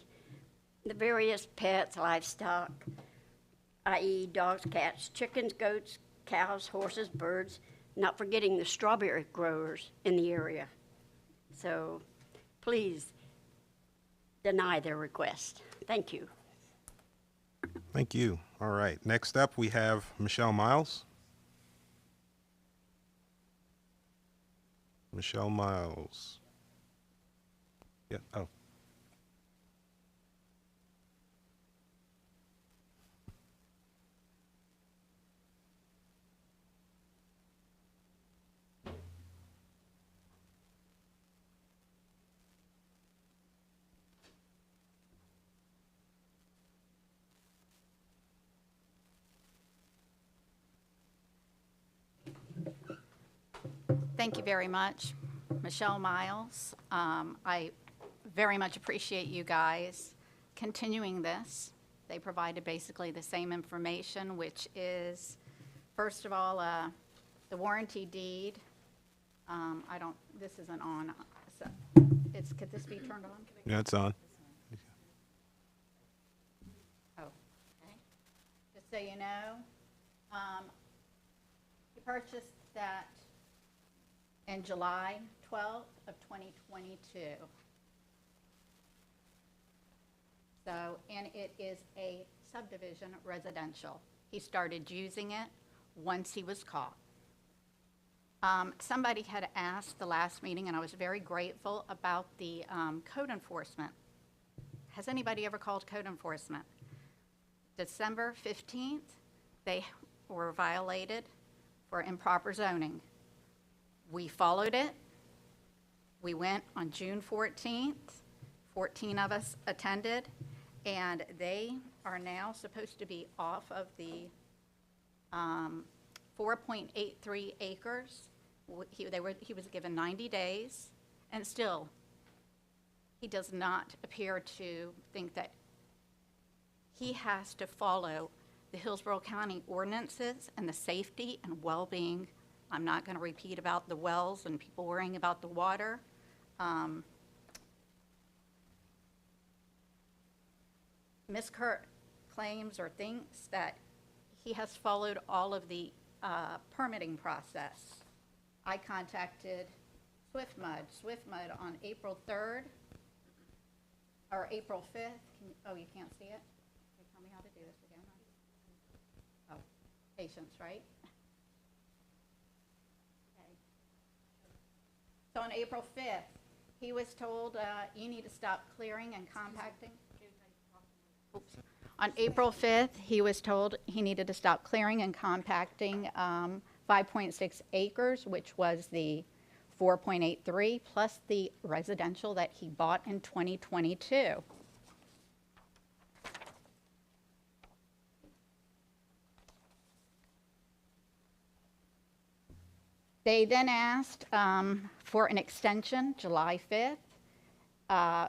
the various pets, livestock, i.e. dogs, cats, chickens, goats, cows, horses, birds, not forgetting the strawberry growers in the area. So please deny their request. Thank you. Thank you. All right. Next up, we have Michelle Miles. Michelle Miles. Yeah. Oh. Thank you very much. Michelle Miles. I very much appreciate you guys continuing this. They provided basically the same information, which is, first of all, the warranty deed. This isn't on. So could this be turned on? Yeah, it's on. Oh, okay. Just so you know, he purchased that in July 12th of 2022. So, and it is a subdivision residential. He started using it once he was caught. Somebody had asked the last meeting, and I was very grateful about the code enforcement. Has anybody ever called code enforcement? December 15th, they were violated for improper zoning. We followed it. We went on June 14th. 14 of us attended, and they are now supposed to be off of the 4.83 acres. He was given 90 days, and still, he does not appear to think that he has to follow the Hillsborough County ordinances and the safety and well-being. I'm not going to repeat about the wells and people worrying about the water. Ms. Kurt claims or thinks that he has followed all of the permitting process. I contacted SwiftMud on April 3rd or April 5th. Oh, you can't see it? Can you tell me how to do this again? Oh, patience, right? Okay. So on April 5th, he was told, you need to stop clearing and compacting. Oops. On April 5th, he was told he needed to stop clearing and compacting 5.6 acres, which was the 4.83, plus the residential that he bought in 2022. They then asked for an extension, July 5th,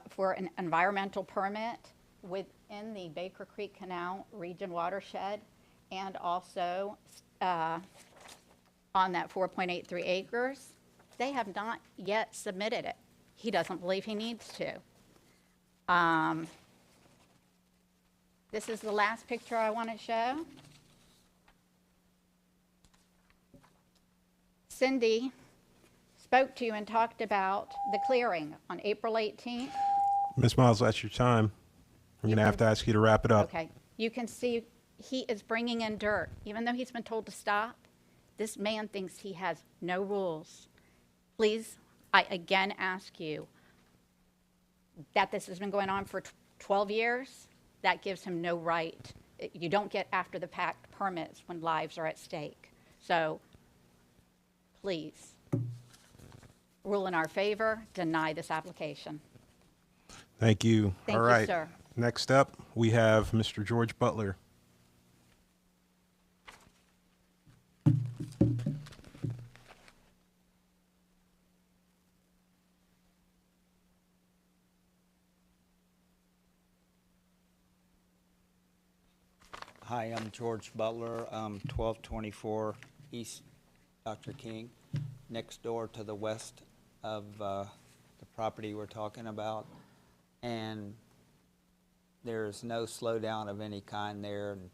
for an environmental permit within the Baker Creek Canal region watershed, and also on that 4.83 acres. They have not yet submitted it. He doesn't believe he needs to. This is the last picture I want to show. Cindy spoke to you and talked about the clearing on April 18th. Ms. Miles, that's your time. I'm going to have to ask you to wrap it up. Okay. You can see he is bringing in dirt. Even though he's been told to stop, this man thinks he has no rules. Please, I again ask you that this has been going on for 12 years. That gives him no right. You don't get after the fact permits when lives are at stake. So please, rule in our favor, deny this application. Thank you. Thank All you, right. sir. Next up, we have Mr. George Butler. Hi, I'm George Butler, 1224 East Dr. King, next door to the west of the property we're talking about. And there's no slowdown of any kind there. And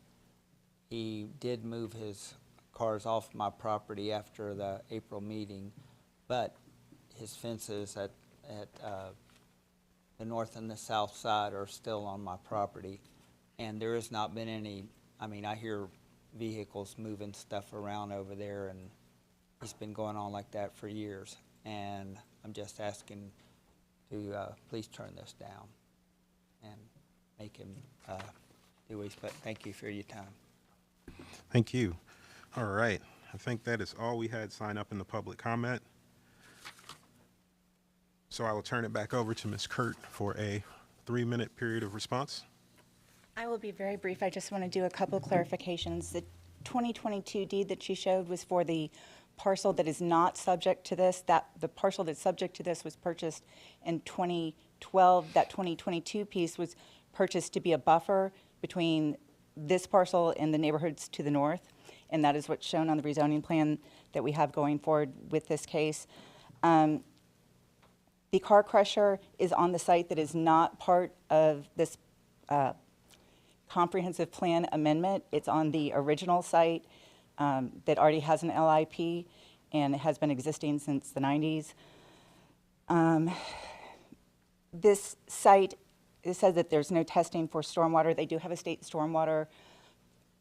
he did move his cars off my property after the April meeting, but his fences at the north and the south side are still on my property. And there has not been any, I mean, I hear vehicles moving stuff around over there, and it's been going on like that for years. And I'm just asking to please turn this down and make him do his, but thank you for your time. Thank you. All right. I think that is all we had sign up in the public comment. So I will turn it back over to Ms. Kurt for a 3-minute period of response. I will be very brief. I just want to do a couple clarifications. The 2022 deed that she showed was for the parcel that is not subject to this, the parcel that's subject to this was purchased in 2012. That 2022 piece was purchased to be a buffer between this parcel and the neighborhoods to the north, and that is what's shown on the rezoning plan that we have going forward with this case. The car crusher is on the site that is not part of this comprehensive plan amendment. It's on the original site that already has an LIP and has been existing since the 90s. This site, it says that there's no testing for stormwater. They do have a state stormwater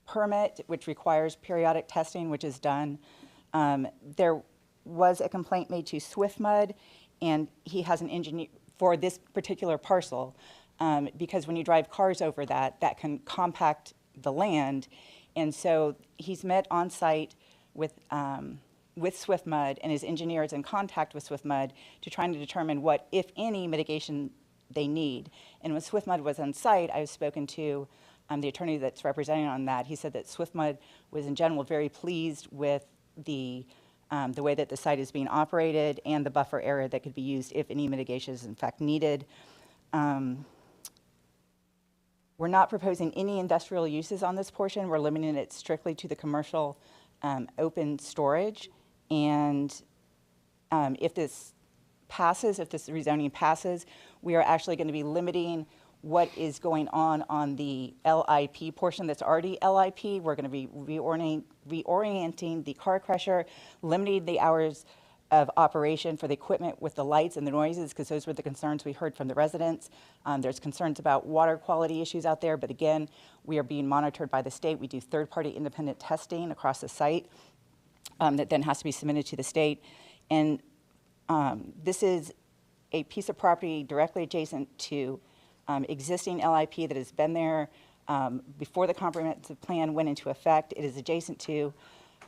permit, which requires periodic testing, which is done. There was a complaint made to SwiftMud, and he has an engineer for this particular parcel, because when you drive cars over that can compact the land. And so he's met on site with SwiftMud, and his engineer is in contact with SwiftMud to try to determine what, if any, mitigation they need. And when SwiftMud was on site, I was spoken to the attorney that's representing on that. He said that SwiftMud was in general very pleased with the way that the site is being operated and the buffer area that could be used if any mitigation is in fact needed. We're not proposing any industrial uses on this portion. We're limiting it strictly to the commercial open storage. And if this passes, if this rezoning passes, we are actually going to be limiting what is going on the LIP portion that's already LIP. We're going to be reorienting the car crusher, limiting the hours of operation for the equipment with the lights and the noises, because those were the concerns we heard from the residents. There's concerns about water quality issues out there, but again, we are being monitored by the state. We do third-party independent testing across the site that then has to be submitted to the state. And this is a piece of property directly adjacent to existing LIP that has been there before the comprehensive plan went into effect. It is adjacent to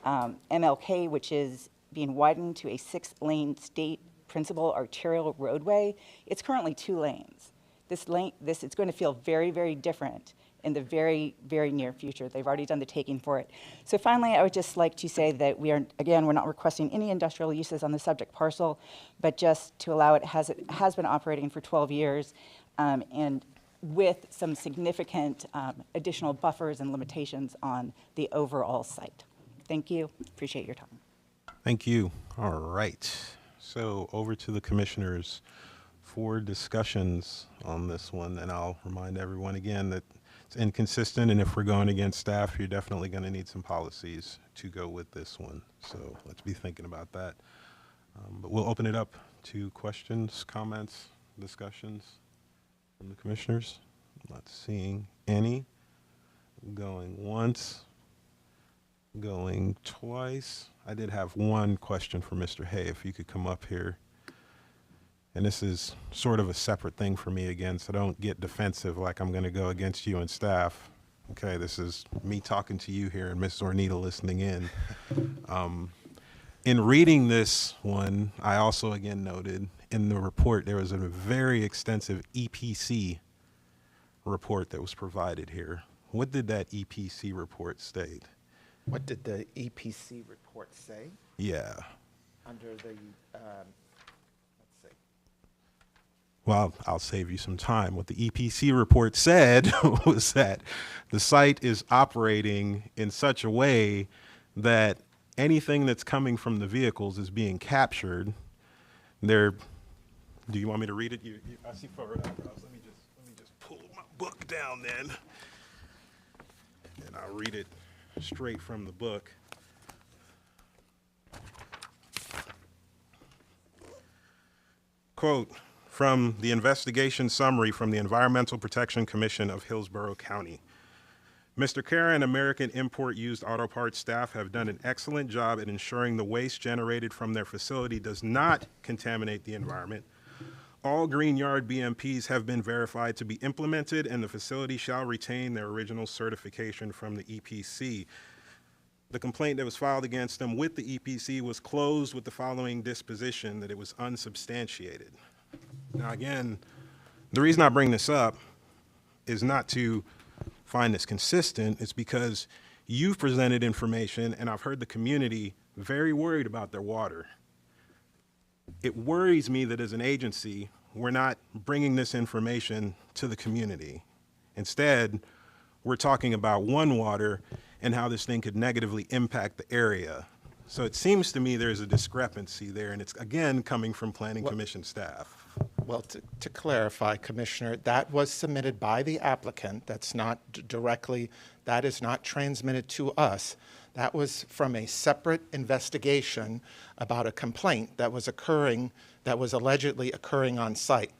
MLK, which is being widened to a 6-lane state principal arterial roadway. It's currently 2 lanes. It's going to feel very, very different in the very, very near future. They've already done the taking for it. So finally, I would just like to say that we're not requesting any industrial uses on the subject parcel, but just to allow it has been operating for 12 years, and with some significant additional buffers and limitations on the overall site. Thank you. Appreciate your time. Thank you. All right. So over to the commissioners for discussions on this one. And I'll remind everyone again that it's inconsistent. And if we're going against staff, you're definitely going to need some policies to go with this one. So let's be thinking about that. But we'll open it up to questions, comments, discussions from the commissioners. I'm not seeing any. Going once. Going twice. I did have one question for Mr. Hay, if you could come up here. And this is sort of a separate thing for me again, so don't get defensive like I'm going to go against you and staff. Okay, this is me talking to you here and Ms. Zornita listening in. In reading this one, I also again noted in the report there was a very extensive EPC report that was provided here. What did that EPC report state? What did the EPC report say? Yeah. Under the, let's see. Well, I'll save you some time. What the EPC report said was that the site is operating in such a way that anything that's coming from the vehicles is being captured. Do you want me to read it? I see forward eyebrows. Let me just pull my book down then, and I'll read it straight from the book. Quote from the investigation summary from the Environmental Protection Commission of Hillsborough County. Mr. Kara and American Import Used Auto Parts staff have done an excellent job at ensuring the waste generated from their facility does not contaminate the environment. All Green Yard BMPs have been verified to be implemented, and the facility shall retain their original certification from the EPC. The complaint that was filed against them with the EPC was closed with the following disposition, that it was unsubstantiated. Now again, the reason I bring this up is not to find this consistent. It's because you've presented information, and I've heard the community very worried about their water. It worries me that as an agency, we're not bringing this information to the community. Instead, we're talking about One Water and how this thing could negatively impact the area. So it seems to me there's a discrepancy there, and it's, again, coming from Planning Commission staff. Well, to clarify, Commissioner, that was submitted by the applicant. That's not directly, that is not transmitted to us. That was from a separate investigation about a complaint that was occurring, that was allegedly occurring on site.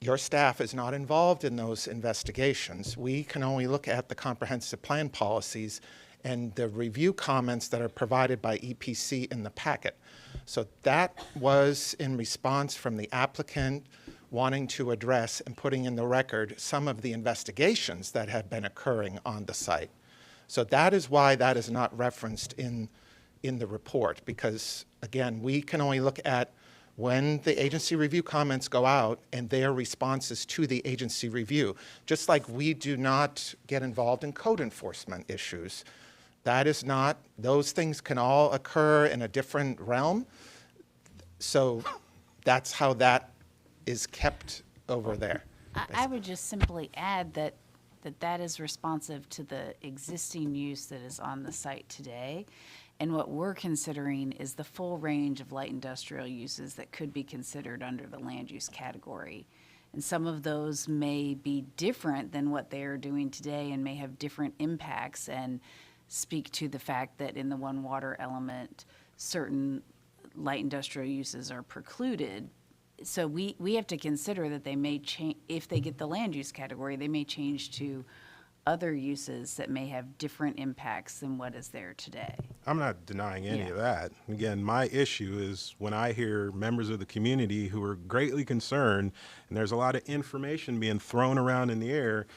Your staff is not involved in those investigations. We can only look at the comprehensive plan policies and the review comments that are provided by EPC in the packet. So that was in response from the applicant wanting to address and putting in the record some of the investigations that have been occurring on the site. So that is why that is not referenced in the report, because again, we can only look at when the agency review comments go out and their responses to the agency review. Just like we do not get involved in code enforcement issues. That is not, those things can all occur in a different realm. So that's how that is kept over there. I would just simply add that that is responsive to the existing use that is on the site today. And what we're considering is the full range of light industrial uses that could be considered under the land use category. And some of those may be different than what they are doing today and may have different impacts and speak to the fact that in the One Water element, certain light industrial uses are precluded. So we have to consider that they may change, if they get the land use category, they may change to other uses that may have different impacts than what is there today. I'm not denying any of that. Again, my issue is when I hear members of the community who are greatly concerned, and there's a lot of information being thrown around in the air,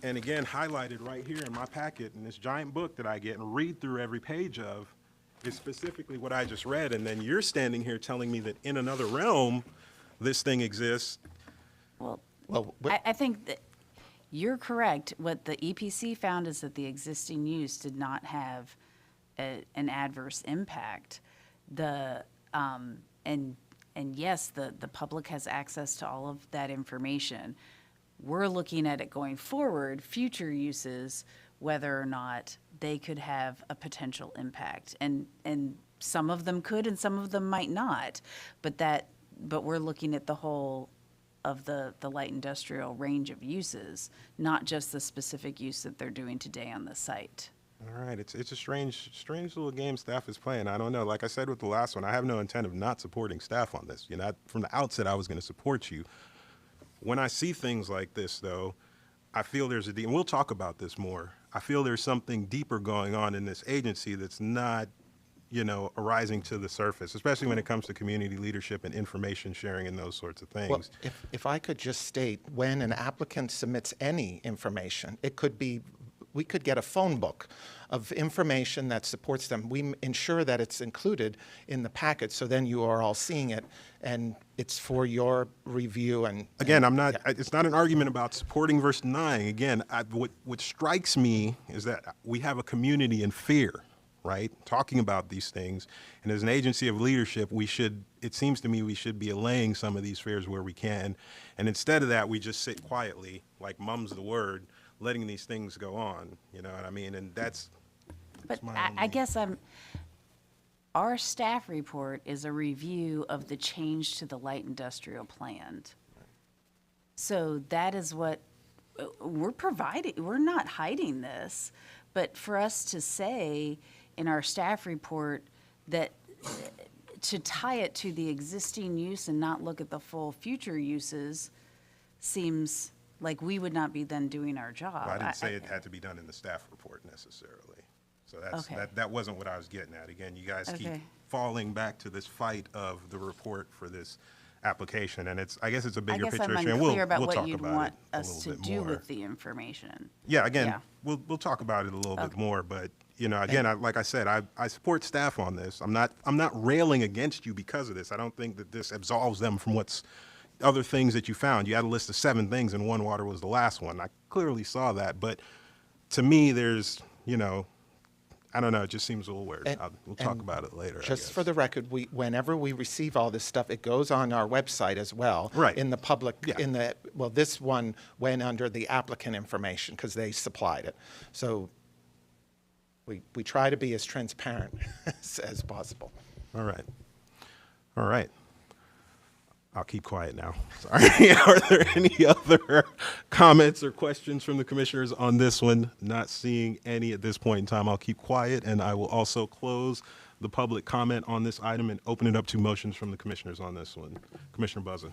and again, highlighted right here in my packet in this giant book that I get and read through every page of, is specifically what I just read, and then you're standing here telling me that in another realm, this thing exists. Well, I think that you're correct. What the EPC found is that the existing use did not have an adverse impact. And yes, the public has access to all of that information. We're looking at it going forward, future uses, whether or not they could have a potential impact. And some of them could and some of them might not. But we're looking at the whole of the light industrial range of uses, not just the specific use that they're doing today on the site. All right, it's a strange little game staff is playing. I don't know. Like I said with the last one, I have no intent of not supporting staff on this. You know, from the outset, I was going to support you. When I see things like this, though, I feel there's and we'll talk about this more. I feel there's something deeper going on in this agency that's not, you know, arising to the surface, especially when it comes to community leadership and information sharing and those sorts of things. Well, if I could just state, when an applicant submits any information, it could be, we could get a phone book of information that supports them. We ensure that it's included in the packet, so then you are all seeing it, and it's for your review. And again, it's not an argument about supporting versus denying. Again, what strikes me is that we have a community in fear, right? Talking about these things. And as an agency of leadership, it seems to me we should be allaying some of these fears where we can. And instead of that, we just sit quietly, like mum's the word, letting these things go on, you know what I mean? And that's I guess our staff report is a review of the change to the light industrial plan. So that is what we're providing. We're not hiding this, but for us to say in our staff report that to tie it to the existing use and not look at the full future uses seems like we would not be then doing our job. Well, I didn't say it had to be done in the staff report necessarily. So that wasn't what I was getting at. Again, you guys keep falling back to this fight of the report for this application, and I guess it's a bigger picture issue, and we'll talk you'd about want it us to do with the information. Yeah, again, we'll talk about it a little bit more, but you know, again, like I said, I support staff on this. I'm not railing against you because of this. I don't think that this absolves them from what's other things that you found. You had a list of 7 things, and One Water was the last one. I clearly saw that, but to me, there's, you know, I don't know, it just seems a little weird. And- We'll talk and about it later, I Just guess. for the record, whenever we receive all this stuff, it goes on our website as well. Right. In the public, Yeah. well, this one went under the applicant information because they supplied it. So we try to be as transparent as possible. All right. All right. I'll keep quiet now. Sorry. Are there any other comments or questions from the commissioners on this one? Not seeing any at this point in time. I'll keep quiet, and I will also close the public comment on this item and open it up to motions from the commissioners on this one. Commissioner Buzza.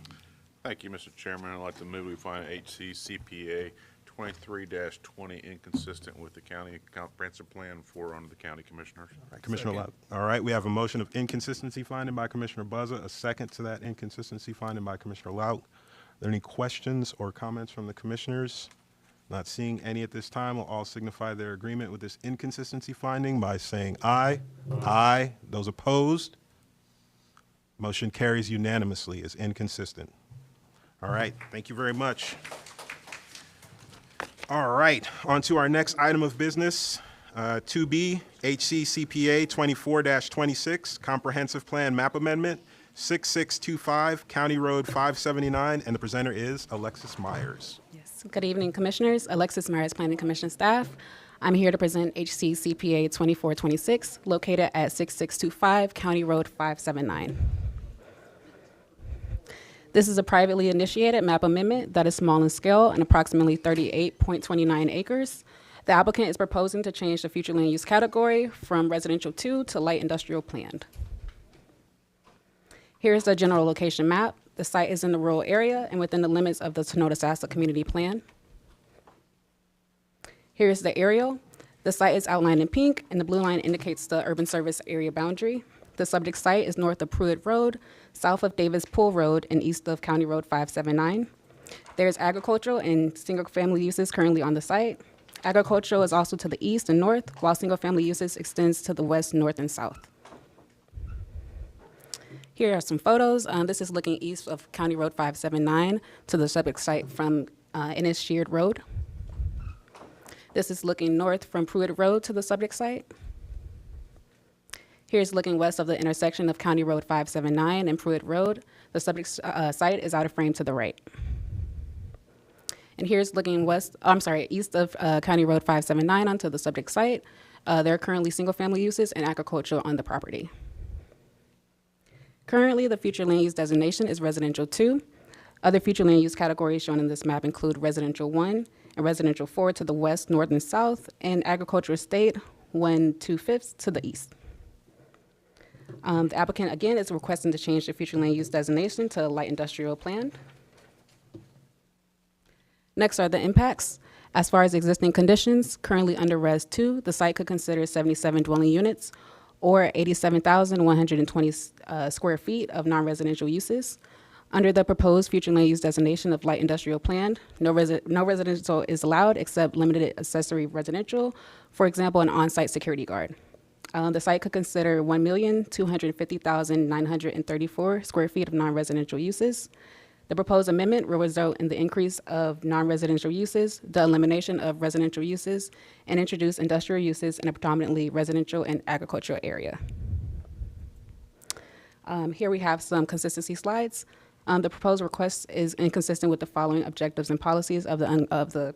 Thank you, Mr. Chairman. I'd like to move we find HCCPA 23-20 inconsistent with the county comprehensive plan for under the county commissioners. All right, Commissioner Loud. All right, we have a motion of inconsistency finding by Commissioner Buzza, a second to that inconsistency finding by Commissioner Lout. Are there any questions or comments from the commissioners? Not seeing any at this time, will all signify their agreement with this inconsistency finding by saying aye. Aye. Those opposed? Motion carries unanimously as inconsistent. All right, thank you very much. All right, on to our next item of business, 2B, HCCPA 24-26, Comprehensive Plan Map Amendment, 6625 County Road 579, and the presenter is Alexis Myers. Yes. Good evening, Commissioners. Alexis Myers, Planning Commission staff. I'm here to present HCCPA 2426, located at 6625 County Road 579. This is a privately initiated map amendment that is small in scale and approximately 38.29 acres. The applicant is proposing to change the future land use category from residential 2 to light industrial planned. Here's the general location map. The site is in the rural area and within the limits of the Sonota-Sassa Community Plan. Here's the aerial. The site is outlined in pink, and the blue line indicates the urban service area boundary. The subject site is north of Pruitt Road, south of Davis Pool Road, and east of County Road 579. There's agricultural and single-family uses currently on the site. Agricultural is also to the east and north, while single-family uses extends to the west, north, and south. Here are some photos. This is looking east of County Road 579 to the subject site from Ennis Sheard Road. This is looking north from Pruitt Road to the subject site. Here's looking west of the intersection of County Road 579 and Pruitt Road. The subject site is out of frame to the right. And here's looking east of County Road 579 onto the subject site. There are currently single-family uses and agriculture on the property. Currently, the future land use designation is residential 2. Other future land use categories shown in this map include residential 1 and residential 4 to the west, north, and south, and agricultural estate 1/2 to the east. The applicant, again, is requesting to change the future land use designation to light industrial planned. Next are the impacts. As far as existing conditions, currently under Res 2, the site could consider 77 dwelling units or 87,120 square feet of non-residential uses. Under the proposed future land use designation of light industrial planned, no residential is allowed except limited accessory residential, for example, an on-site security guard. The site could consider 1,250,934 square feet of non-residential uses. The proposed amendment will result in the increase of non-residential uses, the elimination of residential uses, and introduce industrial uses in a predominantly residential and agricultural area. Here we have some consistency slides. The proposed request is inconsistent with the following objectives and policies of the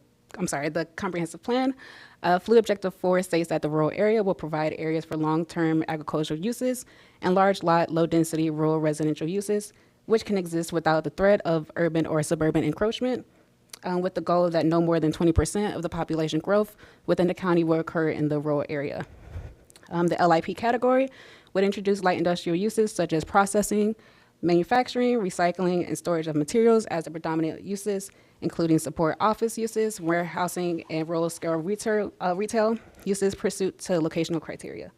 comprehensive plan. Flu Objective 4 states that the rural area will provide areas for long-term agricultural uses and large lot, low-density rural residential uses, which can exist without the threat of urban or suburban encroachment, with the goal that no more than 20% of the population growth within the county will occur in the rural area. The LIP category would introduce light industrial uses such as processing, manufacturing, recycling, and storage of materials as the predominant uses, including support office uses, warehousing, and rural-scale retail uses pursuant to locational criteria.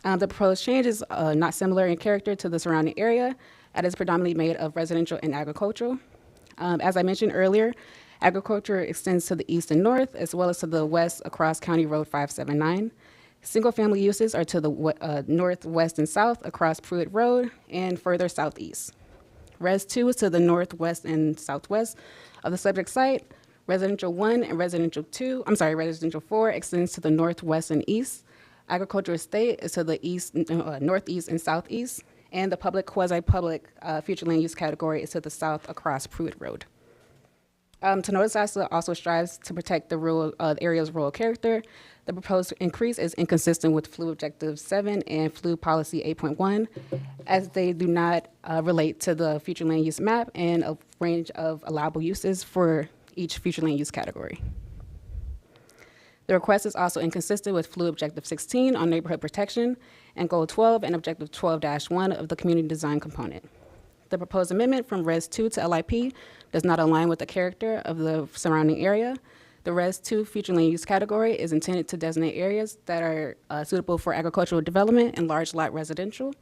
The proposed change is not similar in character to the surrounding area, and is predominantly made of residential and agricultural. As I mentioned earlier, agriculture extends to the east and north, as well as to the west across County Road 579. Single-family uses are to the north, west, and south across Pruitt Road and further southeast. Res 2 is to the northwest and southwest of the subject site. Residential 1 and residential 4 extends to the northwest and east. Agricultural estate is to the east, northeast and southeast, and the public, quasi-public future land use category is to the south across Pruitt Road. Tenota also strives to protect the area's rural character. The proposed increase is inconsistent with FLU Objective 7 and FLU Policy 8.1, as they do not relate to the future land use map and a range of allowable uses for each future land use category. The request is also inconsistent with FLU Objective 16 on neighborhood protection and Goal 12 and Objective 12-1 of the community design component. The proposed amendment from Res 2 to LIP does not align with the character of the surrounding area. The Res 2 future land use category is intended to designate areas that are suitable for agricultural development and large lot residential.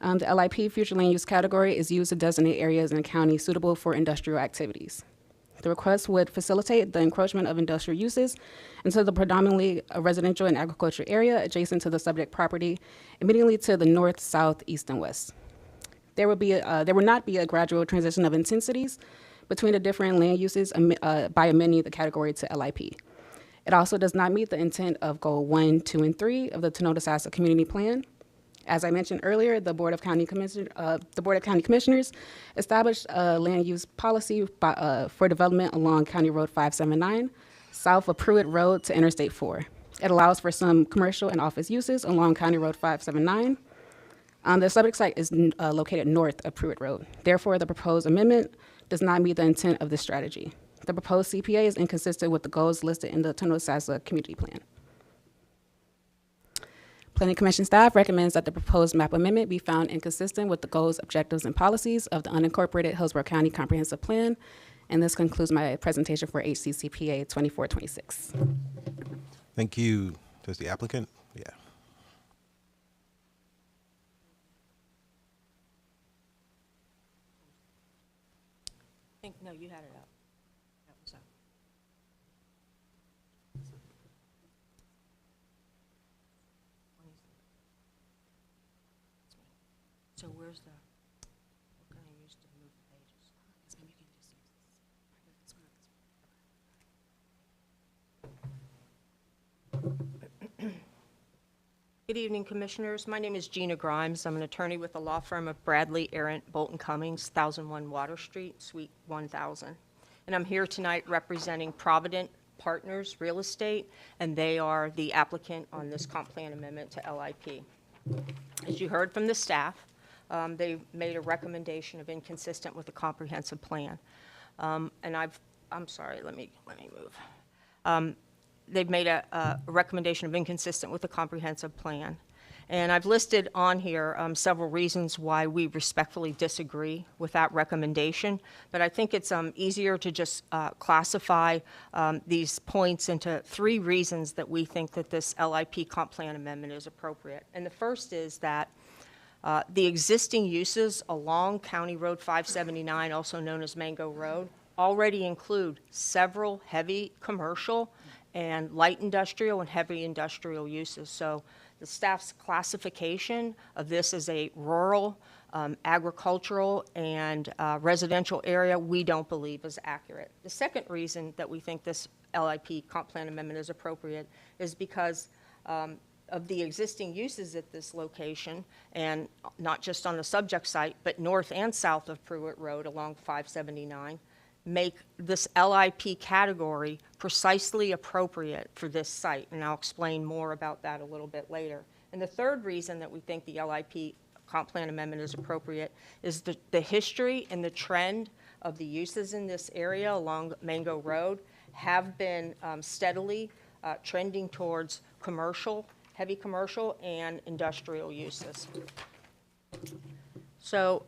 The LIP future land use category is used to designate areas in the county suitable for industrial activities. The request would facilitate the encroachment of industrial uses into the predominantly residential and agricultural area adjacent to the subject property, immediately to the north, south, east, and west. There would not be a gradual transition of intensities between the different land uses by amending the category to LIP. It also does not meet the intent of Goal 1, 2, and 3 of the Tenota-Sassa Community Plan. As I mentioned earlier, the Board of County Commissioners established a land use policy for development along County Road 579, south of Pruitt Road to Interstate 4. It allows for some commercial and office uses along County Road 579. The subject site is located north of Pruitt Road. Therefore, the proposed amendment does not meet the intent of this strategy. The proposed CPA is inconsistent with the goals listed in the Tenota-Sassa Community Plan. Planning Commission staff recommends that the proposed map amendment be found inconsistent with the goals, objectives, and policies of the unincorporated Hillsborough County Comprehensive Plan. And this concludes my presentation for HCCPA 2426. Thank you. Does the applicant? Yeah. No, you had it up. That was up. So where's the, what can I use to move the pages? Because maybe you can just use this. Good evening, Commissioners. My name is Gina Grimes. I'm an attorney with the law firm of Bradley, Arendt, Bolton Cummings, 1001 Water Street, Suite 1000. And I'm here tonight representing Provident Partners Real Estate, and they are the applicant on this comp plan amendment to LIP. As you heard from the staff, they made a recommendation of inconsistent with the comprehensive plan. And I'm sorry, let me move. They've made a recommendation of inconsistent with the comprehensive plan. And I've listed on here several reasons why we respectfully disagree with that recommendation. But I think it's easier to just classify these points into 3 reasons that we think that this LIP comp plan amendment is appropriate. And the first is that the existing uses along County Road 579, also known as Mango Road, already include several heavy commercial and light industrial and heavy industrial uses. So the staff's classification of this as a rural, agricultural, and residential area, we don't believe is accurate. The second reason that we think this LIP comp plan amendment is appropriate is because of the existing uses at this location, and not just on the subject site, but north and south of Pruitt Road along 579, make this LIP category precisely appropriate for this site, and I'll explain more about that a little bit later. And the third reason that we think the LIP comp plan amendment is appropriate is the history and the trend of the uses in this area along Mango Road have been steadily trending towards commercial, heavy commercial, and industrial uses. So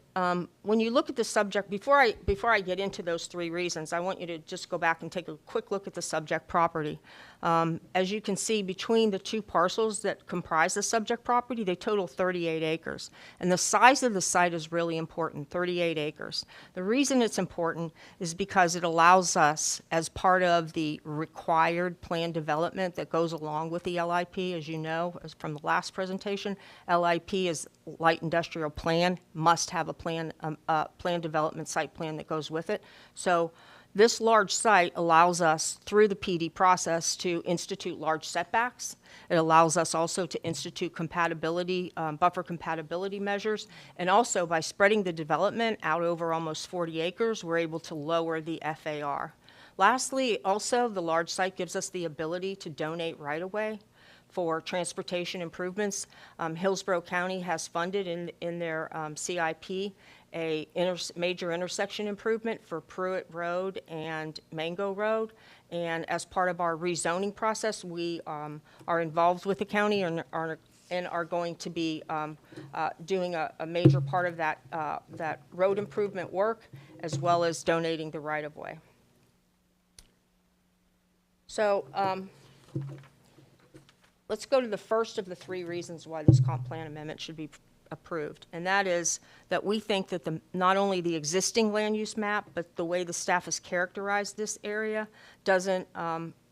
when you look at the subject, before I get into those 3 reasons, I want you to just go back and take a quick look at the subject property. As you can see, between the 2 parcels that comprise the subject property, they total 38 acres. And the size of the site is really important, 38 acres. The reason it's important is because it allows us, as part of the required plan development that goes along with the LIP, as you know, as from the last presentation, LIP is light industrial plan, must have a plan development site plan that goes with it. So This large site allows us, through the PD process, to institute large setbacks. It allows us also to institute compatibility, buffer compatibility measures, and also by spreading the development out over almost 40 acres, we're able to lower the FAR. Lastly, also, the large site gives us the ability to donate right-of-way for transportation improvements. Hillsborough County has funded in their CIP a major intersection improvement for Pruitt Road and Mango Road. And as part of our rezoning process, we are involved with the county and are going to be doing a major part of that road improvement work, as well as donating the right-of-way. So let's go to the first of the three reasons why this comp plan amendment should be approved, and that is that we think that not only the existing land use map, but the way the staff has characterized this area doesn't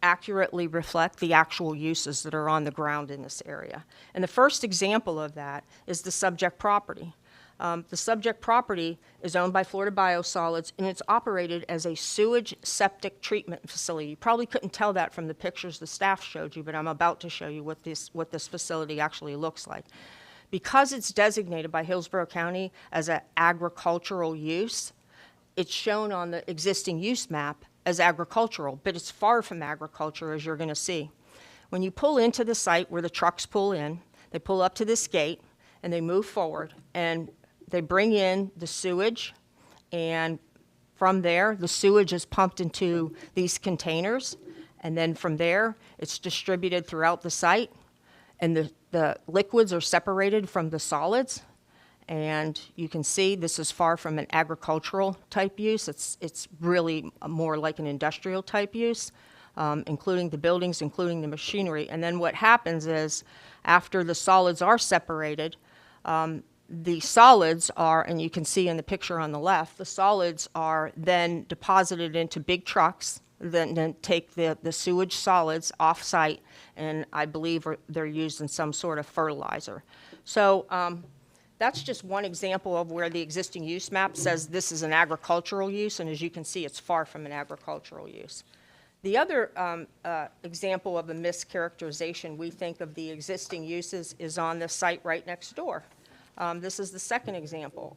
accurately reflect the actual uses that are on the ground in this area. And the first example of that is the subject property. The subject property is owned by Florida Biosolids, and it's operated as a sewage septic treatment facility. You probably couldn't tell that from the pictures the staff showed you, but I'm about to show you what this facility actually looks like. Because it's designated by Hillsborough County as an agricultural use, it's shown on the existing use map as agricultural, but it's far from agriculture, as you're going to see. When you pull into the site where the trucks pull in, they pull up to this gate, and they move forward, and they bring in the sewage, and from there, the sewage is pumped into these containers, and then from there, it's distributed throughout the site, and the liquids are separated from the solids. And you can see this is far from an agricultural type use. It's really more like an industrial type use, including the buildings, including the machinery. And then what happens is, after the solids are separated, the solids are, and you can see in the picture on the left, the solids are then deposited into big trucks, then take the sewage solids off-site, and I believe they're used in some sort of fertilizer. So that's just one example of where the existing use map says this is an agricultural use, and as you can see, it's far from an agricultural use. The other example of a mischaracterization we think of the existing uses is on the site right next door. This is the second example.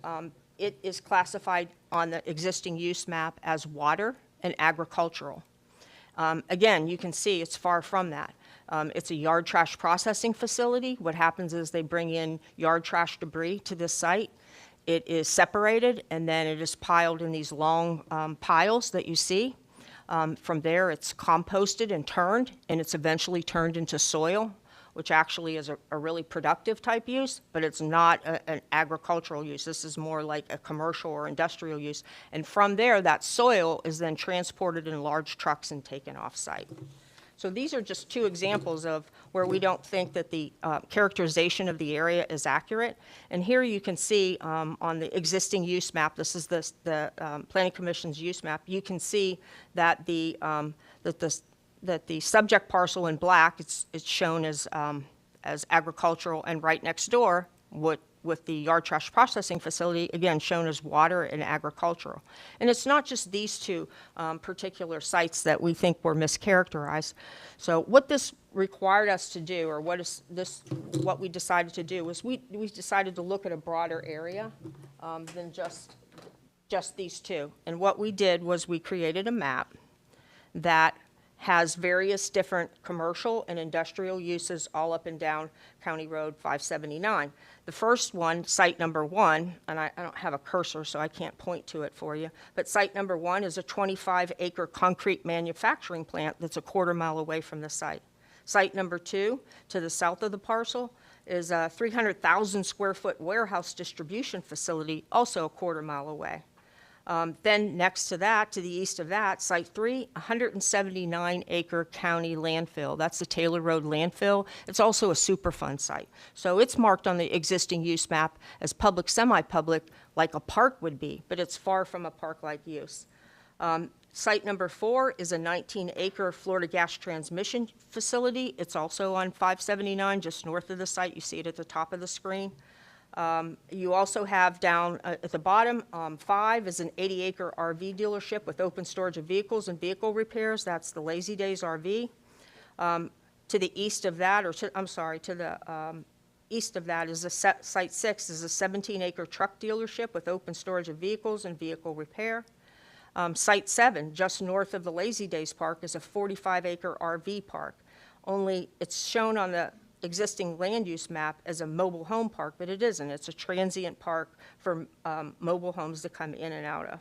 It is classified on the existing use map as water and agricultural. Again, you can see it's far from that. It's a yard trash processing facility. What happens is they bring in yard trash debris to this site. It is separated, and then it is piled in these long piles that you see. From there, it's composted and turned, and it's eventually turned into soil, which actually is a really productive type use, but it's not an agricultural use. This is more like a commercial or industrial use. And from there, that soil is then transported in large trucks and taken off-site. So these are just two examples of where we don't think that the characterization of the area is accurate. And here you can see on the existing use map, this is the Planning Commission's use map, you can see that the subject parcel in black, it's shown as agricultural, and right next door, with the yard trash processing facility, again, shown as water and agricultural. And it's not just these two particular sites that we think were mischaracterized. So what this required us to do, or what we decided to do, was we decided to look at a broader area than just these two. And what we did was we created a map that has various different commercial and industrial uses all up and down County Road 579. The first one, site number 1, and I don't have a cursor so I can't point to it for you, but site number 1 is a 25-acre concrete manufacturing plant that's a quarter mile away from the site. Site number 2, to the south of the parcel, is a 300,000 square foot warehouse distribution facility, also a quarter mile away. Then next to that, to the east of that, Site 3, 179-acre county landfill. That's the Taylor Road landfill. It's also a Superfund site. So it's marked on the existing use map as public, semi-public, like a park would be, but it's far from a park-like use. Site number 4 is a 19-acre Florida gas transmission facility. It's also on 579, just north of the site. You see it at the top of the screen. You also have down at the bottom, 5 is an 80-acre RV dealership with open storage of vehicles and vehicle repairs. That's the Lazy Days RV. To the east of that, or to, I'm sorry, to the east of that is Site 6 is a 17-acre truck dealership with open storage of vehicles and vehicle repair. Site 7, just north of the Lazy Days Park, is a 45-acre RV park. Only it's shown on the existing land use map as a mobile home park, but it isn't. It's a transient park for mobile homes to come in and out of.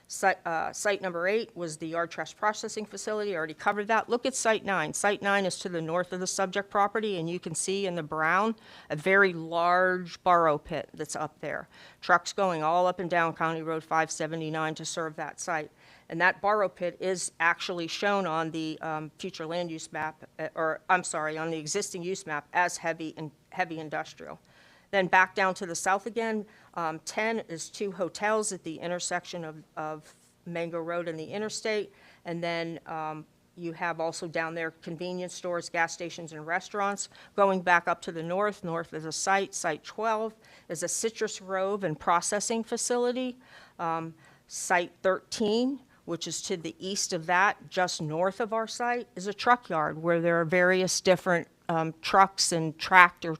Site number 8 was the yard trash processing facility. I already covered that. Look at Site 9. Site 9 is to the north of the subject property, and you can see in the brown a very large borrow pit that's up there. Trucks going all up and down County Road 579 to serve that site. And that borrow pit is actually shown on the future land use map, or I'm sorry, on the existing use map as heavy industrial. Then back down to the south again, 10 is 2 hotels at the intersection of Mango Road and the interstate. And then you have also down there convenience stores, gas stations, and restaurants. Going back up to the north of the site, Site 12 is a citrus grove and processing facility. Site 13, which is to the east of that, just north of our site, is a truck yard where there are various different trucks and tractor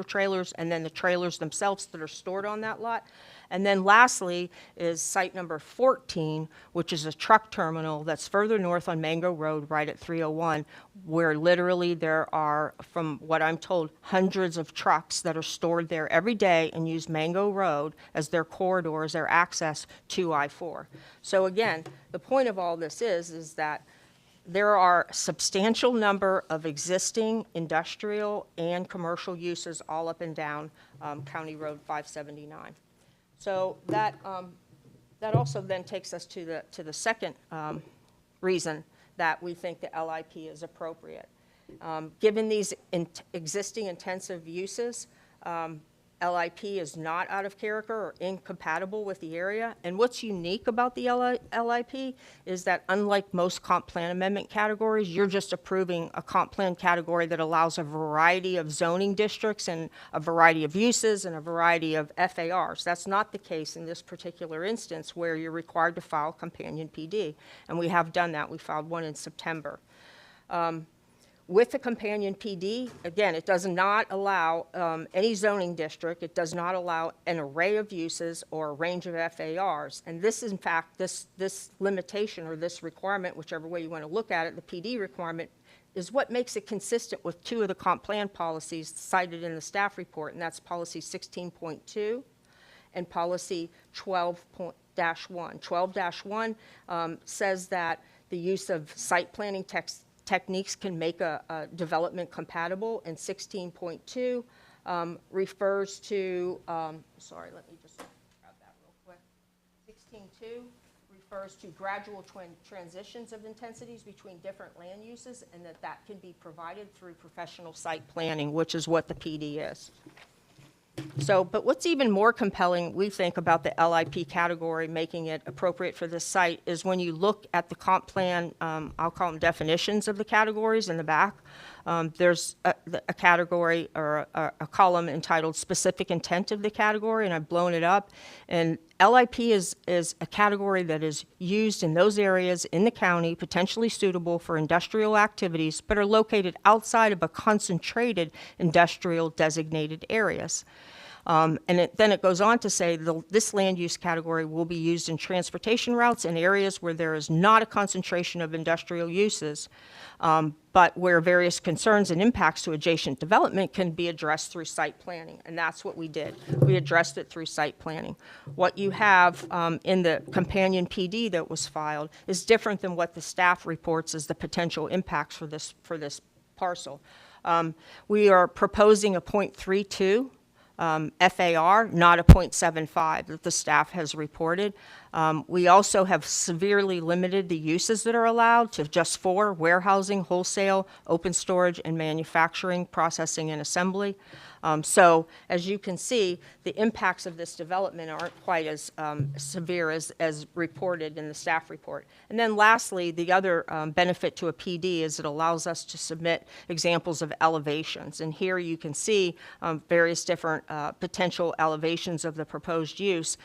trailers, and then the trailers themselves that are stored on that lot. And then lastly is site number 14, which is a truck terminal that's further north on Mango Road, right at 301, where literally there are, from what I'm told, hundreds of trucks that are stored there every day and use Mango Road as their corridor, as their access to I-4. So again, the point of all this is that there are a substantial number of existing industrial and commercial uses all up and down County Road 579. So that also then takes us to the second reason that we think the LIP is appropriate. Given these existing intensive uses, LIP is not out of character or incompatible with the area. And what's unique about the LIP is that unlike most comp plan amendment categories, you're just approving a comp plan category that allows a variety of zoning districts and a variety of uses and a variety of FARs. That's not the case in this particular instance where you're required to file companion PD. And we have done that. We filed one in September. With the companion PD, again, it does not allow any zoning district. It does not allow an array of uses or a range of FARs. And this, in fact, this limitation or this requirement, whichever way you want to look at it, the PD requirement, is what makes it consistent with 2 of the comp plan policies cited in the staff report, and that's policy 16.2 and policy 12-1. 12-1 says that the use of site planning techniques can make a development compatible, and 16.2 refers to, sorry, let me just grab that real quick. 16.2 refers to gradual transitions of intensities between different land uses, and that can be provided through professional site planning, which is what the PD is. So, but what's even more compelling, we think, about the LIP category, making it appropriate for this site, is when you look at the comp plan, I'll call them definitions of the categories in the back. There's a category or a column entitled specific intent of the category, and I've blown it up. And LIP is a category that is used in those areas in the county potentially suitable for industrial activities, but are located outside of a concentrated industrial designated areas. And then it goes on to say this land use category will be used in transportation routes in areas where there is not a concentration of industrial uses, but where various concerns and impacts to adjacent development can be addressed through site planning. And that's what we did. We addressed it through site planning. What you have in the companion PD that was filed is different than what the staff reports as the potential impacts for this parcel. We are proposing a 0.32 FAR, not a 0.75 that the staff has reported. We also have severely limited the uses that are allowed to just 4: warehousing, wholesale, open storage, and manufacturing, processing, and assembly. So as you can see, the impacts of this development aren't quite as severe as reported in the staff report. And then lastly, the other benefit to a PD is it allows us to submit examples of elevations. And here you can see various different potential elevations of the proposed use.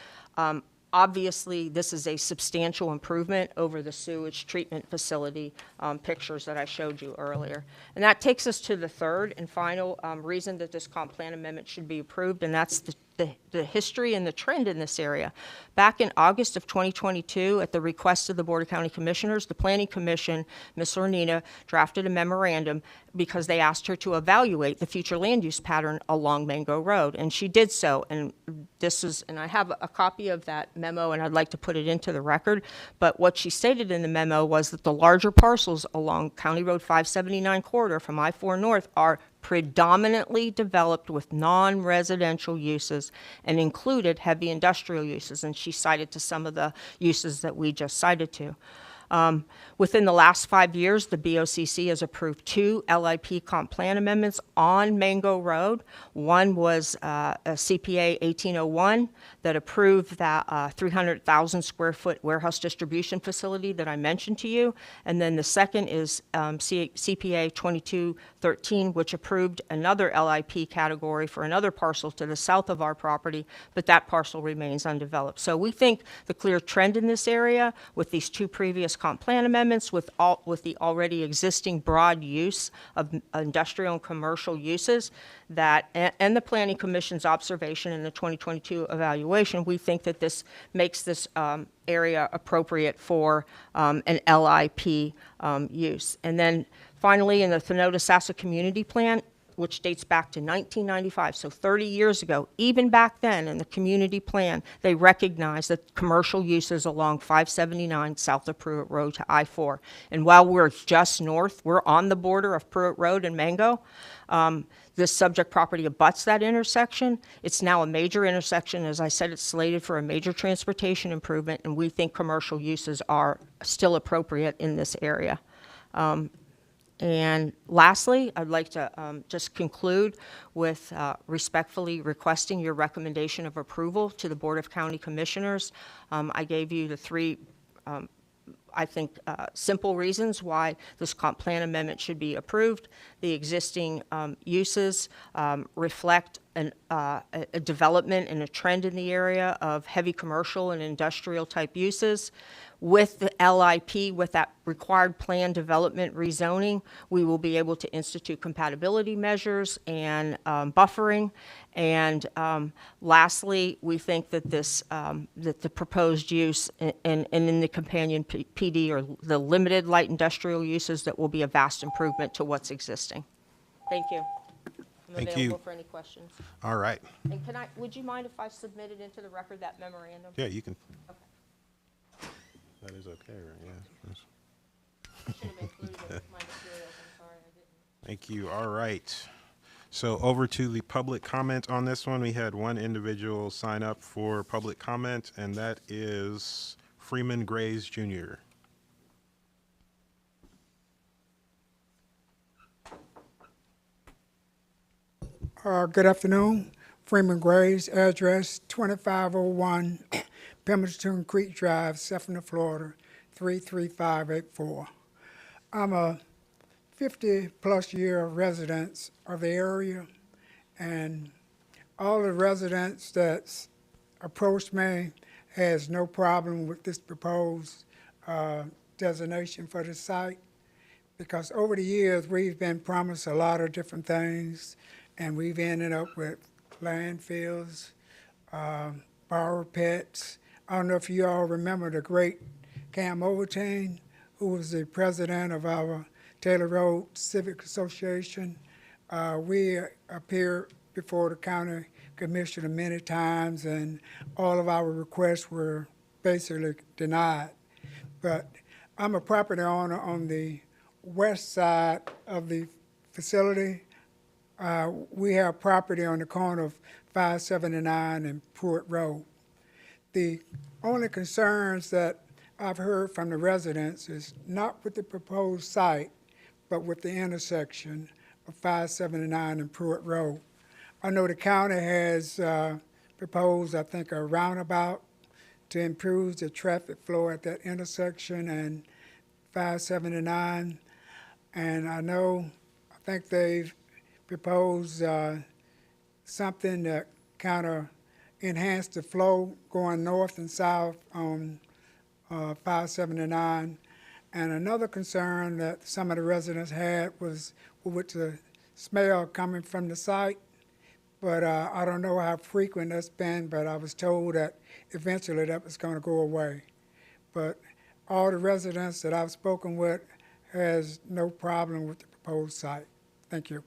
Obviously, this is a substantial improvement over the sewage treatment facility pictures that I showed you earlier. And that takes us to the third and final reason that this comp plan amendment should be approved, and that's the history and the trend in this area. Back in August of 2022, at the request of the Board of County Commissioners, the Planning Commission, Ms. Ornina, drafted a memorandum because they asked her to evaluate the future land use pattern along Mango Road, and she did so. And I have a copy of that memo, and I'd like to put it into the record. But what she stated in the memo was that the larger parcels along County Road 579 corridor from I-4 North are predominantly developed with non-residential uses and included heavy industrial uses, and she cited to some of the uses that we just cited to. Within the last 5 years, the BOCC has approved 2 LIP comp plan amendments on Mango Road. One was a CPA 1801 that approved that 300,000 square foot warehouse distribution facility that I mentioned to you. And then the second is CPA 2213, which approved another LIP category for another parcel to the south of our property, but that parcel remains undeveloped. So we think the clear trend in this area with these 2 previous comp plan amendments with the already existing broad use of industrial and commercial uses and the Planning Commission's observation in the 2022 evaluation, we think that this makes this area appropriate for an LIP use. And then finally, in the Thenota-Sassa Community Plan, which dates back to 1995, so 30 years ago, even back then in the community plan, they recognized that commercial uses along 579 south of Pruitt Road to I-4. And while we're just north, we're on the border of Pruitt Road and Mango, this subject property abuts that intersection. It's now a major intersection. As I said, it's slated for a major transportation improvement, and we think commercial uses are still appropriate in this area. And lastly, I'd like to just conclude with respectfully requesting your recommendation of approval to the Board of County Commissioners. I gave you the 3, I think, simple reasons why this comp plan amendment should be approved. The existing uses reflect a development and a trend in the area of heavy commercial and industrial type uses. With the LIP, with that required plan development rezoning, we will be able to institute compatibility measures and buffering. And lastly, we think that that the proposed use and in the companion PD are the limited light industrial uses that will be a vast improvement to what's existing. Thank you. I'm Thank available you. for any questions. All right. And would you mind if I submitted into the record that memorandum? Yeah, you can. Okay. That is okay, right? Yeah. I should have included it with my materials. I'm sorry, I didn't. Thank you. All right. So over to the public comment on this one. We had one individual sign up for public comment, and that is Freeman Grays Jr. Good afternoon. Freeman Grays, address 2501 Pemberton Creek Drive, Sefner, Florida, 33584. I'm a 50-plus year resident of the area, and all the residents that's approached me has no problem with this proposed designation for the site, because over the years we've been promised a lot of different things, and we've ended up with landfills, borrow pits. I don't know if you all remember the great Cam Overton, who was the president of our Taylor Road Civic Association. We appeared before the county commissioner many times, and all of our requests were basically denied. But I'm a property owner on the west side of the facility. We have property on the corner of 579 and Pruitt Road. The only concerns that I've heard from the residents is not with the proposed site, but with the intersection of 579 and Pruitt Road. I know the county has proposed, I think, a roundabout to improve the traffic flow at that intersection and 579. And I think they've proposed something that kind of enhance the flow going north and south on 579. And another concern that some of the residents had was with the smell coming from the site. But I don't know how frequent that's been, but I was told that eventually that was going to go away. But all the residents that I've spoken with has no problem with the proposed site. Thank you.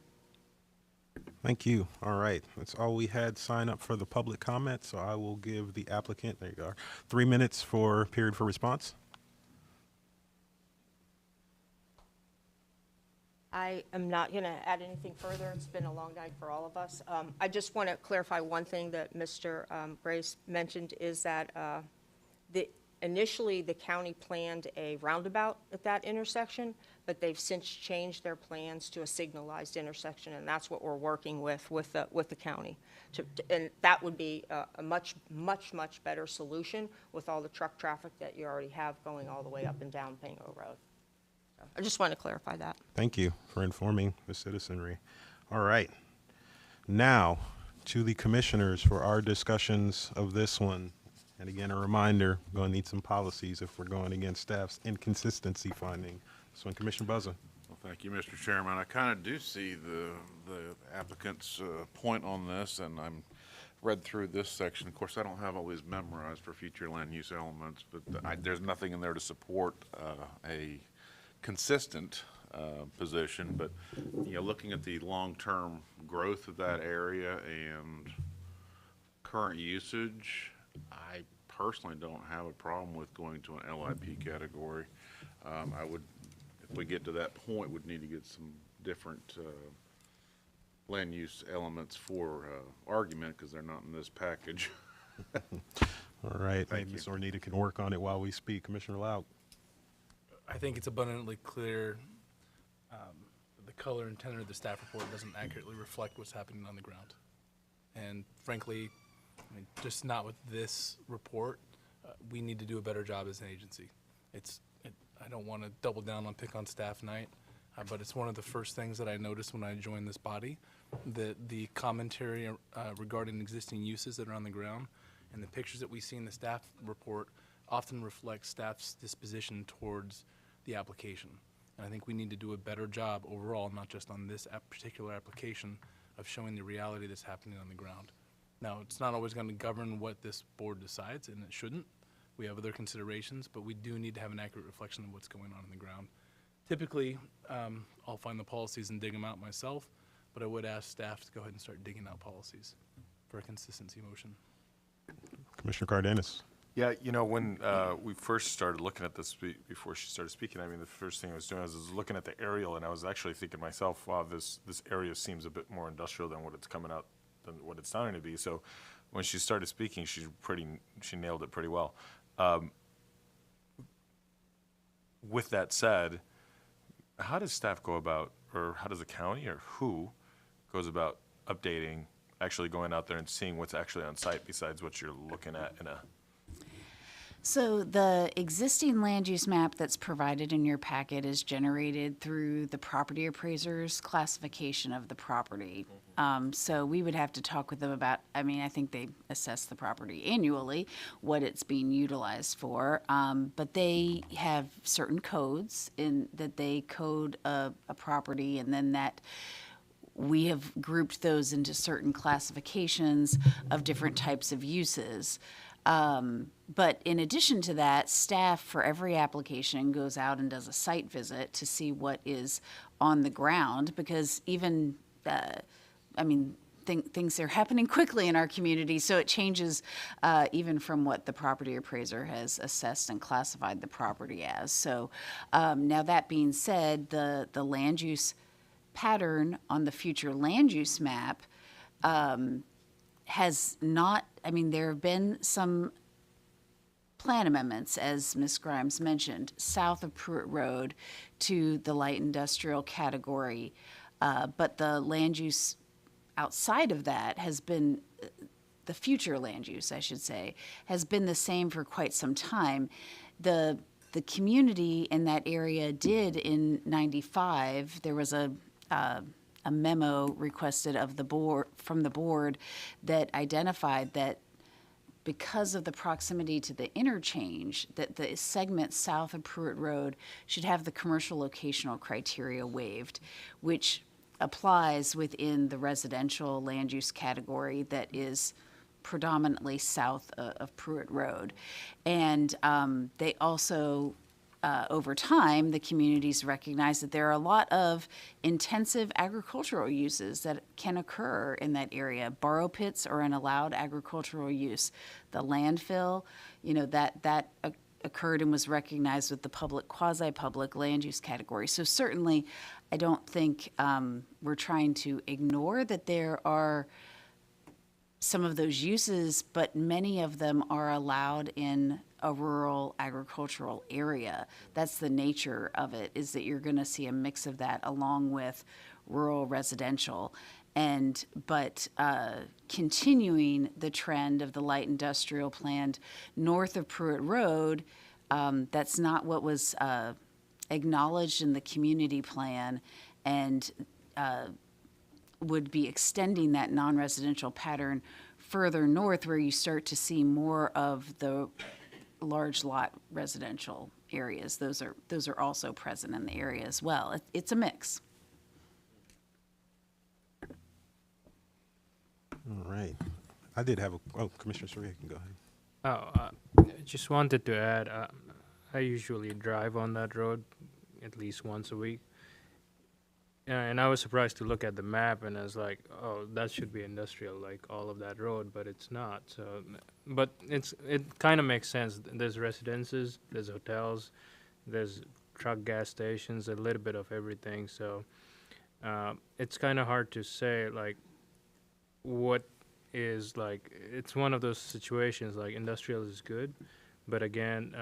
Thank you. All right. That's all we had sign up for the public comment. So I will give the applicant, there you go, 3 minutes for period for response. I am not going to add anything further. It's been a long night for all of us. I just want to clarify one thing that Mr. Grace mentioned is that initially the county planned a roundabout at that intersection, but they've since changed their plans to a signalized intersection, and that's what we're working with the county. And that would be a much better solution with all the truck traffic that you already have going all the way up and down Pango Road. I just want to clarify that. Thank you for informing the citizenry. All right. Now to the commissioners for our discussions of this one. And again, a reminder, we're going to need some policies if we're going against staff's inconsistency finding. So, Commissioner Buzza. Well, thank you, Mr. Chairman. I kind of do see the applicant's point on this, and I'm read through this section. Of course, I don't have all these memorized for future land use elements, but there's nothing in there to support a consistent position. But looking at the long-term growth of that area and current usage, I personally don't have a problem with going to an LIP category. I would, if we get to that point, would need to get some different land use elements for argument because they're not in this package. All right. Maybe Ms. Ornita can work on it while we speak. Commissioner Lauk. I think it's abundantly clear the color and tenor of the staff report doesn't accurately reflect what's happening on the ground. And frankly, I mean, just not with this report, we need to do a better job as an agency. I don't want to double down on pick on staff night, but it's one of the first things that I noticed when I joined this body, that the commentary regarding existing uses that are on the ground and the pictures that we see in the staff report often reflect staff's disposition towards the application. And I think we need to do a better job overall, not just on this particular application, of showing the reality that's happening on the ground. Now, it's not always going to govern what this board decides, and it shouldn't. We have other considerations, but we do need to have an accurate reflection of what's going on the ground. Typically, I'll find the policies and dig them out myself, but I would ask staff to go ahead and start digging out policies for a consistency motion. Commissioner Cardenas. Yeah, when we first started looking at this before she started speaking, I mean, the first thing I was doing was looking at the aerial, and I was actually thinking to myself, wow, this area seems a bit more industrial than what it's coming out, than what it's sounding to be. So when she started speaking, she nailed it pretty well. With that said, how does staff go about, or how does the county, or who goes about updating, actually going out there and seeing what's actually on site besides what you're looking at in a... So the existing land use map that's provided in your packet is generated through the property appraiser's classification of the property. So we would have to talk with them about, I mean, I think they assess the property annually, what it's being utilized for. But they have certain codes in that they code a property, and then that we have grouped those into certain classifications of different types of uses. But in addition to that, staff for every application goes out and does a site visit to see what is on the ground, because even, things are happening quickly in our community, so it changes even from what the property appraiser has assessed and classified the property as. So now that being said, the land use pattern on the future land use map has not, there have been some plan amendments, as Ms. Grimes mentioned, south of Pruitt Road to the light industrial category. But the land use outside of that has been, the future land use, I should say, has been the same for quite some time. The community in that area did in '95, there was a memo requested of the board, from the board, that identified that because of the proximity to the interchange, that the segment south of Pruitt Road should have the commercial locational criteria waived, which applies within the residential land use category that is predominantly south of Pruitt Road. And they also, over time, the communities recognize that there are a lot of intensive agricultural uses that can occur in that area. Borrow pits are an allowed agricultural use. The landfill, that occurred and was recognized with the public, quasi-public land use category. So certainly, I don't think we're trying to ignore that there are some of those uses, but many of them are allowed in a rural agricultural area. That's the nature of it, is that you're going to see a mix of that along with rural residential. But continuing the trend of the light industrial plan north of Pruitt Road, that's not what was acknowledged in the community plan, and would be extending that non-residential pattern further north, where you start to see more of the large lot residential areas. Those are also present in the area as well. It's a mix. All right. I did have Commissioner Surya can go ahead. I just wanted to add, I usually drive on that road at least once a week. And I was surprised to look at the map, and I was like, oh, that should be industrial, like all of that road, but it's not. So, but it kind of makes sense. There's residences, there's hotels, there's truck gas stations, a little bit of everything. So it's kind of hard to say, like, what is, like, it's one of those situations, like, industrial is good, but again,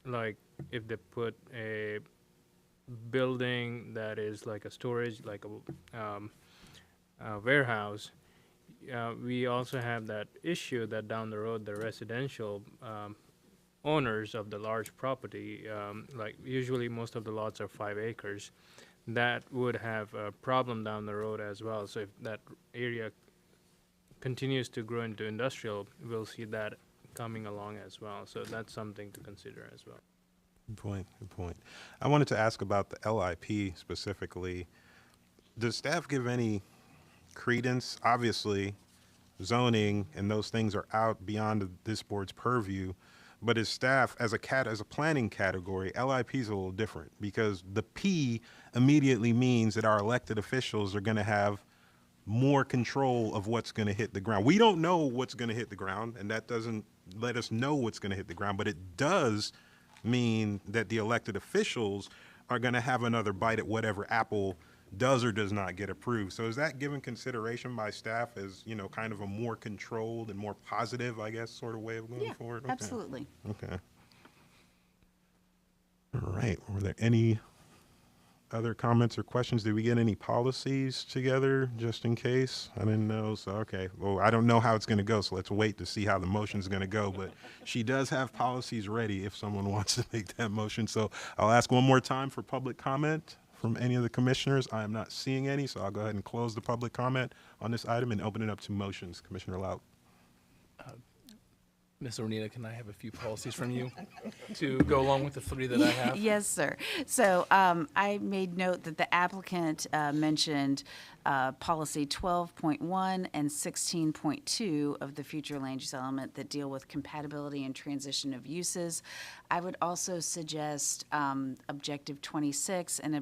like, if they put a building that is like a storage, like a warehouse, we also have that issue that down the road the residential owners of the large property, like usually most of the lots are 5 acres, that would have a problem down the road as well. So if that area continues to grow into industrial, we'll see that coming along as well. So that's something to consider as well. Good point. Good point. I wanted to ask about the LIP specifically. Does staff give any credence? Obviously, zoning and those things are out beyond this board's purview. But as staff, as a planning category, LIP is a little different, because the P immediately means that our elected officials are going to have more control of what's going to hit the ground. We don't know what's going to hit the ground, and that doesn't let us know what's going to hit the ground, but it does mean that the elected officials are going to have another bite at whatever apple does or does not get approved. So is that given consideration by staff as, kind of a more controlled and more positive, I guess, sort of way of going forward? Okay. Absolutely. Okay. All right. Were there any other comments or questions? Did we get any policies together just in case? I didn't know. So, okay. Well, I don't know how it's going to go, so let's wait to see how the motion's going to go. But she does have policies ready if someone wants to make that motion. So I'll ask one more time for public comment from any of the commissioners. I am not seeing any, so I'll go ahead and close the public comment on this item and open it up to motions. Commissioner Laut. Ms. Ornita, can I have a few policies from you to go along with the 3 that I have? Yes, sir. So I made note that the applicant mentioned policy 12.1 and 16.2 of the future land use element that deal with compatibility and transition of uses. I would also suggest objective 26 and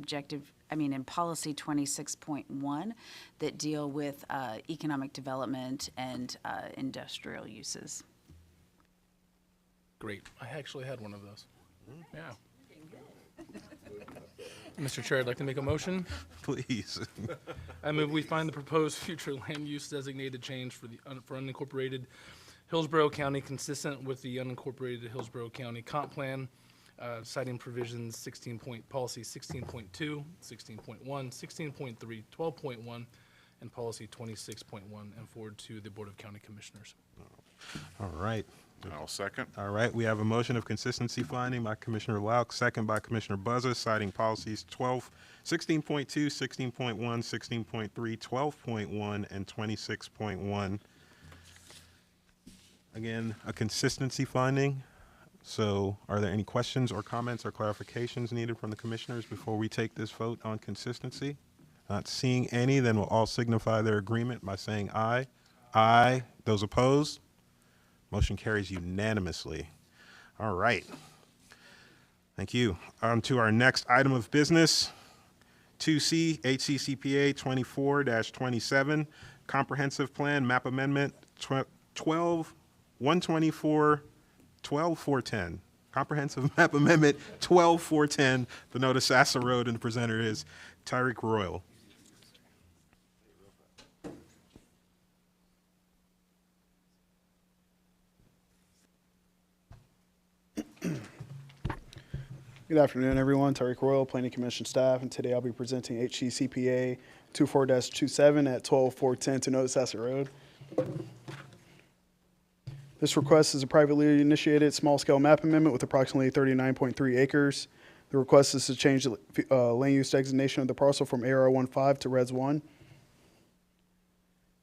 in policy 26.1 that deal with economic development and industrial uses. Great. I actually had one of those. Yeah. Mr. Chair, I'd like to make a motion. Please. I move we find the proposed future land use designated change for unincorporated Hillsborough County consistent with the unincorporated Hillsborough County comp plan, citing provisions policy 16.2, 16.1, 16.3, 12.1, and policy 26.1, and forward to the Board of County Commissioners. All right. I'll second. All right, we have a motion of consistency finding by Commissioner Lauk, second by Commissioner Buzza, citing policies 16.2, 16.1, 16.3, 12.1, and 26.1. Again, a consistency finding. So are there any questions or comments or clarifications needed from the commissioners before we take this vote on consistency? Not seeing any, then we'll all signify their agreement by saying aye. Aye. Those opposed? Motion carries unanimously. All right. Thank you. On to our next item of business, 2C, HCCPA 24-27, Comprehensive Plan Map Amendment 124-124-12410. Comprehensive Map Amendment 12410, Venota Sassa Road, and the presenter is Tyreek Royal. Good afternoon, everyone. Tariq Royal, Planning Commission staff, and today I'll be presenting HCCPA 24-27 at 12410 to Venota Sassa Road. This request is a privately initiated small-scale map amendment with approximately 39.3 acres. The request is to change the land use designation of the parcel from AR15 to Res 1.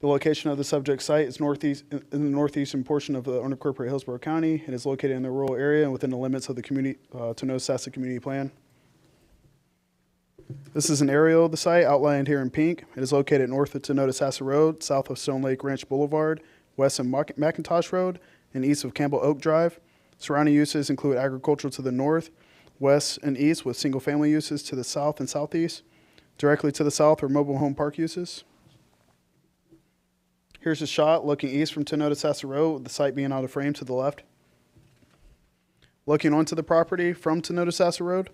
The location of the subject site is in the northeastern portion of the unincorporated Hillsborough County and is located in the rural area and within the limits of the community Venota Sassa Community Plan. This is an aerial of the site outlined here in pink. It is located north of Venota Sassa Road, south of Stone Lake Ranch Boulevard, west of McIntosh Road, and east of Campbell Oak Drive. Surrounding uses include agricultural to the north, west, and east, with single-family uses to the south and southeast. Directly to the south are mobile home park uses. Here's a shot looking east from Venota Sassa Road, with the site being out of frame to the left. Looking onto the property from Venota Sassa Road.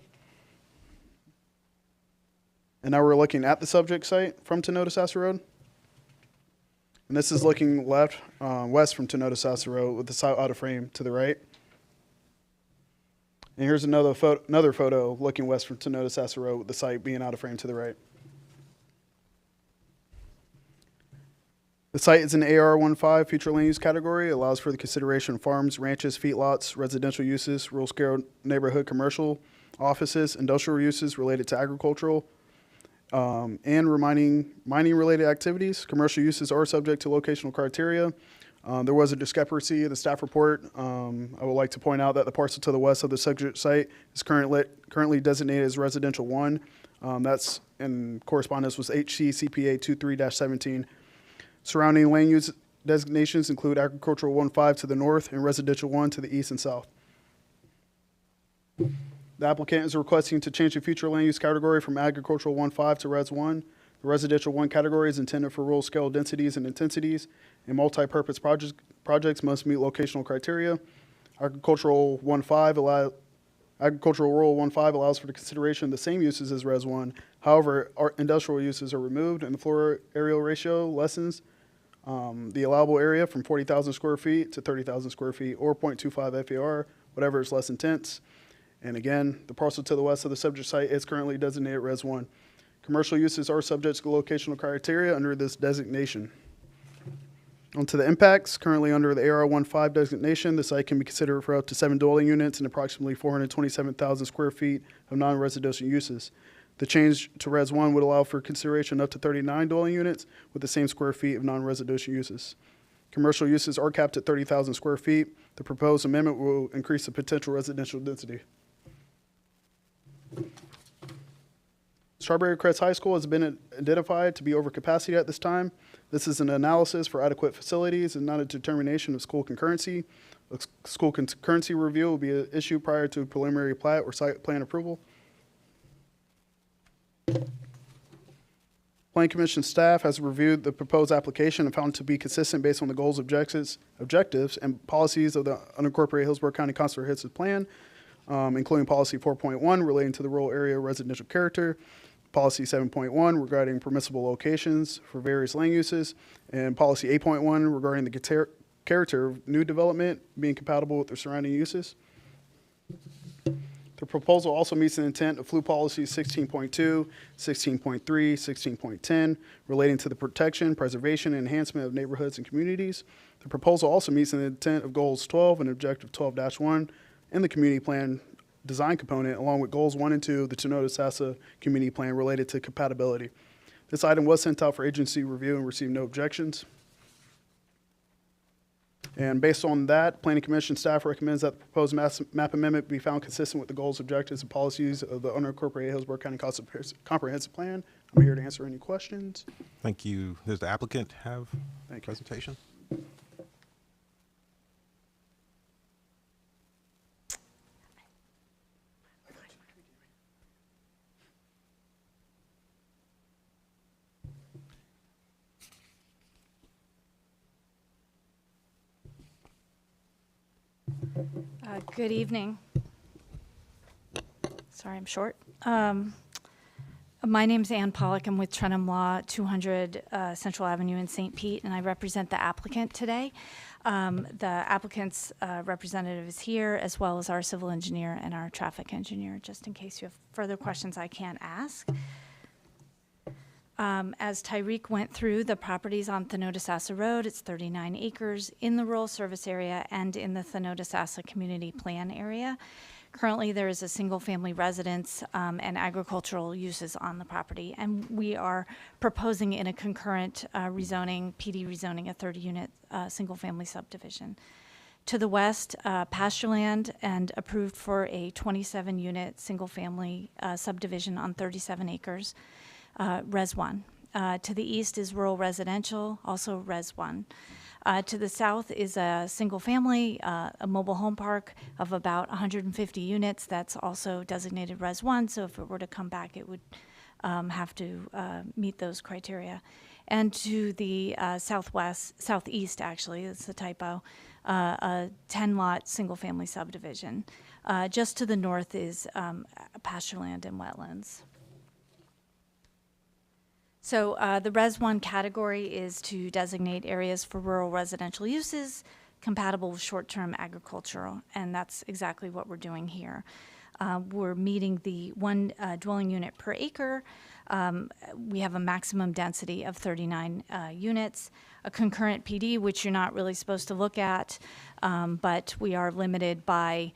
And now we're looking at the subject site from Venota Sassa Road. And this is looking west from Venota Sassa Road, with the site out of frame to the right. And here's another photo looking west from Venota Sassa Road, with the site being out of frame to the right. The site is in the AR15 future land use category. It allows for the consideration of farms, ranches, feedlots, residential uses, rural scale neighborhood commercial, offices, industrial uses related to agricultural, and mining-related activities. Commercial uses are subject to locational criteria. There was a discrepancy in the staff report. I would like to point out that the parcel to the west of the subject site is currently designated as Residential 1. That's in correspondence with HCCPA 23-17. Surrounding land use designations include Agricultural 1.5 to the north and Residential 1 to the east and south. The applicant is requesting to change the future land use category from Agricultural 1.5 to Res 1. The Residential 1 category is intended for rural scale densities and intensities, and multi-purpose projects must meet locational criteria. Agricultural Rural 1.5 allows for the consideration of the same uses as Res 1. However, our industrial uses are removed and the floor area ratio lessens the allowable area from 40,000 square feet to 30,000 square feet, or 0.25 FAR, whatever is less intense. And again, the parcel to the west of the subject site is currently designated Res 1. Commercial uses are subject to locational criteria under this designation. Onto the impacts. Currently under the AR15 designation, the site can be considered for up to 7 dwelling units and approximately 427,000 square feet of non-residential uses. The change to Res 1 would allow for consideration up to 39 dwelling units with the same square feet of non-residential uses. Commercial uses are capped at 30,000 square feet. The proposed amendment will increase the potential residential density. Strawberry Crest High School has been identified to be over capacity at this time. This is an analysis for adequate facilities and not a determination of school concurrency. A school concurrency review will be issued prior to preliminary plat or site plan approval. Planning Commission staff has reviewed the proposed application and found it to be consistent based on the goals, objectives, and policies of the unincorporated Hillsborough County Comprehensive Plan, including Policy 4.1 relating to the rural area residential character, Policy 7.1 regarding permissible locations for various land uses, and Policy 8.1 regarding the character of new development being compatible with the surrounding uses. The proposal also meets the intent of FLU policies 16.2, 16.3, 16.10 relating to the protection, preservation, and enhancement of neighborhoods and communities. The proposal also meets the intent of goals 12 and objective 12-1 in the community plan design component, along with goals 1 and 2, the Tenoda-Sassa community plan related to compatibility. This item was sent out for agency review and received no objections. And based on that, Planning Commission staff recommends that the proposed map amendment be found consistent with the goals, objectives, and policies of the unincorporated Hillsborough County Comprehensive Plan. I'm here to answer any questions. Thank you. Does the applicant have a Thank you. presentation? Good evening. Sorry, I'm short. My name's Ann Pollock. I'm with Trenum Law, 200 Central Avenue in St. Pete, and I represent the applicant today. The applicant's representative is here, as well as our civil engineer and our traffic engineer, just in case you have further questions I can't ask. As Tyreek went through, the properties on Tenoda-Sassa Road, it's 39 acres in the rural service area and in the Tenoda-Sassa community plan area. Currently, there is a single-family residence and agricultural uses on the property, and we are proposing in a concurrent rezoning, PD rezoning, a 30-unit single-family subdivision. To the west, pasture land and approved for a 27-unit single-family subdivision on 37 acres. Res 1. To the east is rural residential, also Res 1. To the south is a single family, a mobile home park of about 150 units. That's also designated Res 1, so if it were to come back, it would have to meet those criteria. And to the southeast actually, it's a typo, a 10-lot single-family subdivision. Just to the north is pasture land and wetlands. So the Res 1 category is to designate areas for rural residential uses compatible with short-term agricultural, and that's exactly what we're doing here. We're meeting the one dwelling unit per acre. We have a maximum density of 39 units, a concurrent PD, which you're not really supposed to look at, but we are limited by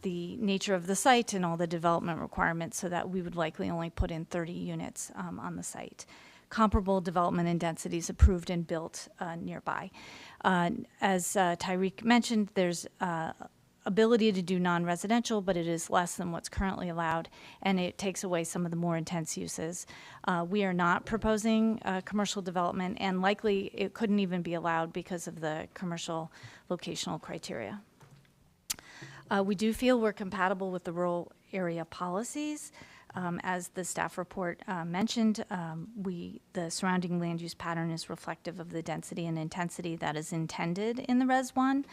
the nature of the site and all the development requirements, so that we would likely only put in 30 units on the site. Comparable development and densities approved and built nearby. As Tyreek mentioned, there's ability to do non-residential, but it is less than what's currently allowed, and it takes away some of the more intense uses. We are not proposing commercial development, and likely it couldn't even be allowed because of the commercial locational criteria. We do feel we're compatible with the rural area policies. As the staff report mentioned, the surrounding land use pattern is reflective of the density and intensity that is intended in the Res 1,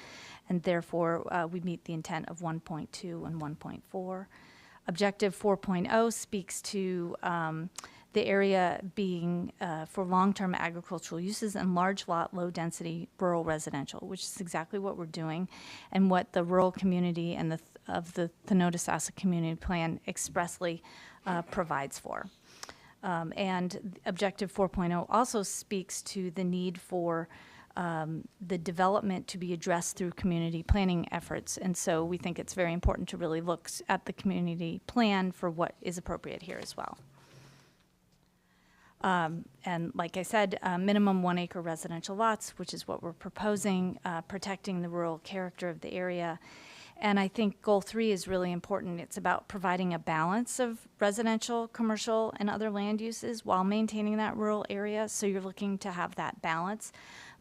and therefore we meet the intent of 1.2 and 1.4. Objective 4.0 speaks to the area being for long-term agricultural uses and large lot, low-density rural residential, which is exactly what we're doing and what the rural community and of the Tenoda-Sassa community plan expressly provides for. And Objective 4.0 also speaks to the need for the development to be addressed through community planning efforts. And so we think it's very important to really look at the community plan for what is appropriate here as well. And like I said, minimum 1 acre residential lots, which is what we're proposing, protecting the rural character of the area. And I think goal 3 is really important. It's about providing a balance of residential, commercial, and other land uses while maintaining that rural area. So you're looking to have that balance,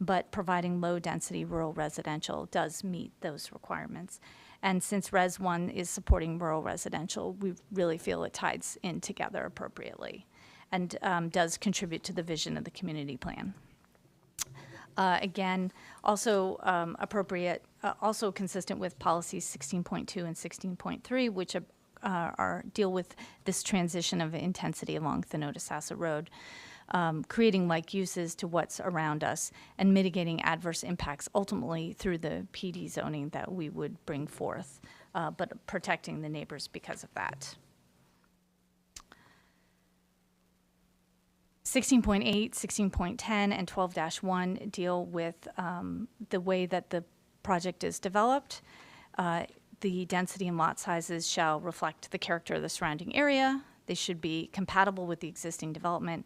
but providing low density rural residential does meet those requirements. And since Res 1 is supporting rural residential, we really feel it ties in together appropriately and does contribute to the vision of the community plan. Again, also appropriate, also consistent with policies 16.2 and 16.3, which deal with this transition of intensity along Tenoda-Sassa Road. creating like uses to what's around us, and mitigating adverse impacts ultimately through the PD zoning that we would bring forth, but protecting the neighbors because of that. 16.8, 16.10, and 12-1 deal with the way that the project is developed. The density and lot sizes shall reflect the character of the surrounding area. They should be compatible with the existing development,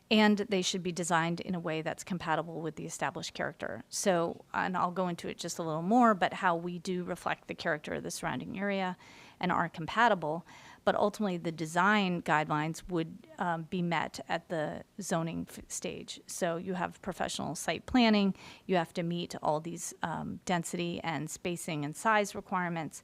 and they should be designed in a way that's compatible with the established character. So, and I'll go into it just a little more, but how we do reflect the character of the surrounding area and are compatible, but ultimately the design guidelines would be met at the zoning stage. So you have professional site planning, you have to meet all these density and spacing and size requirements.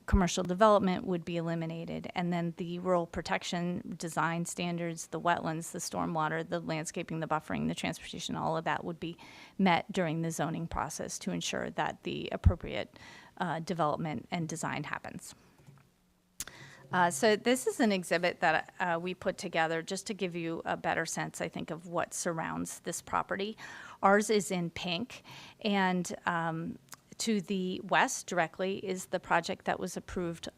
Commercial development would be eliminated, and then the rural protection design standards, the wetlands, the stormwater, the landscaping, the buffering, the transportation, all of that would be met during the zoning process to ensure that the appropriate development and design happens. So this is an exhibit that we put together just to give you a better sense, I think, of what surrounds this property. Ours is in pink, and to the west directly is the project that was approved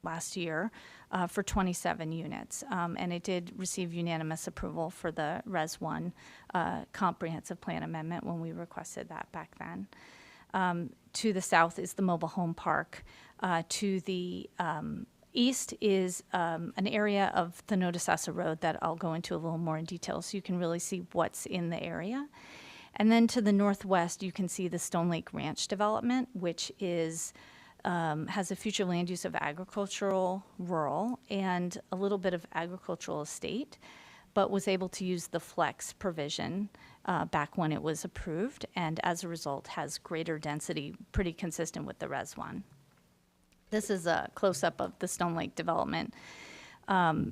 last year for 27 units. And it did receive unanimous approval for the Res 1 comprehensive plan amendment when we requested that back then. To the south is the mobile home park. To the east is an area of the Nodasasa Road that I'll go into a little more in detail so you can really see what's in the area. And then to the northwest, you can see the Stone Lake Ranch development, which is has a future land use of agricultural, rural, and a little bit of agricultural estate, but was able to use the flex provision back when it was approved, and as a result has greater density, pretty consistent with the Res 1. This is a close-up of the Stone Lake development.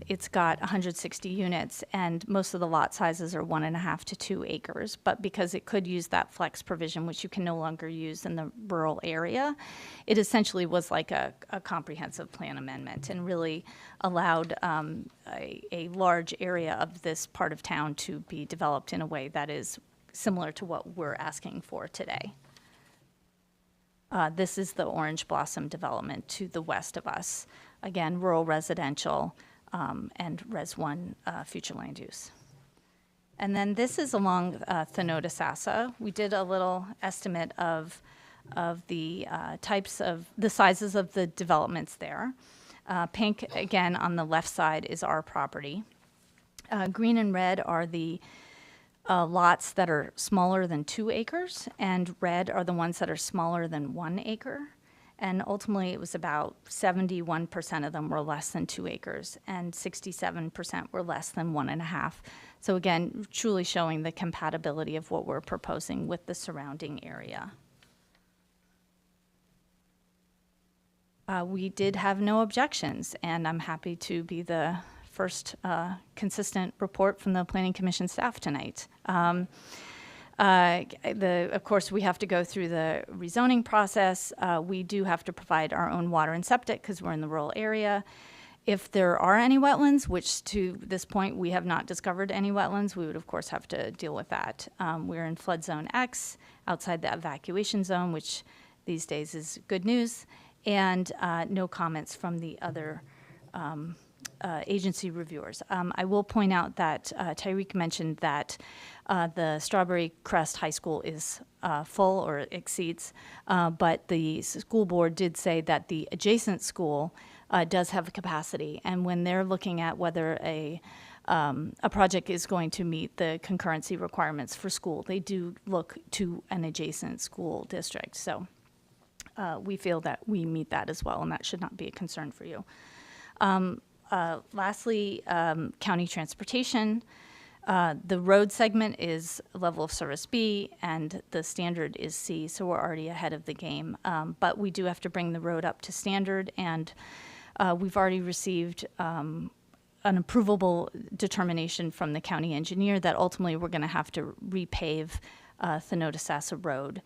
It's got 160 units, and most of the lot sizes are 1.5 to 2 acres. But because it could use that flex provision, which you can no longer use in the rural area, it essentially was like a comprehensive plan amendment and really allowed a large area of this part of town to be developed in a way that is similar to what we're asking for today. This is the Orange Blossom development to the west of us. Again, rural residential and Res 1 future land use. And then this is along Thenodasassa. We did a little estimate of the types of, the sizes of the developments there. Pink, again, on the left side is our property. Green and red are the lots that are smaller than 2 acres, and red are the ones that are smaller than 1 acre. And ultimately, it was about 71% of them were less than 2 acres, and 67% were less than 1.5. So again, truly showing the compatibility of what we're proposing with the surrounding area. We did have no objections, and I'm happy to be the first consistent report from the Planning Commission staff tonight. Of course, we have to go through the rezoning process. We do have to provide our own water and septic because we're in the rural area. If there are any wetlands, which to this point we have not discovered any wetlands, we would of course have to deal with that. We're in flood zone X, outside the evacuation zone, which these days is good news, and no comments from the other agency reviewers. I will point out that Tyreek mentioned that the Strawberry Crest High School is full or exceeds, but the school board did say that the adjacent school does have a capacity, and when they're looking at whether a project is going to meet the concurrency requirements for school, they do look to an adjacent school district. So we feel that we meet that as well, and that should not be a concern for you. Lastly, county transportation. The road segment is level of service B, and the standard is C, so we're already ahead of the game. But we do have to bring the road up to standard, and we've already received an approvable determination from the county engineer that ultimately we're going to have to repave Thenodasassa Road,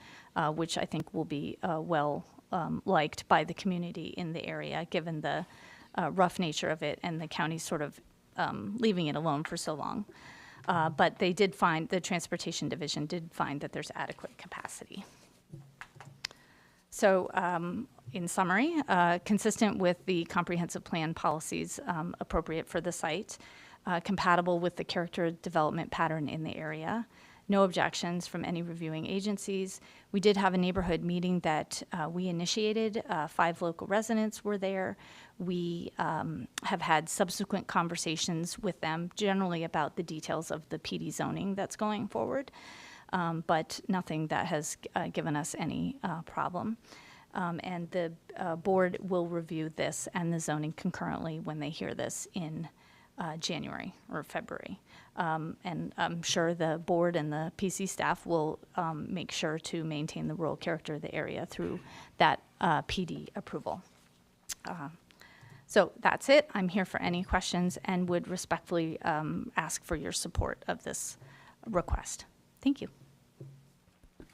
which I think will be well liked by the community in the area, given the rough nature of it and the county's sort of leaving it alone for so long. But they did find, the Transportation Division did find that there's adequate capacity. So in summary, consistent with the comprehensive plan policies appropriate for the site, compatible with the character development pattern in the area, no objections from any reviewing agencies. We did have a neighborhood meeting that we initiated. 5 local residents were there. We have had subsequent conversations with them, generally about the details of the PD zoning that's going forward, but nothing that has given us any problem. And the board will review this and the zoning concurrently when they hear this in January or February. And I'm sure the board and the PC staff will make sure to maintain the rural character of the area through that PD approval. So that's it. I'm here for any questions and would respectfully ask for your support of this request. Thank you.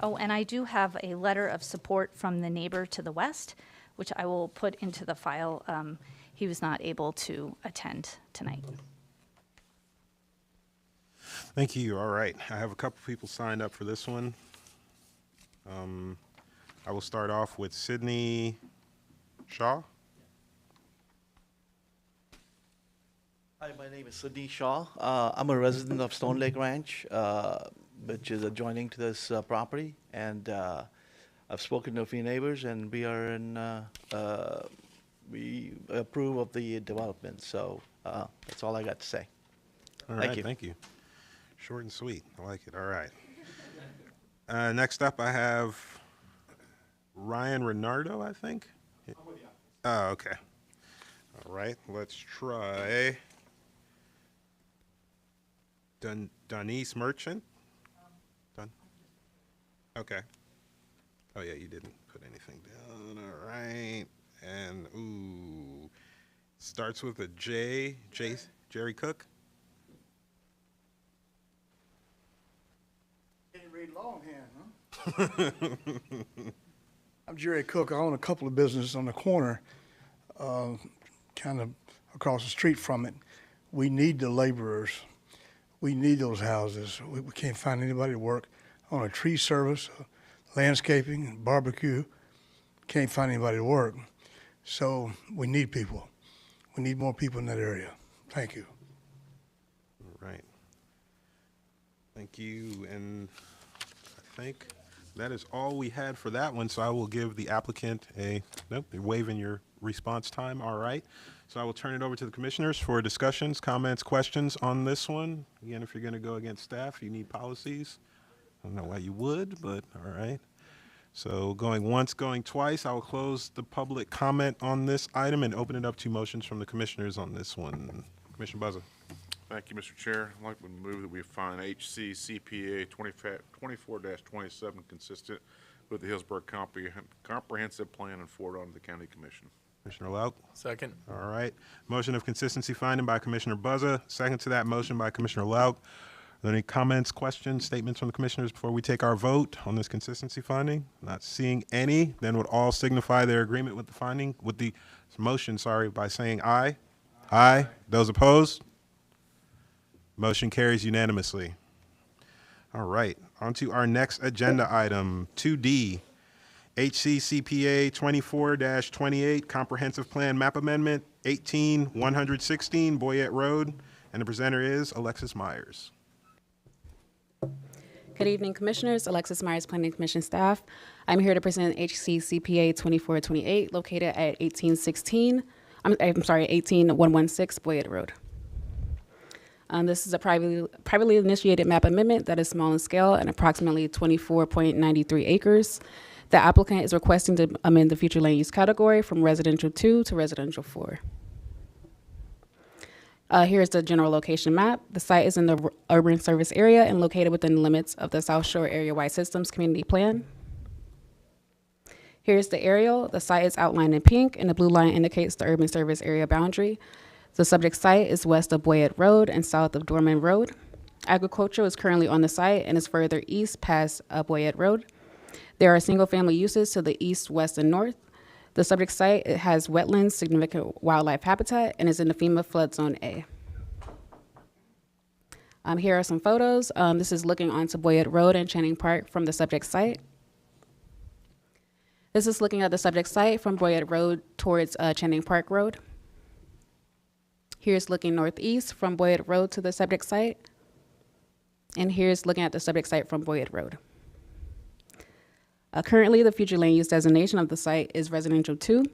Oh, and I do have a letter of support from the neighbor to the west, which I will put into the file. He was not able to attend tonight. Thank you. All right. I have a couple people signed up for this one. I will start off with Sydney Shaw. Hi, my name is Sydney Shaw. I'm a resident of Stone Lake Ranch, which is adjoining to this property. And I've spoken to a few neighbors, and we are in, we approve of the development. So that's all I got to say. All right. Thank you. Short and sweet. I like it. All right. Next up, I have Ryan Renardo, I think. Oh, okay. All right. Let's try Denise Merchant. Done? Okay. Oh, yeah, you didn't put anything down. All right. And, ooh, starts with a J. Jerry Cook. Can't read longhand, huh? I'm Jerry Cook. I own a couple of businesses on the corner, kind of across the street from it. We need the laborers. We need those houses. We can't find anybody to work on a tree service, landscaping, barbecue. Can't find anybody to work. So we need people. We need more people in that area. Thank you. All right. Thank you. And I think that is all we had for that one. So I will give the applicant nope, they're waiving your response time. All right. So I will turn it over to the commissioners for discussions, comments, questions on this one. Again, if you're going to go against staff, you need policies. I don't know why you would, but all right. So going once, going twice, I will close the public comment on this item and open it up to motions from the commissioners on this one. Commissioner Buzza. Thank you, Mr. Chair. I'd like to move that we find HC CPA 24-27 consistent with the Hillsborough Comprehensive Plan and forward on to the County Commission. Commissioner Lauk. Second. All right. Motion of consistency finding by Commissioner Buzza. Second to that motion by Commissioner Lauk. Are there any comments, questions, statements from the commissioners before we take our vote on this consistency finding? Not seeing any, then would all signify their agreement with the finding, with the motion, sorry, by saying aye. Aye. Those opposed? Motion carries unanimously. All right. On to our next agenda item, 2D. HCCPA 24-28 Comprehensive Plan Map Amendment 18116 Boyette Road, and the presenter is Alexis Myers. Good evening, Commissioners. Alexis Myers, Planning Commission staff. I'm here to present HCCPA 2428 located at 18116 Boyette Road. This is a privately initiated map amendment that is small in scale and approximately 24.93 acres. The applicant is requesting to amend the future land use category from residential 2 to residential 4. Here's the general location map. The site is in the urban service area and located within the limits of the South Shore Area-Wide Systems Community Plan. Here's the aerial. The site is outlined in pink, and the blue line indicates the urban service area boundary. The subject site is west of Boyette Road and south of Dorman Road. Agriculture is currently on the site and is further east past Boyette Road. There are single-family uses to the east, west, and north. The subject site has wetlands, significant wildlife habitat, and is in the FEMA flood zone A. Here are some photos. This is looking onto Boyd Road and Channing Park from the subject site. This is looking at the subject site from Boyd Road towards Channing Park Road. Here's looking northeast from Boyd Road to the subject site. And here's looking at the subject site from Boyd Road. Currently, the future land use designation of the site is residential 2.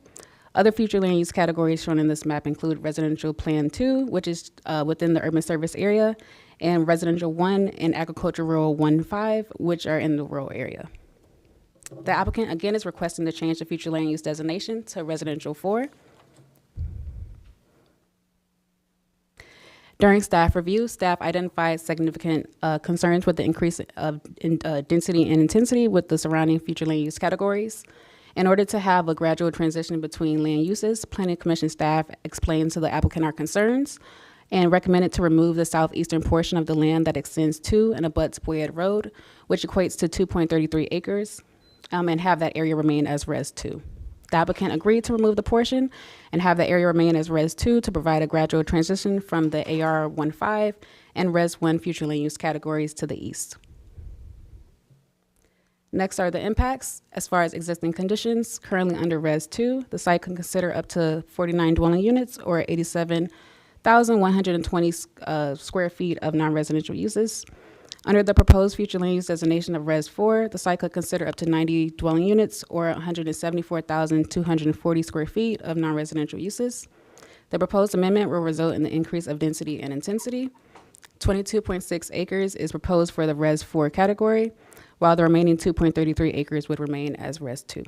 Other future land use categories shown in this map include residential plan 2, which is within the urban service area, and residential 1 and agricultural 1-5, which are in the rural area. The applicant again is requesting to change the future land use designation to residential 4. During staff review, staff identified significant concerns with the increase of density and intensity with the surrounding future land use categories. In order to have a gradual transition between land uses, Planning Commission staff explained to the applicant our concerns and recommended to remove the southeastern portion of the land that extends to and abuts Boyd Road, which equates to 2.33 acres, and have that area remain as Res 2. The applicant agreed to remove the portion and have the area remain as Res 2 to provide a gradual transition from the AR 15 and Res 1 future land use categories to the east. Next are the impacts. As far as existing conditions, currently under Res 2, the site can consider up to 49 dwelling units or 87,120 square feet of non-residential uses. Under the proposed future land use designation of Res 4, the site could consider up to 90 dwelling units or 174,240 square feet of non-residential uses. The proposed amendment will result in the increase of density and intensity. 22.6 acres is proposed for the Res 4 category, while the remaining 2.33 acres would remain as Res 2.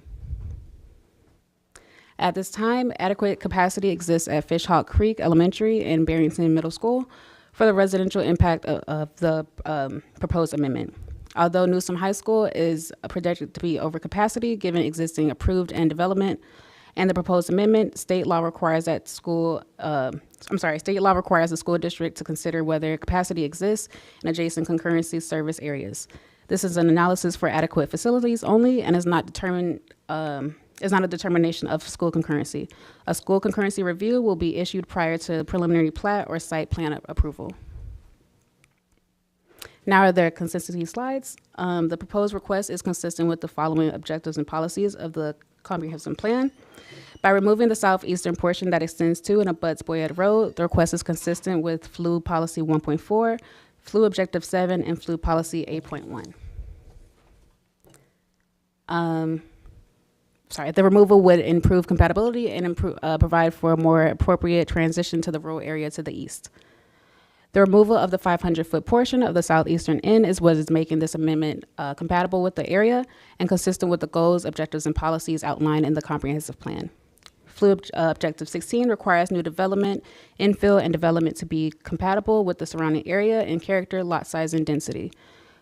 At this time, adequate capacity exists at Fishhawk Creek Elementary and Barrington Middle School for the residential impact of the proposed amendment. Although Newsom High School is projected to be over capacity given existing approved and development and the proposed amendment, state law requires the school district to consider whether capacity exists in adjacent concurrency service areas. This is an analysis for adequate facilities only and is not a determination of school concurrency. A school concurrency review will be issued prior to preliminary plat or site plan approval. Now are the consistency slides. The proposed request is consistent with the following objectives and policies of the comprehensive plan. By removing the southeastern portion that extends to and abuts Boyd Road, the request is consistent with FLU Policy 1.4, FLU Objective 7, and FLU Policy 8.1. The removal would improve compatibility and provide for a more appropriate transition to the rural area to the east. The removal of the 500-foot portion of the southeastern end is what is making this amendment compatible with the area and consistent with the goals, objectives, and policies outlined in the comprehensive plan. FLU Objective 16 requires new development, infill, and development to be compatible with the surrounding area in character, lot size, and density.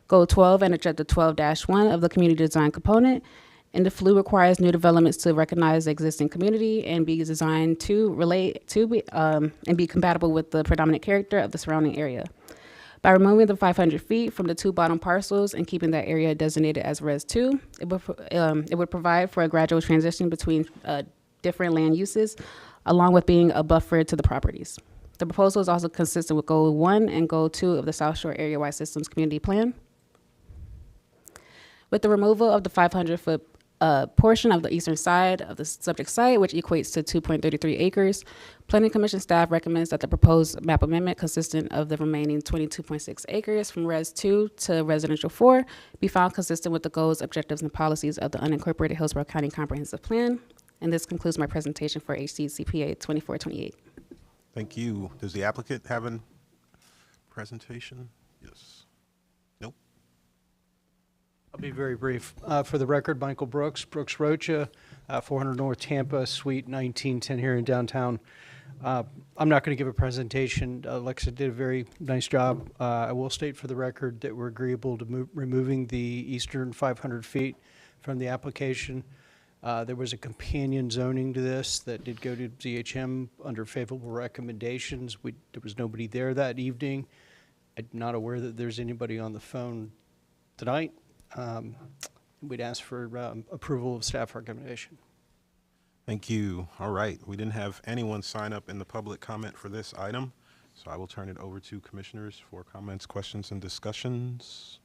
Goal 12 and Objective 12-1 of the community design component and the FLU requires new developments to recognize the existing community and be designed to relate to and be compatible with the predominant character of the surrounding area. By removing the 500 feet from the two bottom parcels and keeping that area designated as Res 2, it would provide for a gradual transition between different land uses, along with being a buffer to the properties. The proposal is also consistent with Goal 1 and Goal 2 of the South Shore Area-Wide Systems Community Plan. With the removal of the 500-foot portion of the eastern side of the subject site, which equates to 2.33 acres, Planning Commission staff recommends that the proposed map amendment consistent of the remaining 22.6 acres from Res 2 to Residential 4 be found consistent with the goals, objectives, and policies of the unincorporated Hillsborough County Comprehensive Plan. And this concludes my presentation for HCCPA 2428. Thank you. Does the applicant have a presentation? Yes. Nope. I'll be very brief. For the record, Michael Brooks Rocha, 400 North Tampa, Suite 1910 here in downtown. I'm not going to give a presentation. Alexa did a very nice job. I will state for the record that we're agreeable to removing the eastern 500 feet from the application. There was a companion zoning to this that did go to ZHM under favorable recommendations. There was nobody there that evening. I'm not aware that there's anybody on the phone tonight. We'd ask for approval of staff recommendation. Thank you. All right. We didn't have anyone sign up in the public comment for this item. So I will turn it over to commissioners for comments, questions, and discussions.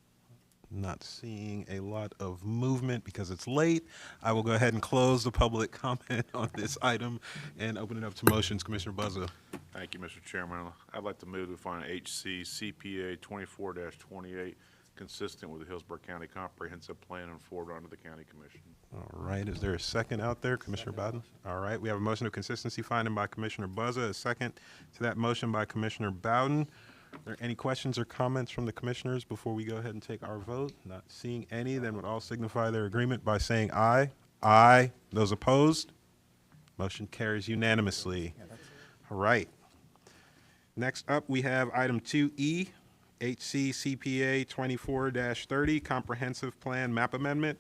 Not seeing a lot of movement because it's late. I will go ahead and close the public comment on this item and open it up to motions. Commissioner Buzza. Thank you, Mr. Chairman. I'd like to move to find HC CPA 24-28 consistent with the Hillsborough County Comprehensive Plan and forward on to the County Commission. All right, is there a second out there, Commissioner Bowden? All right, we have a motion of consistency finding by Commissioner Buzza, a second to that motion by Commissioner Bowden. Are there any questions or comments from the commissioners before we go ahead and take our vote? Not seeing any, then would all signify their agreement by saying aye. Aye. Those opposed? Motion carries unanimously. All right. Next up, we have item 2E, HC CPA 24-30, Comprehensive Plan Map Amendment,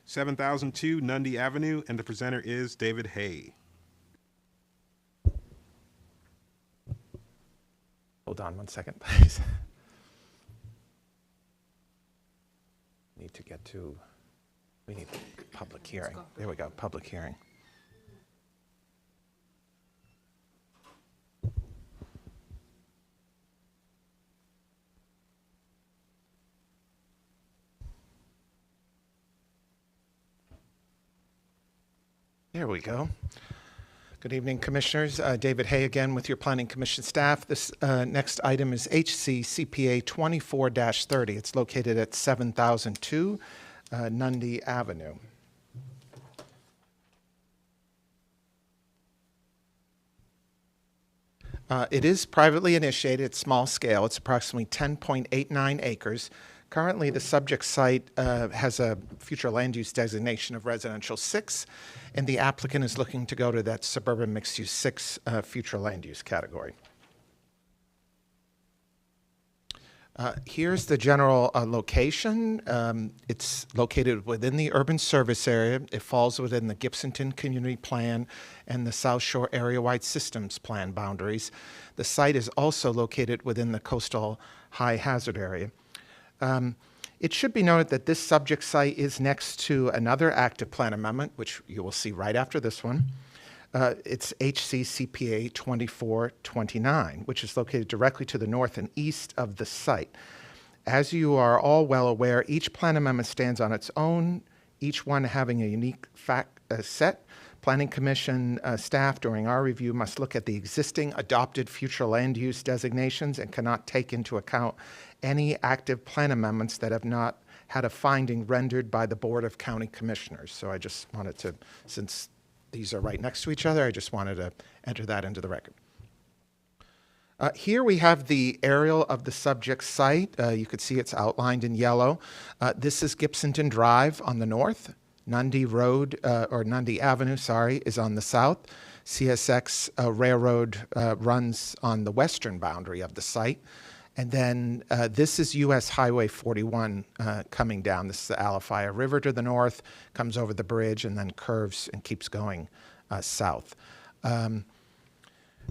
7002 Nundy Avenue, and the presenter is David Hay. Hold on one second, please. Need to get to, we need public hearing. There we go, public hearing. There we go. Good evening, Commissioners. David Hay again with your Planning Commission staff. This next item is HC CPA 24-30. It's located at 7002 Nundy Avenue. It is privately initiated. It's small scale. It's approximately 10.89 acres. Currently, the subject site has a future land use designation of residential 6, and the applicant is looking to go to that suburban mixed use 6 future land use category. Here's the general location. It's located within the urban service area. It falls within the Gibsonton Community Plan and the South Shore Area-Wide Systems Plan boundaries. The site is also located within the coastal high hazard area. It should be noted that this subject site is next to another active plan amendment, which you will see right after this one. It's HCCPA 2429, which is located directly to the north and east of the site. As you are all well aware, each plan amendment stands on its own, each one having a unique fact set. Planning Commission staff during our review must look at the existing adopted future land use designations and cannot take into account any active plan amendments that have not had a finding rendered by the Board of County Commissioners. So I just wanted to, since these are right next to each other, I just wanted to enter that into the record. Here we have the aerial of the subject site. You could see it's outlined in yellow. This is Gibsonton Drive on the north. Nundy Road, or Nundy Avenue, sorry, is on the south. CSX Railroad runs on the western boundary of the site. And then this is U.S. Highway 41 coming down. This is the Alafia River to the north, comes over the bridge, and then curves and keeps going south.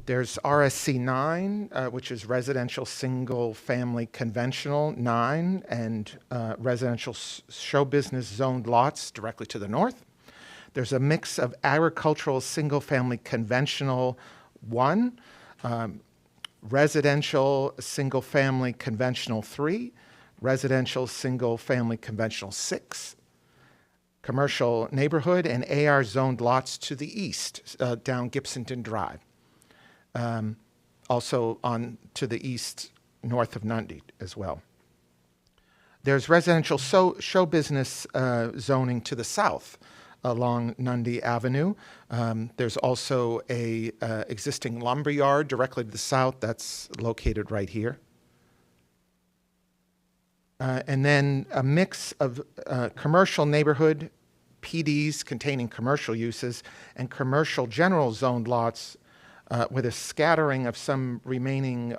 There's RSC 9, which is residential single-family conventional 9, and residential show business zoned lots directly to the north. There's a mix of agricultural single-family conventional 1, residential single-family conventional 3, residential single-family conventional 6, commercial neighborhood, and AR zoned lots to the east down Gibsonton Drive. Also on to the east, north of Nundy as well. There's residential show business zoning to the south along Nundy Avenue. There's also a existing lumber yard directly to the south that's located right here. And then a mix of commercial neighborhood, PDs containing commercial uses, and commercial general zoned lots with a scattering of some remaining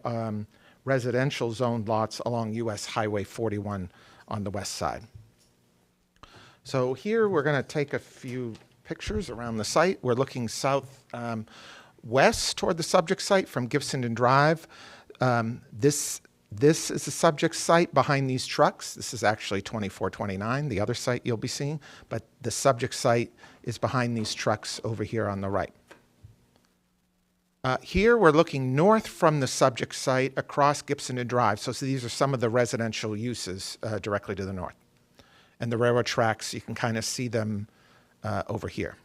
residential zoned lots along U.S. Highway 41 on the west side. So here we're going to take a few pictures around the site. We're looking south west toward the subject site from Gibsonton Drive. This is the subject site behind these trucks. This is actually 2429, the other site you'll be seeing, but the subject site is behind these trucks over here on the right. Here, we're looking north from the subject site across Gibson and Drive. So these are some of the residential uses directly to the north. And the railroad tracks, you can kind of see them over here.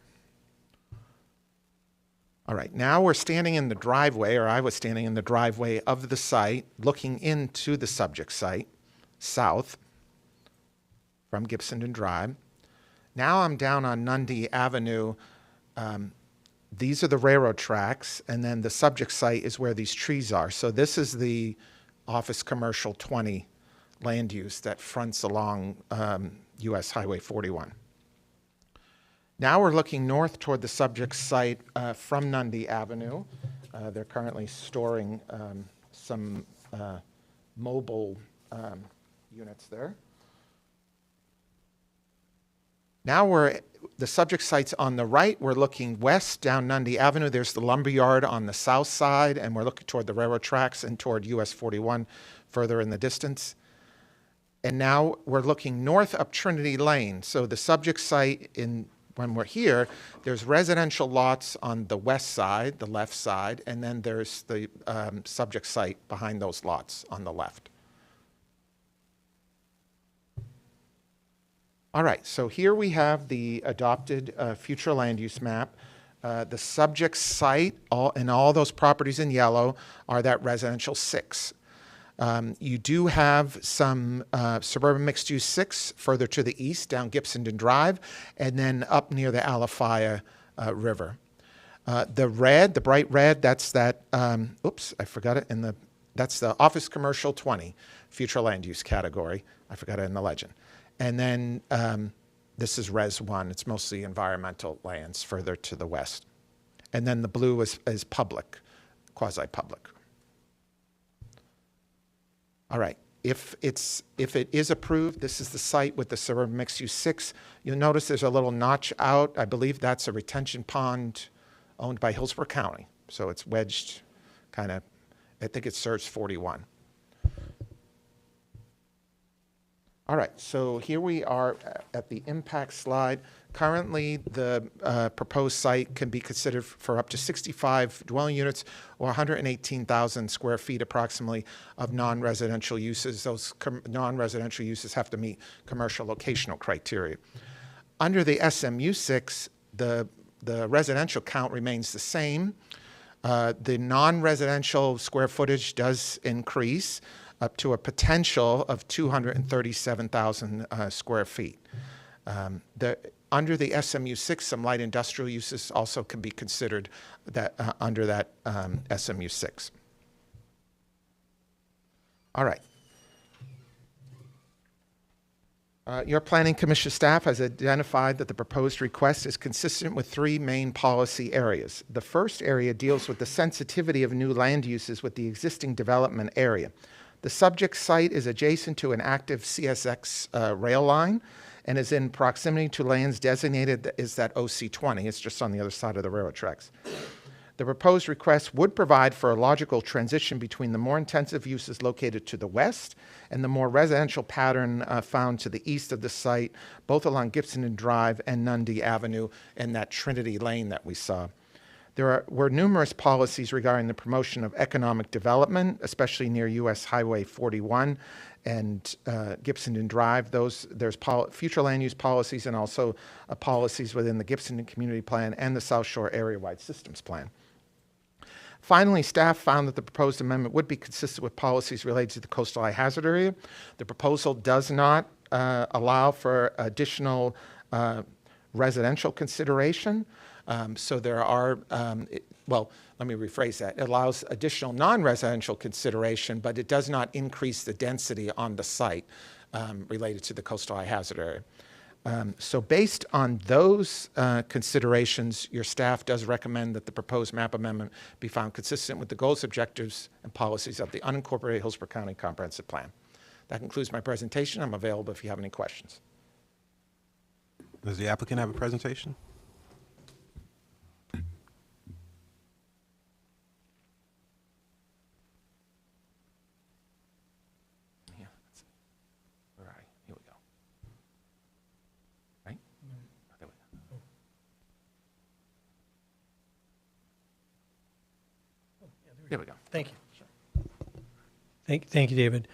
All right, now we're standing in the driveway, or I was standing in the driveway of the site, looking into the subject site, south from Gibson and Drive. Now I'm down on Nundy Avenue. These are the railroad tracks, and then the subject site is where these trees are. So this is the Office Commercial 20 land use that fronts along US Highway 41. Now we're looking north toward the subject site from Nundy Avenue. They're currently storing some mobile units there. Now the subject site's on the right. We're looking west down Nundy Avenue. There's the lumberyard on the south side, and we're looking toward the railroad tracks and toward US 41 further in the distance. And now we're looking north up Trinity Lane. So the subject site, when we're here, there's residential lots on the west side, the left side, and then there's the subject site behind those lots on the left. All right, so here we have the adopted future land use map. The subject site, and all those properties in yellow, are that residential 6. You do have some suburban mixed-use 6 further to the east down Gibsondon Drive, and then up near the Alafaya River. The bright red, that's that, oops, I forgot it, that's the Office Commercial 20 future land use category. I forgot it in the legend. And then this is Res 1. It's mostly environmental lands further to the west. And then the blue is public, quasi-public. All right. If it is approved, this is the site with the suburban mixed-use 6. You'll notice there's a little notch out. I believe that's a retention pond owned by Hillsborough County. So it's wedged kind of, I think it serves 41. All right, so here we are at the impact slide. Currently, the proposed site can be considered for up to 65 dwelling units or 118,000 square feet approximately of non-residential uses. Those non-residential uses have to meet commercial locational criteria. Under the SMU 6, the residential count remains the same. The non-residential square footage does increase up to a potential of 237,000 square feet. Under the SMU 6, some light industrial uses also can be considered under that SMU 6. All right. Your Planning Commission staff has identified that the proposed request is consistent with 3 main policy areas. The first area deals with the sensitivity of new land uses with the existing development area. The subject site is adjacent to an active CSX rail line and is in proximity to lands designated as that OC20. It's just on the other side of the railroad tracks. The proposed request would provide for a logical transition between the more intensive uses located to the west and the more residential pattern found to the east of the site, both along Gibsondon Drive and Nundy Avenue and that Trinity Lane that we saw. There were numerous policies regarding the promotion of economic development, especially near US Highway 41 and Gibsondon Drive. There's future land use policies and also policies within the Gibsondon Community Plan and the South Shore Area-Wide Systems Plan. Finally, staff found that the proposed amendment would be consistent with policies related to the coastal high hazard area. The proposal does not allow for additional residential consideration. So there are, well, let me rephrase that. It allows additional non-residential consideration, but it does not increase the density on the site related to the coastal high hazard area. So based on those considerations, your staff does recommend that the proposed map amendment be found consistent with the goals, objectives, and policies of the unincorporated Hillsborough County Comprehensive Plan. That concludes my presentation. I'm available if you have any questions. Does the applicant have a presentation? There we go. Thank you. Thank you, David.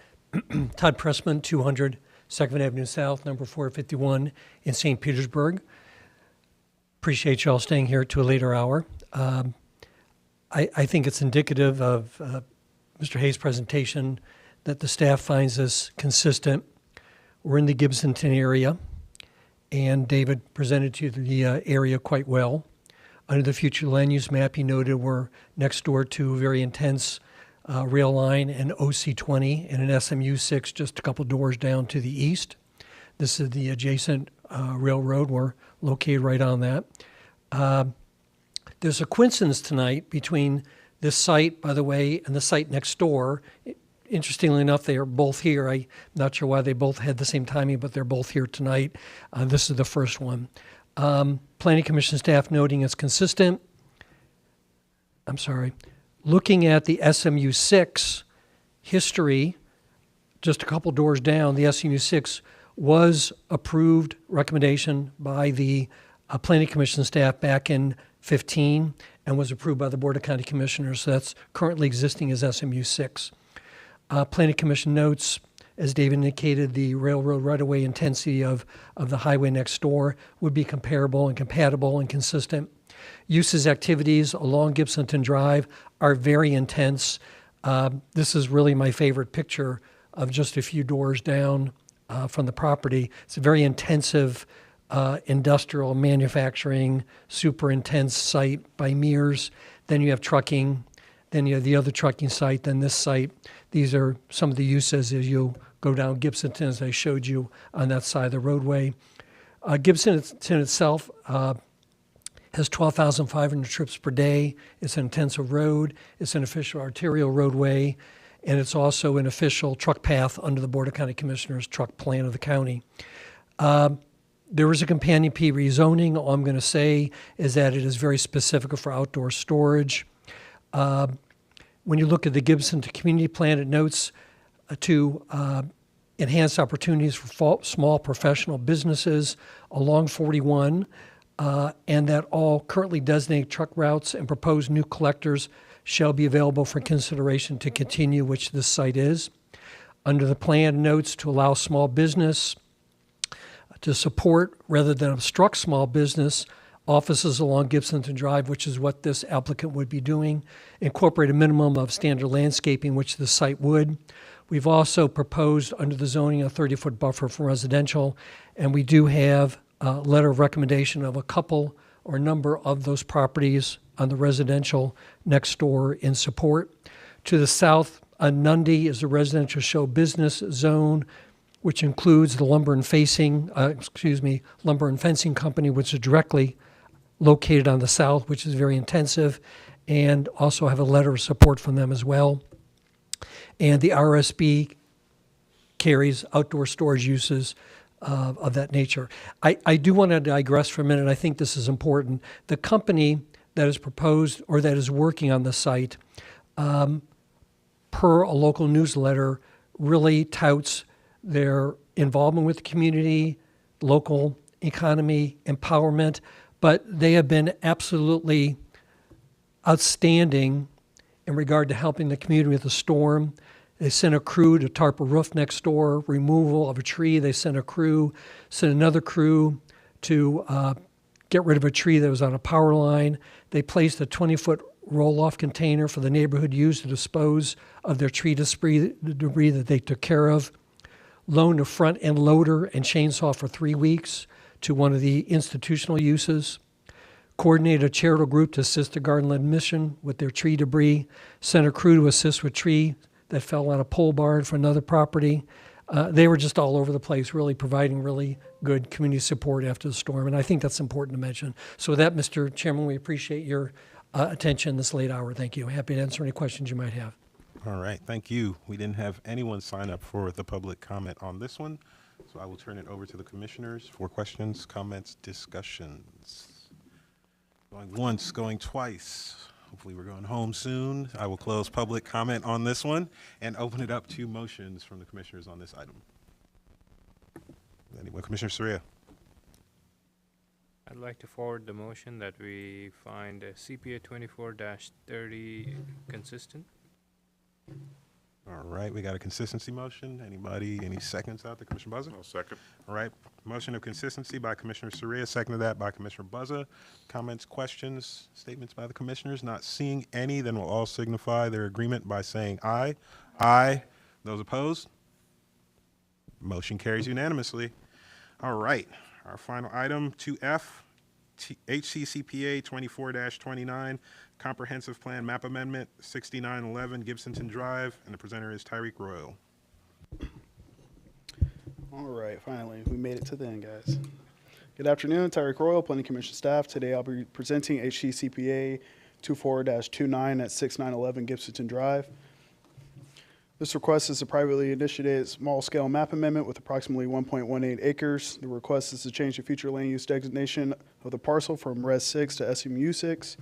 Todd Pressman, 200 2nd Avenue South, number 451 in St. Petersburg. Appreciate you all staying here to a later hour. I think it's indicative of Mr. Hayes' presentation that the staff finds this consistent. We're in the Gibsonton area, and David presented to you the area quite well. Under the future land use map, he noted we're next door to a very intense rail line and OC20 and an SMU 6 just a couple doors down to the east. This is the adjacent railroad. We're located right on that. There's a coincidence tonight between this site, by the way, and the site next door. Interestingly enough, they are both here. I'm not sure why they both had the same timing, but they're both here tonight. This is the first one. Planning Commission staff noting it's consistent. I'm sorry. Looking at the SMU 6 history, just a couple doors down, the SMU 6 was approved recommendation by the Planning Commission staff back in 15 and was approved by the Board of County Commissioners. So that's currently existing as SMU 6. Planning Commission notes, as David indicated, the railroad right-of-way intensity of the highway next door would be comparable and compatible and consistent. Uses activities along Gibsonton Drive are very intense. This is really my favorite picture of just a few doors down from the property. It's a very intensive industrial manufacturing, super intense site by Mears. Then you have trucking. Then you have the other trucking site, then this site. These are some of the uses as you go down Gibsonton, as I showed you on that side of the roadway. Gibsonton itself has 12,500 trips per day. It's an intensive road. It's an official arterial roadway, and it's also an official truck path under the Board of County Commissioners truck plan of the county. There is a companion P rezoning. All I'm going to say is that it is very specific for outdoor storage. When you look at the Gibsonton Community Plan, it notes to enhance opportunities for small professional businesses along 41, and that all currently designated truck routes and proposed new collectors shall be available for consideration to continue, which this site is. Under the plan, notes to allow small business to support rather than obstruct small business offices along Gibsonton Drive, which is what this applicant would be doing, incorporate a minimum of standard landscaping, which the site would. We've also proposed under the zoning a 30-foot buffer for residential, and we do have a letter of recommendation of a couple or number of those properties on the residential next door in support. To the south, Nundy is a residential show business zone, which includes the lumber and fencing company, which is directly located on the south, which is very intensive, and also have a letter of support from them as well. And the RSB carries outdoor storage uses of that nature. I do want to digress for a minute. I think this is important. The company that is proposed or that is working on the site, per a local newsletter, really touts their involvement with the community, local economy, empowerment, but they have been absolutely outstanding in regard to helping the community with the storm. They sent a crew to tarp a roof next door, removal of a tree. They sent another crew to get rid of a tree that was on a power line. They placed a 20-foot roll-off container for the neighborhood use to dispose of their tree debris that they took care of. Loaned a front end loader and chainsaw for 3 weeks to one of the institutional uses. Coordinated a charitable group to assist the garden-led mission with their tree debris. Sent a crew to assist with tree that fell on a pole barn for another property. They were just all over the place, really providing really good community support after the storm, and I think that's important to mention. So with that, Mr. Chairman, we appreciate your attention this late hour. Thank you. Happy to answer any questions you might have. All right, thank you. We didn't have anyone sign up for the public comment on this one, so I will turn it over to the commissioners for questions, comments, discussions. Going once, going twice. Hopefully we're going home soon. I will close public comment on this one and open it up to motions from the commissioners on this item. Anyone? Commissioner Soria. I'd like to forward the motion that we find CPA 24-30 consistent. All right, we got a consistency motion. Anybody, any seconds out there? Commissioner Buzza? I'll second. All right, motion of consistency by Commissioner Soria, seconded that by Commissioner Buzza. Comments, questions, statements by the commissioners? Not seeing any, then we'll all signify their agreement by saying aye. Aye. Those opposed? Motion carries unanimously. All right, our final item, 2F, HCCPA 24-29, Comprehensive Plan Map Amendment, 6911 Gibsonton Drive, and the presenter is Tyreek Royal. All right, finally, we made it to the end, guys. Good afternoon, Tyreek Royal, Planning Commission staff. Today I'll be presenting HCCPA 24-29 at 6911 Gibsonton Drive. This request is a privately initiated small-scale map amendment with approximately 1.18 acres. The request is to change the future land use designation of the parcel from Res 6 to SMU 6.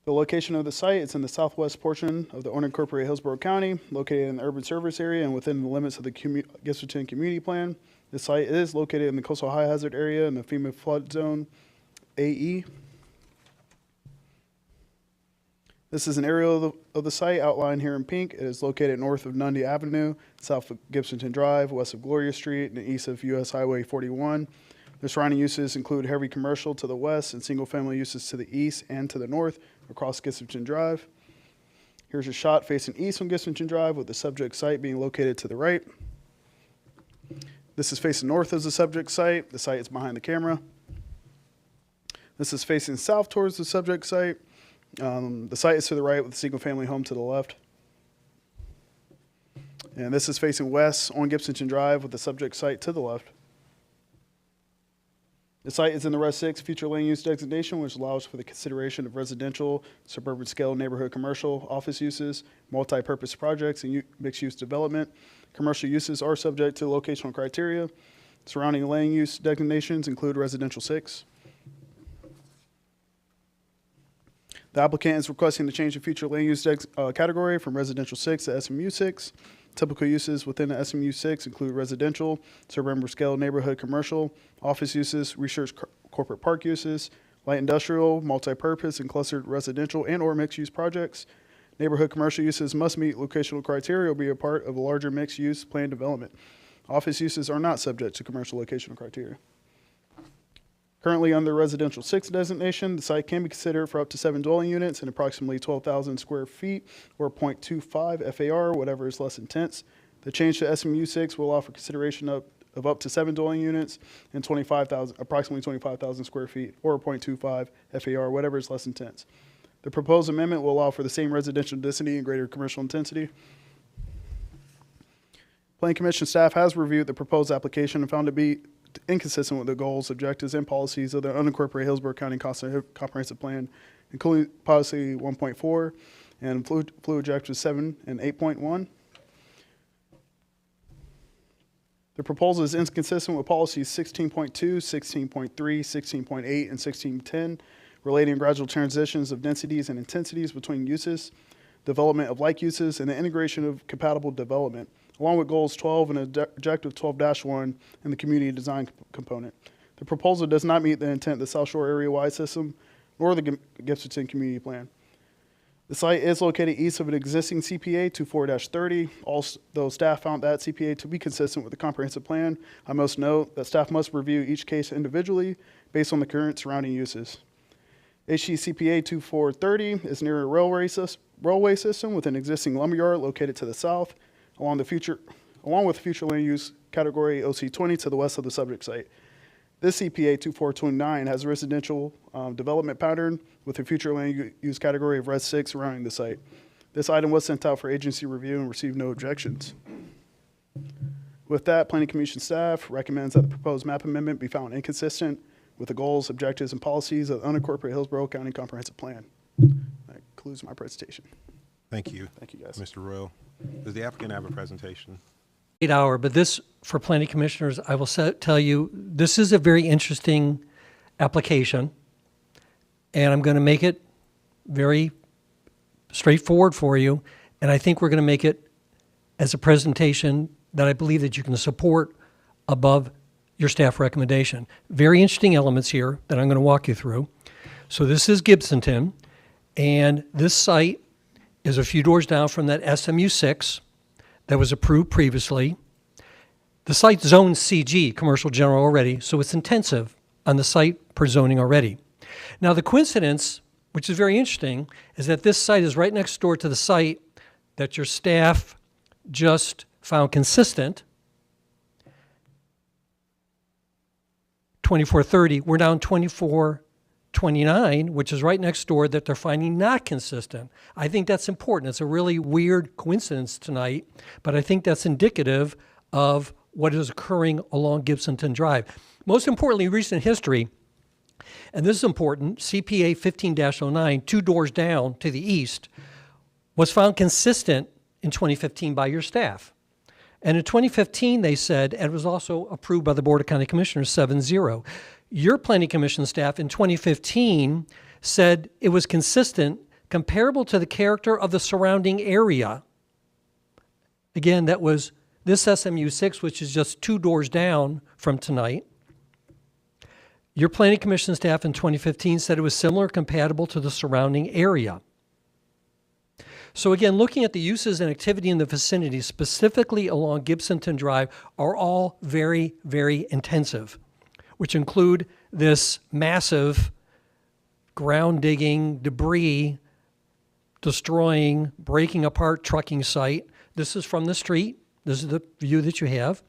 The location of the site is in the southwest portion of the unincorporated Hillsborough County, located in the urban service area and within the limits of the Gibsonton Community Plan. The site is located in the coastal high hazard area in the FEMA flood zone AE. This is an aerial of the site outlined here in pink. It is located north of Nundy Avenue, south of Gibsonton Drive, west of Gloria Street, and east of US Highway 41. The surrounding uses include heavy commercial to the west and single-family uses to the east and to the north across Gibsonton Drive. Here's a shot facing east on Gibsonton Drive with the subject site being located to the right. This is facing north as the subject site. The site is behind the camera. This is facing south towards the subject site. The site is to the right with a single-family home to the left. And this is facing west on Gibsonton Drive with the subject site to the left. The site is in the Res 6 future land use designation, which allows for the consideration of residential, suburban scale neighborhood commercial, office uses, multi-purpose projects, and mixed-use development. Commercial uses are subject to locational criteria. Surrounding land use designations include residential 6. The applicant is requesting to change the future land use category from residential 6 to SMU 6. Typical uses within the SMU 6 include residential, suburban scale neighborhood commercial, office uses, research corporate park uses, light industrial, multi-purpose and clustered residential and or mixed-use projects. Neighborhood commercial uses must meet locational criteria or be a part of a larger mixed-use plan development. Office uses are not subject to commercial locational criteria. Currently under residential 6 designation, the site can be considered for up to 7 dwelling units and approximately 12,000 square feet or 0.25 FAR, whatever is less intense. The change to SMU 6 will offer consideration of up to 7 dwelling units and approximately 25,000 square feet or 0.25 FAR, whatever is less intense. The proposed amendment will allow for the same residential density and greater commercial intensity. Planning Commission staff has reviewed the proposed application and found it to be inconsistent with the goals, objectives, and policies of the unincorporated Hillsborough County Comprehensive Plan, including policy 1.4 and fluid objectives 7 and 8.1. The proposal is inconsistent with policies 16.2, 16.3, 16.8, and 16.10 relating gradual transitions of densities and intensities between uses, development of like uses, and the integration of compatible development, along with goals 12 and objective 12-1 in the community design component. The proposal does not meet the intent of the South Shore Area-wide system nor the Gibsonton Community Plan. The site is located east of an existing CPA 24-30. Although staff found that CPA to be consistent with the comprehensive plan, I must note that staff must review each case individually based on the current surrounding uses. HCCPA 2430 is near a railway system with an existing lumberyard located to the south, along with future land use category OC20 to the west of the subject site. This CPA 2429 has a residential development pattern with a future land use category of Res 6 surrounding the site. This item was sent out for agency review and received no objections. With that, Planning Commission staff recommends that the proposed map amendment be found inconsistent with the goals, objectives, and policies of the unincorporated Hillsborough County Comprehensive Plan. That concludes my presentation. Thank you. Thank you, guys. Mr. Royal. Does the applicant have a presentation? 8 hour, but this, for planning commissioners, I will tell you, this is a very interesting application, and I'm going to make it very straightforward for you, and I think we're going to make it as a presentation that I believe that you can support above your staff recommendation. Very interesting elements here that I'm going to walk you through. So this is Gibsonton, and this site is a few doors down from that SMU 6 that was approved previously. The site's zoned CG, commercial general already, so it's intensive on the site per zoning already. Now the coincidence, which is very interesting, is that this site is right next door to the site that your staff just found consistent. 2430, we're down 2429, which is right next door, that they're finding not consistent. I think that's important. It's a really weird coincidence tonight, but I think that's indicative of what is occurring along Gibsonton Drive. Most importantly, recent history, and this is important, CPA 15-09, 2 doors down to the east, was found consistent in 2015 by your staff. And in 2015, they said, and it was also approved by the Board of County Commissioners 7-0. Your Planning Commission staff in 2015 said it was consistent, comparable to the character of the surrounding area. Again, that was this SMU 6, which is just 2 doors down from tonight. Your Planning Commission staff in 2015 said it was similar, compatible to the surrounding area. So again, looking at the uses and activity in the vicinity, specifically along Gibsonton Drive, are all very, very intensive, which include this massive ground digging, debris, destroying, breaking apart trucking site. This is from the street. This is the view that you have.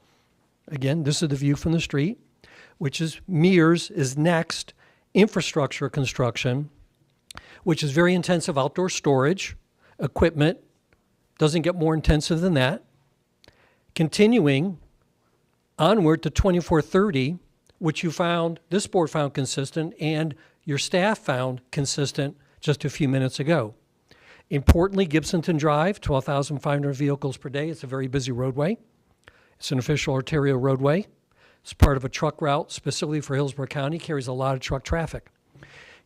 Again, this is the view from the street, which is Mears is next. Infrastructure construction, which is very intensive outdoor storage. Equipment doesn't get more intensive than that. Continuing onward to 2430, which you found, this board found consistent, and your staff found consistent just a few minutes ago. Importantly, Gibsonton Drive, 12,500 vehicles per day. It's a very busy roadway. It's an official arterial roadway. It's part of a truck route specifically for Hillsborough County, carries a lot of truck traffic.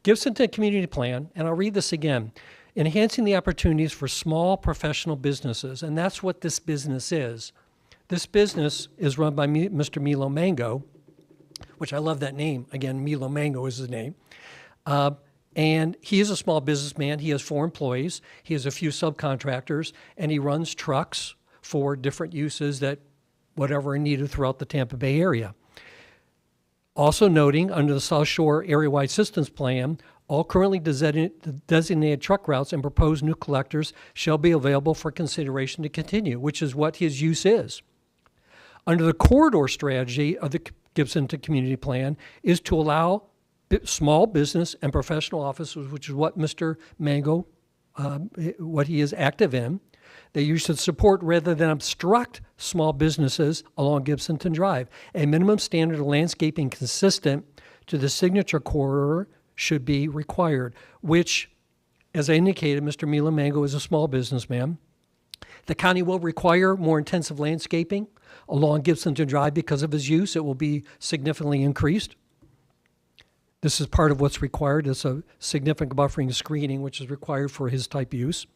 Gibsonton Community Plan, and I'll read this again, enhancing the opportunities for small professional businesses, and that's what this business is. This business is run by Mr. Milo Mango, which I love that name. Again, Milo Mango is his name. And he is a small businessman. He has 4 employees. He has a few subcontractors, and he runs trucks for different uses that whatever are needed throughout the Tampa Bay area. Also noting, under the South Shore Area-Wide Systems Plan, all currently designated truck routes and proposed new collectors shall be available for consideration to continue, which is what his use is. Under the corridor strategy of the Gibsonton Community Plan is to allow small business and professional offices, which is what Mr. Mango, what he is active in, that you should support rather than obstruct small businesses along Gibsonton Drive. A minimum standard of landscaping consistent to the signature corridor should be required, which, as I indicated, Mr. Mila Mango is a small businessman. The county will require more intensive landscaping along Gibsonton Drive because of his use. It will be significantly increased. This is part of what's required. It's a significant buffering and screening, which is required for his type use.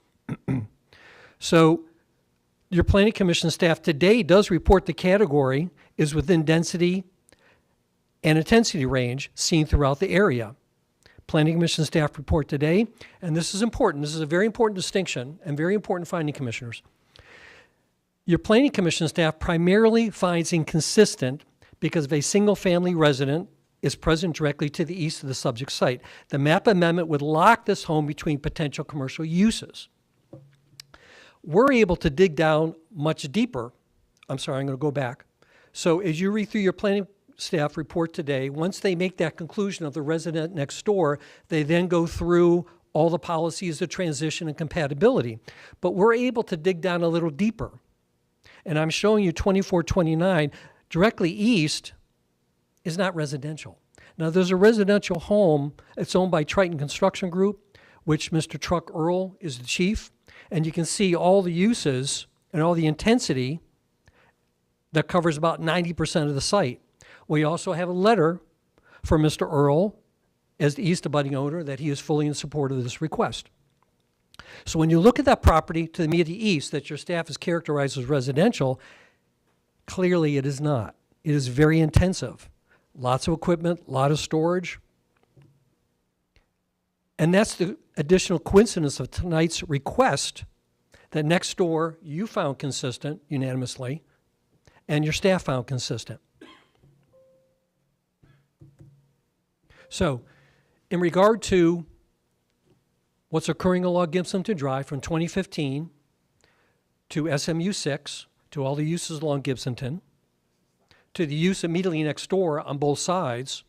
So your Planning Commission staff today does report the category is within density and intensity range seen throughout the area. Planning Commission staff report today, and this is important. This is a very important distinction and very important finding, commissioners. Your Planning Commission staff primarily finds inconsistent because of a single-family resident is present directly to the east of the subject site. The map amendment would lock this home between potential commercial uses. We're able to dig down much deeper. I'm sorry, I'm going to go back. So as you read through your planning staff report today, once they make that conclusion of the resident next door, they then go through all the policies of transition and compatibility. But we're able to dig down a little deeper. And I'm showing you 2429 directly east is not residential. Now there's a residential home. It's owned by Triton Construction Group, which Mr. Truck Earl is the chief. And you can see all the uses and all the intensity that covers about 90% of the site. We also have a letter from Mr. Earl as the east abutting owner that he is fully in support of this request. So when you look at that property to the immediate east that your staff has characterized as residential, clearly it is not. It is very intensive. Lots of equipment, a lot of storage. And that's the additional coincidence of tonight's request that next door you found consistent unanimously and your staff found consistent. So, in regard to what's occurring along Gibsonton Drive from 2015 to SMU 6, to all the uses along Gibsonton, to the use immediately next door on both sides,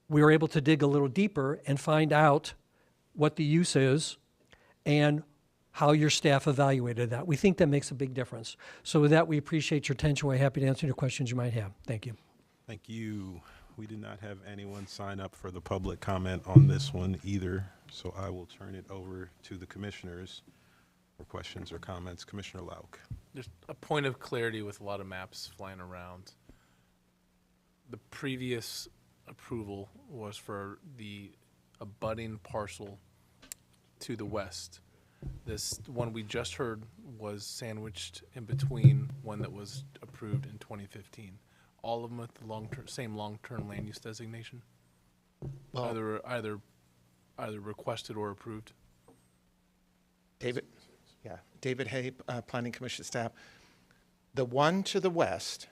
we were able to dig a little deeper and find out what the use is and how your staff evaluated that. We think that makes a big difference. So with that, we appreciate your attention. We're happy to answer any questions you might have. Thank you. Thank you. We did not have anyone sign up for the public comment on this one either, so I will turn it over to the commissioners for questions or comments. Commissioner Lauk. Just a point of clarity with a lot of maps flying around. The previous approval was for the abutting parcel to the west. This one we just heard was sandwiched in between one that was approved in 2015. All of them with the same long-term land use designation? Well, either requested or approved? David? Yeah, David Hay, Planning Commission staff. The one to the west,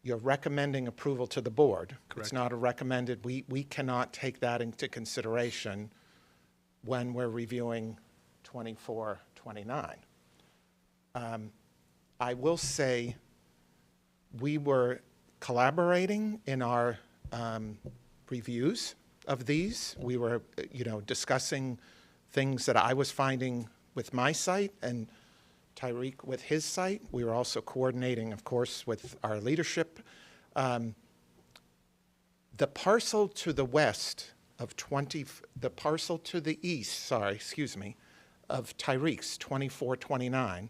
you're recommending approval to the board. Correct. It's not a recommended, we cannot take that into consideration when we're reviewing 2429. I will say we were collaborating in our reviews of these. We were, discussing things that I was finding with my site and Tyreek with his site. We were also coordinating, of course, with our leadership. The parcel to the west of the parcel to the east, of Tyreek's 2429,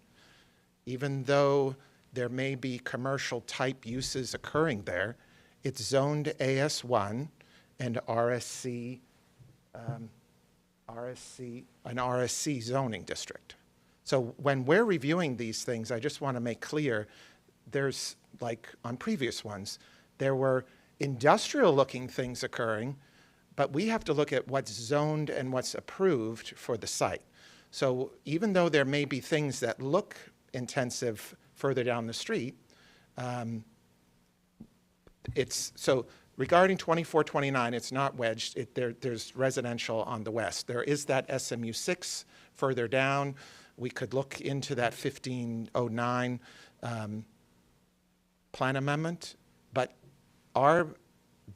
even though there may be commercial type uses occurring there, it's zoned AS1 and RSC, an RSC zoning district. So when we're reviewing these things, I just want to make clear, there's, like on previous ones, there were industrial-looking things occurring, but we have to look at what's zoned and what's approved for the site. So even though there may be things that look intensive further down the street, so regarding 2429, it's not wedged. There's residential on the west. There is that SMU 6 further down. We could look into that 1509 plan amendment, but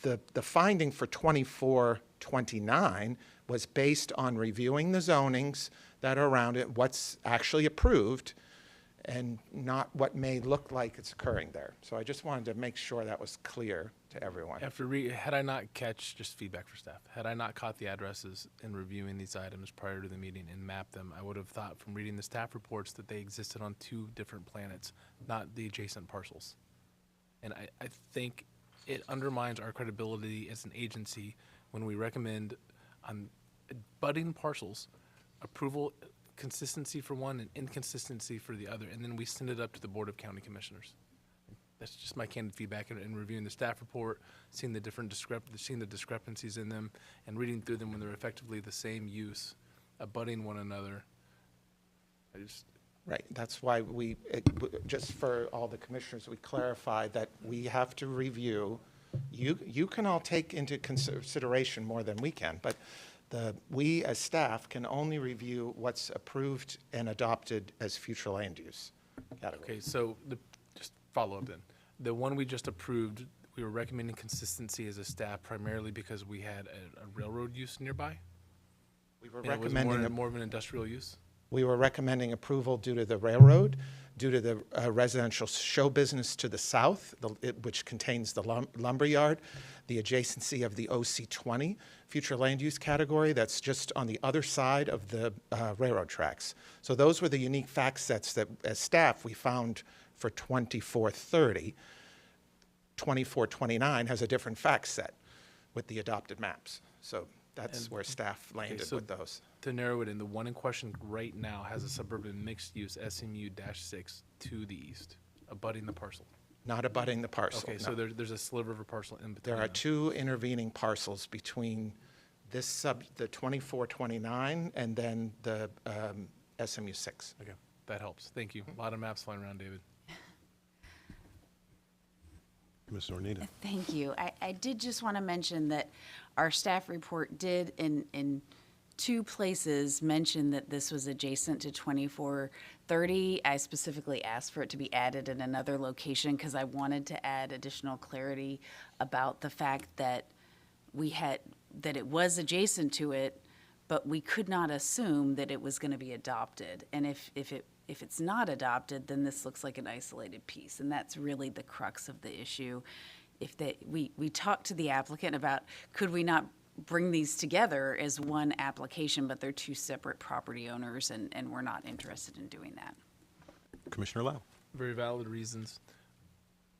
the finding for 2429 was based on reviewing the zonings that are around it, what's actually approved, and not what may look like it's occurring there. So I just wanted to make sure that was clear to everyone. Had I not just feedback for staff, had I not caught the addresses in reviewing these items prior to the meeting and mapped them, I would have thought from reading the staff reports that they existed on two different planets, not the adjacent parcels. And I think it undermines our credibility as an agency when we recommend on abutting parcels approval, consistency for one and inconsistency for the other, and then we send it up to the Board of County Commissioners. That's just my candid feedback in reviewing the staff report, seeing the discrepancies in them, and reading through them when they're effectively the same use, abutting one another. Right, that's why just for all the commissioners, we clarified that we have to review. You can all take into consideration more than we can, but we as staff can only review what's approved and adopted as future land use category. Okay, so just follow up then. The one we just approved, we were recommending consistency as a staff primarily because we had a railroad use nearby? We were recommending more of an industrial use? We were recommending approval due to the railroad, due to the residential show business to the south, which contains the lumber yard, the adjacency of the OC20 future land use category that's just on the other side of the railroad tracks. So those were the unique fact sets that, as staff, we found for 2430. 2429 has a different fact set with the adopted maps. So that's where staff landed with those. To narrow it in, the one in question right now has a suburban mixed-use SMU-6 to the east, abutting the parcel. not abutting the parcel. Okay, no. so there's a sliver of a parcel in between. There are two intervening parcels between the 2429 and then the SMU 6. Okay, that helps. Thank you. A lot of maps flying around, David. Ms. Ornita. Thank you. I did just want to mention that our staff report did in two places mention that this was adjacent to 2430. I specifically asked for it to be added in another location because I wanted to add additional clarity about the fact that that it was adjacent to it, but we could not assume that it was going to be adopted. And if it's not adopted, then this looks like an isolated piece, and that's really the crux of the issue. We talked to the applicant about, could we not bring these together as one application, but they're two separate property owners, and we're not interested in doing that. Commissioner Lau. Very valid reasons.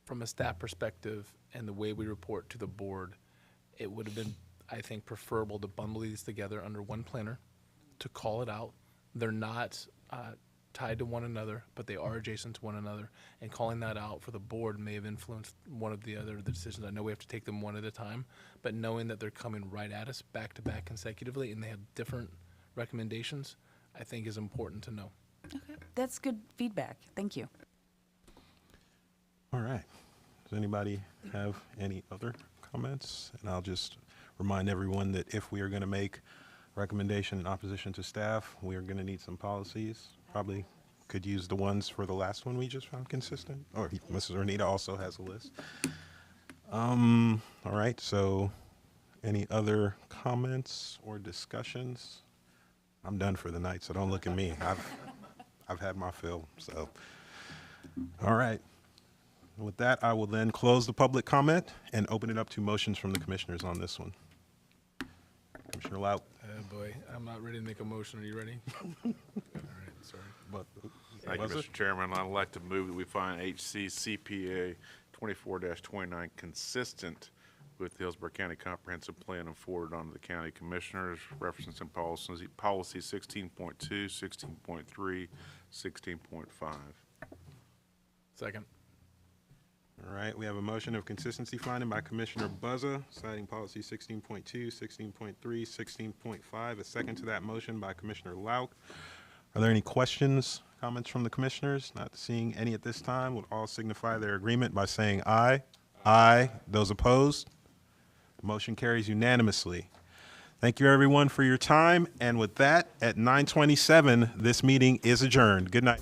From a staff perspective and the way we report to the board, it would have been, I think, preferable to bundle these together under one planner, to call it out. They're not tied to one another, but they are adjacent to one another, and calling that out for the board may have influenced one of the decisions. I know we have to take them one at a time, but knowing that they're coming right at us back to back consecutively and they have different recommendations, I think is important to know. Okay, that's good feedback. Thank you. All right. Does anybody have any other comments? And I'll just remind everyone that if we are going to make recommendation in opposition to staff, we are going to need some policies. Probably could use the ones for the last one we just found consistent. Or Mrs. Ornita also has a list. All right. So any other comments or discussions? I'm done for the night, so don't look at me. I've had my fill. So, all right. With that, I will then close the public comment and open it up to motions from the commissioners on this one. Commissioner Lau. Oh boy, I'm not ready to make a motion. Are you ready? All right, sorry. But, Thank you, was it? Mr. Chairman. I'd like to move that we find HCCPA 24-29 consistent with the Hillsborough County Comprehensive Plan and forwarded on to the county commissioners, referencing policy 16.2, 16.3, 16.5. Second. All right, we have a motion of consistency finding by Commissioner Buzza, citing policy 16.2, 16.3, 16.5. A second to that motion by Commissioner Lauk. Are there any questions, comments from the commissioners? Not seeing any at this time. Would all signify their agreement by saying aye. Aye. Those opposed? Motion carries unanimously. Thank you, everyone, for your time. And with that, at 9:27, this meeting is adjourned. Good night.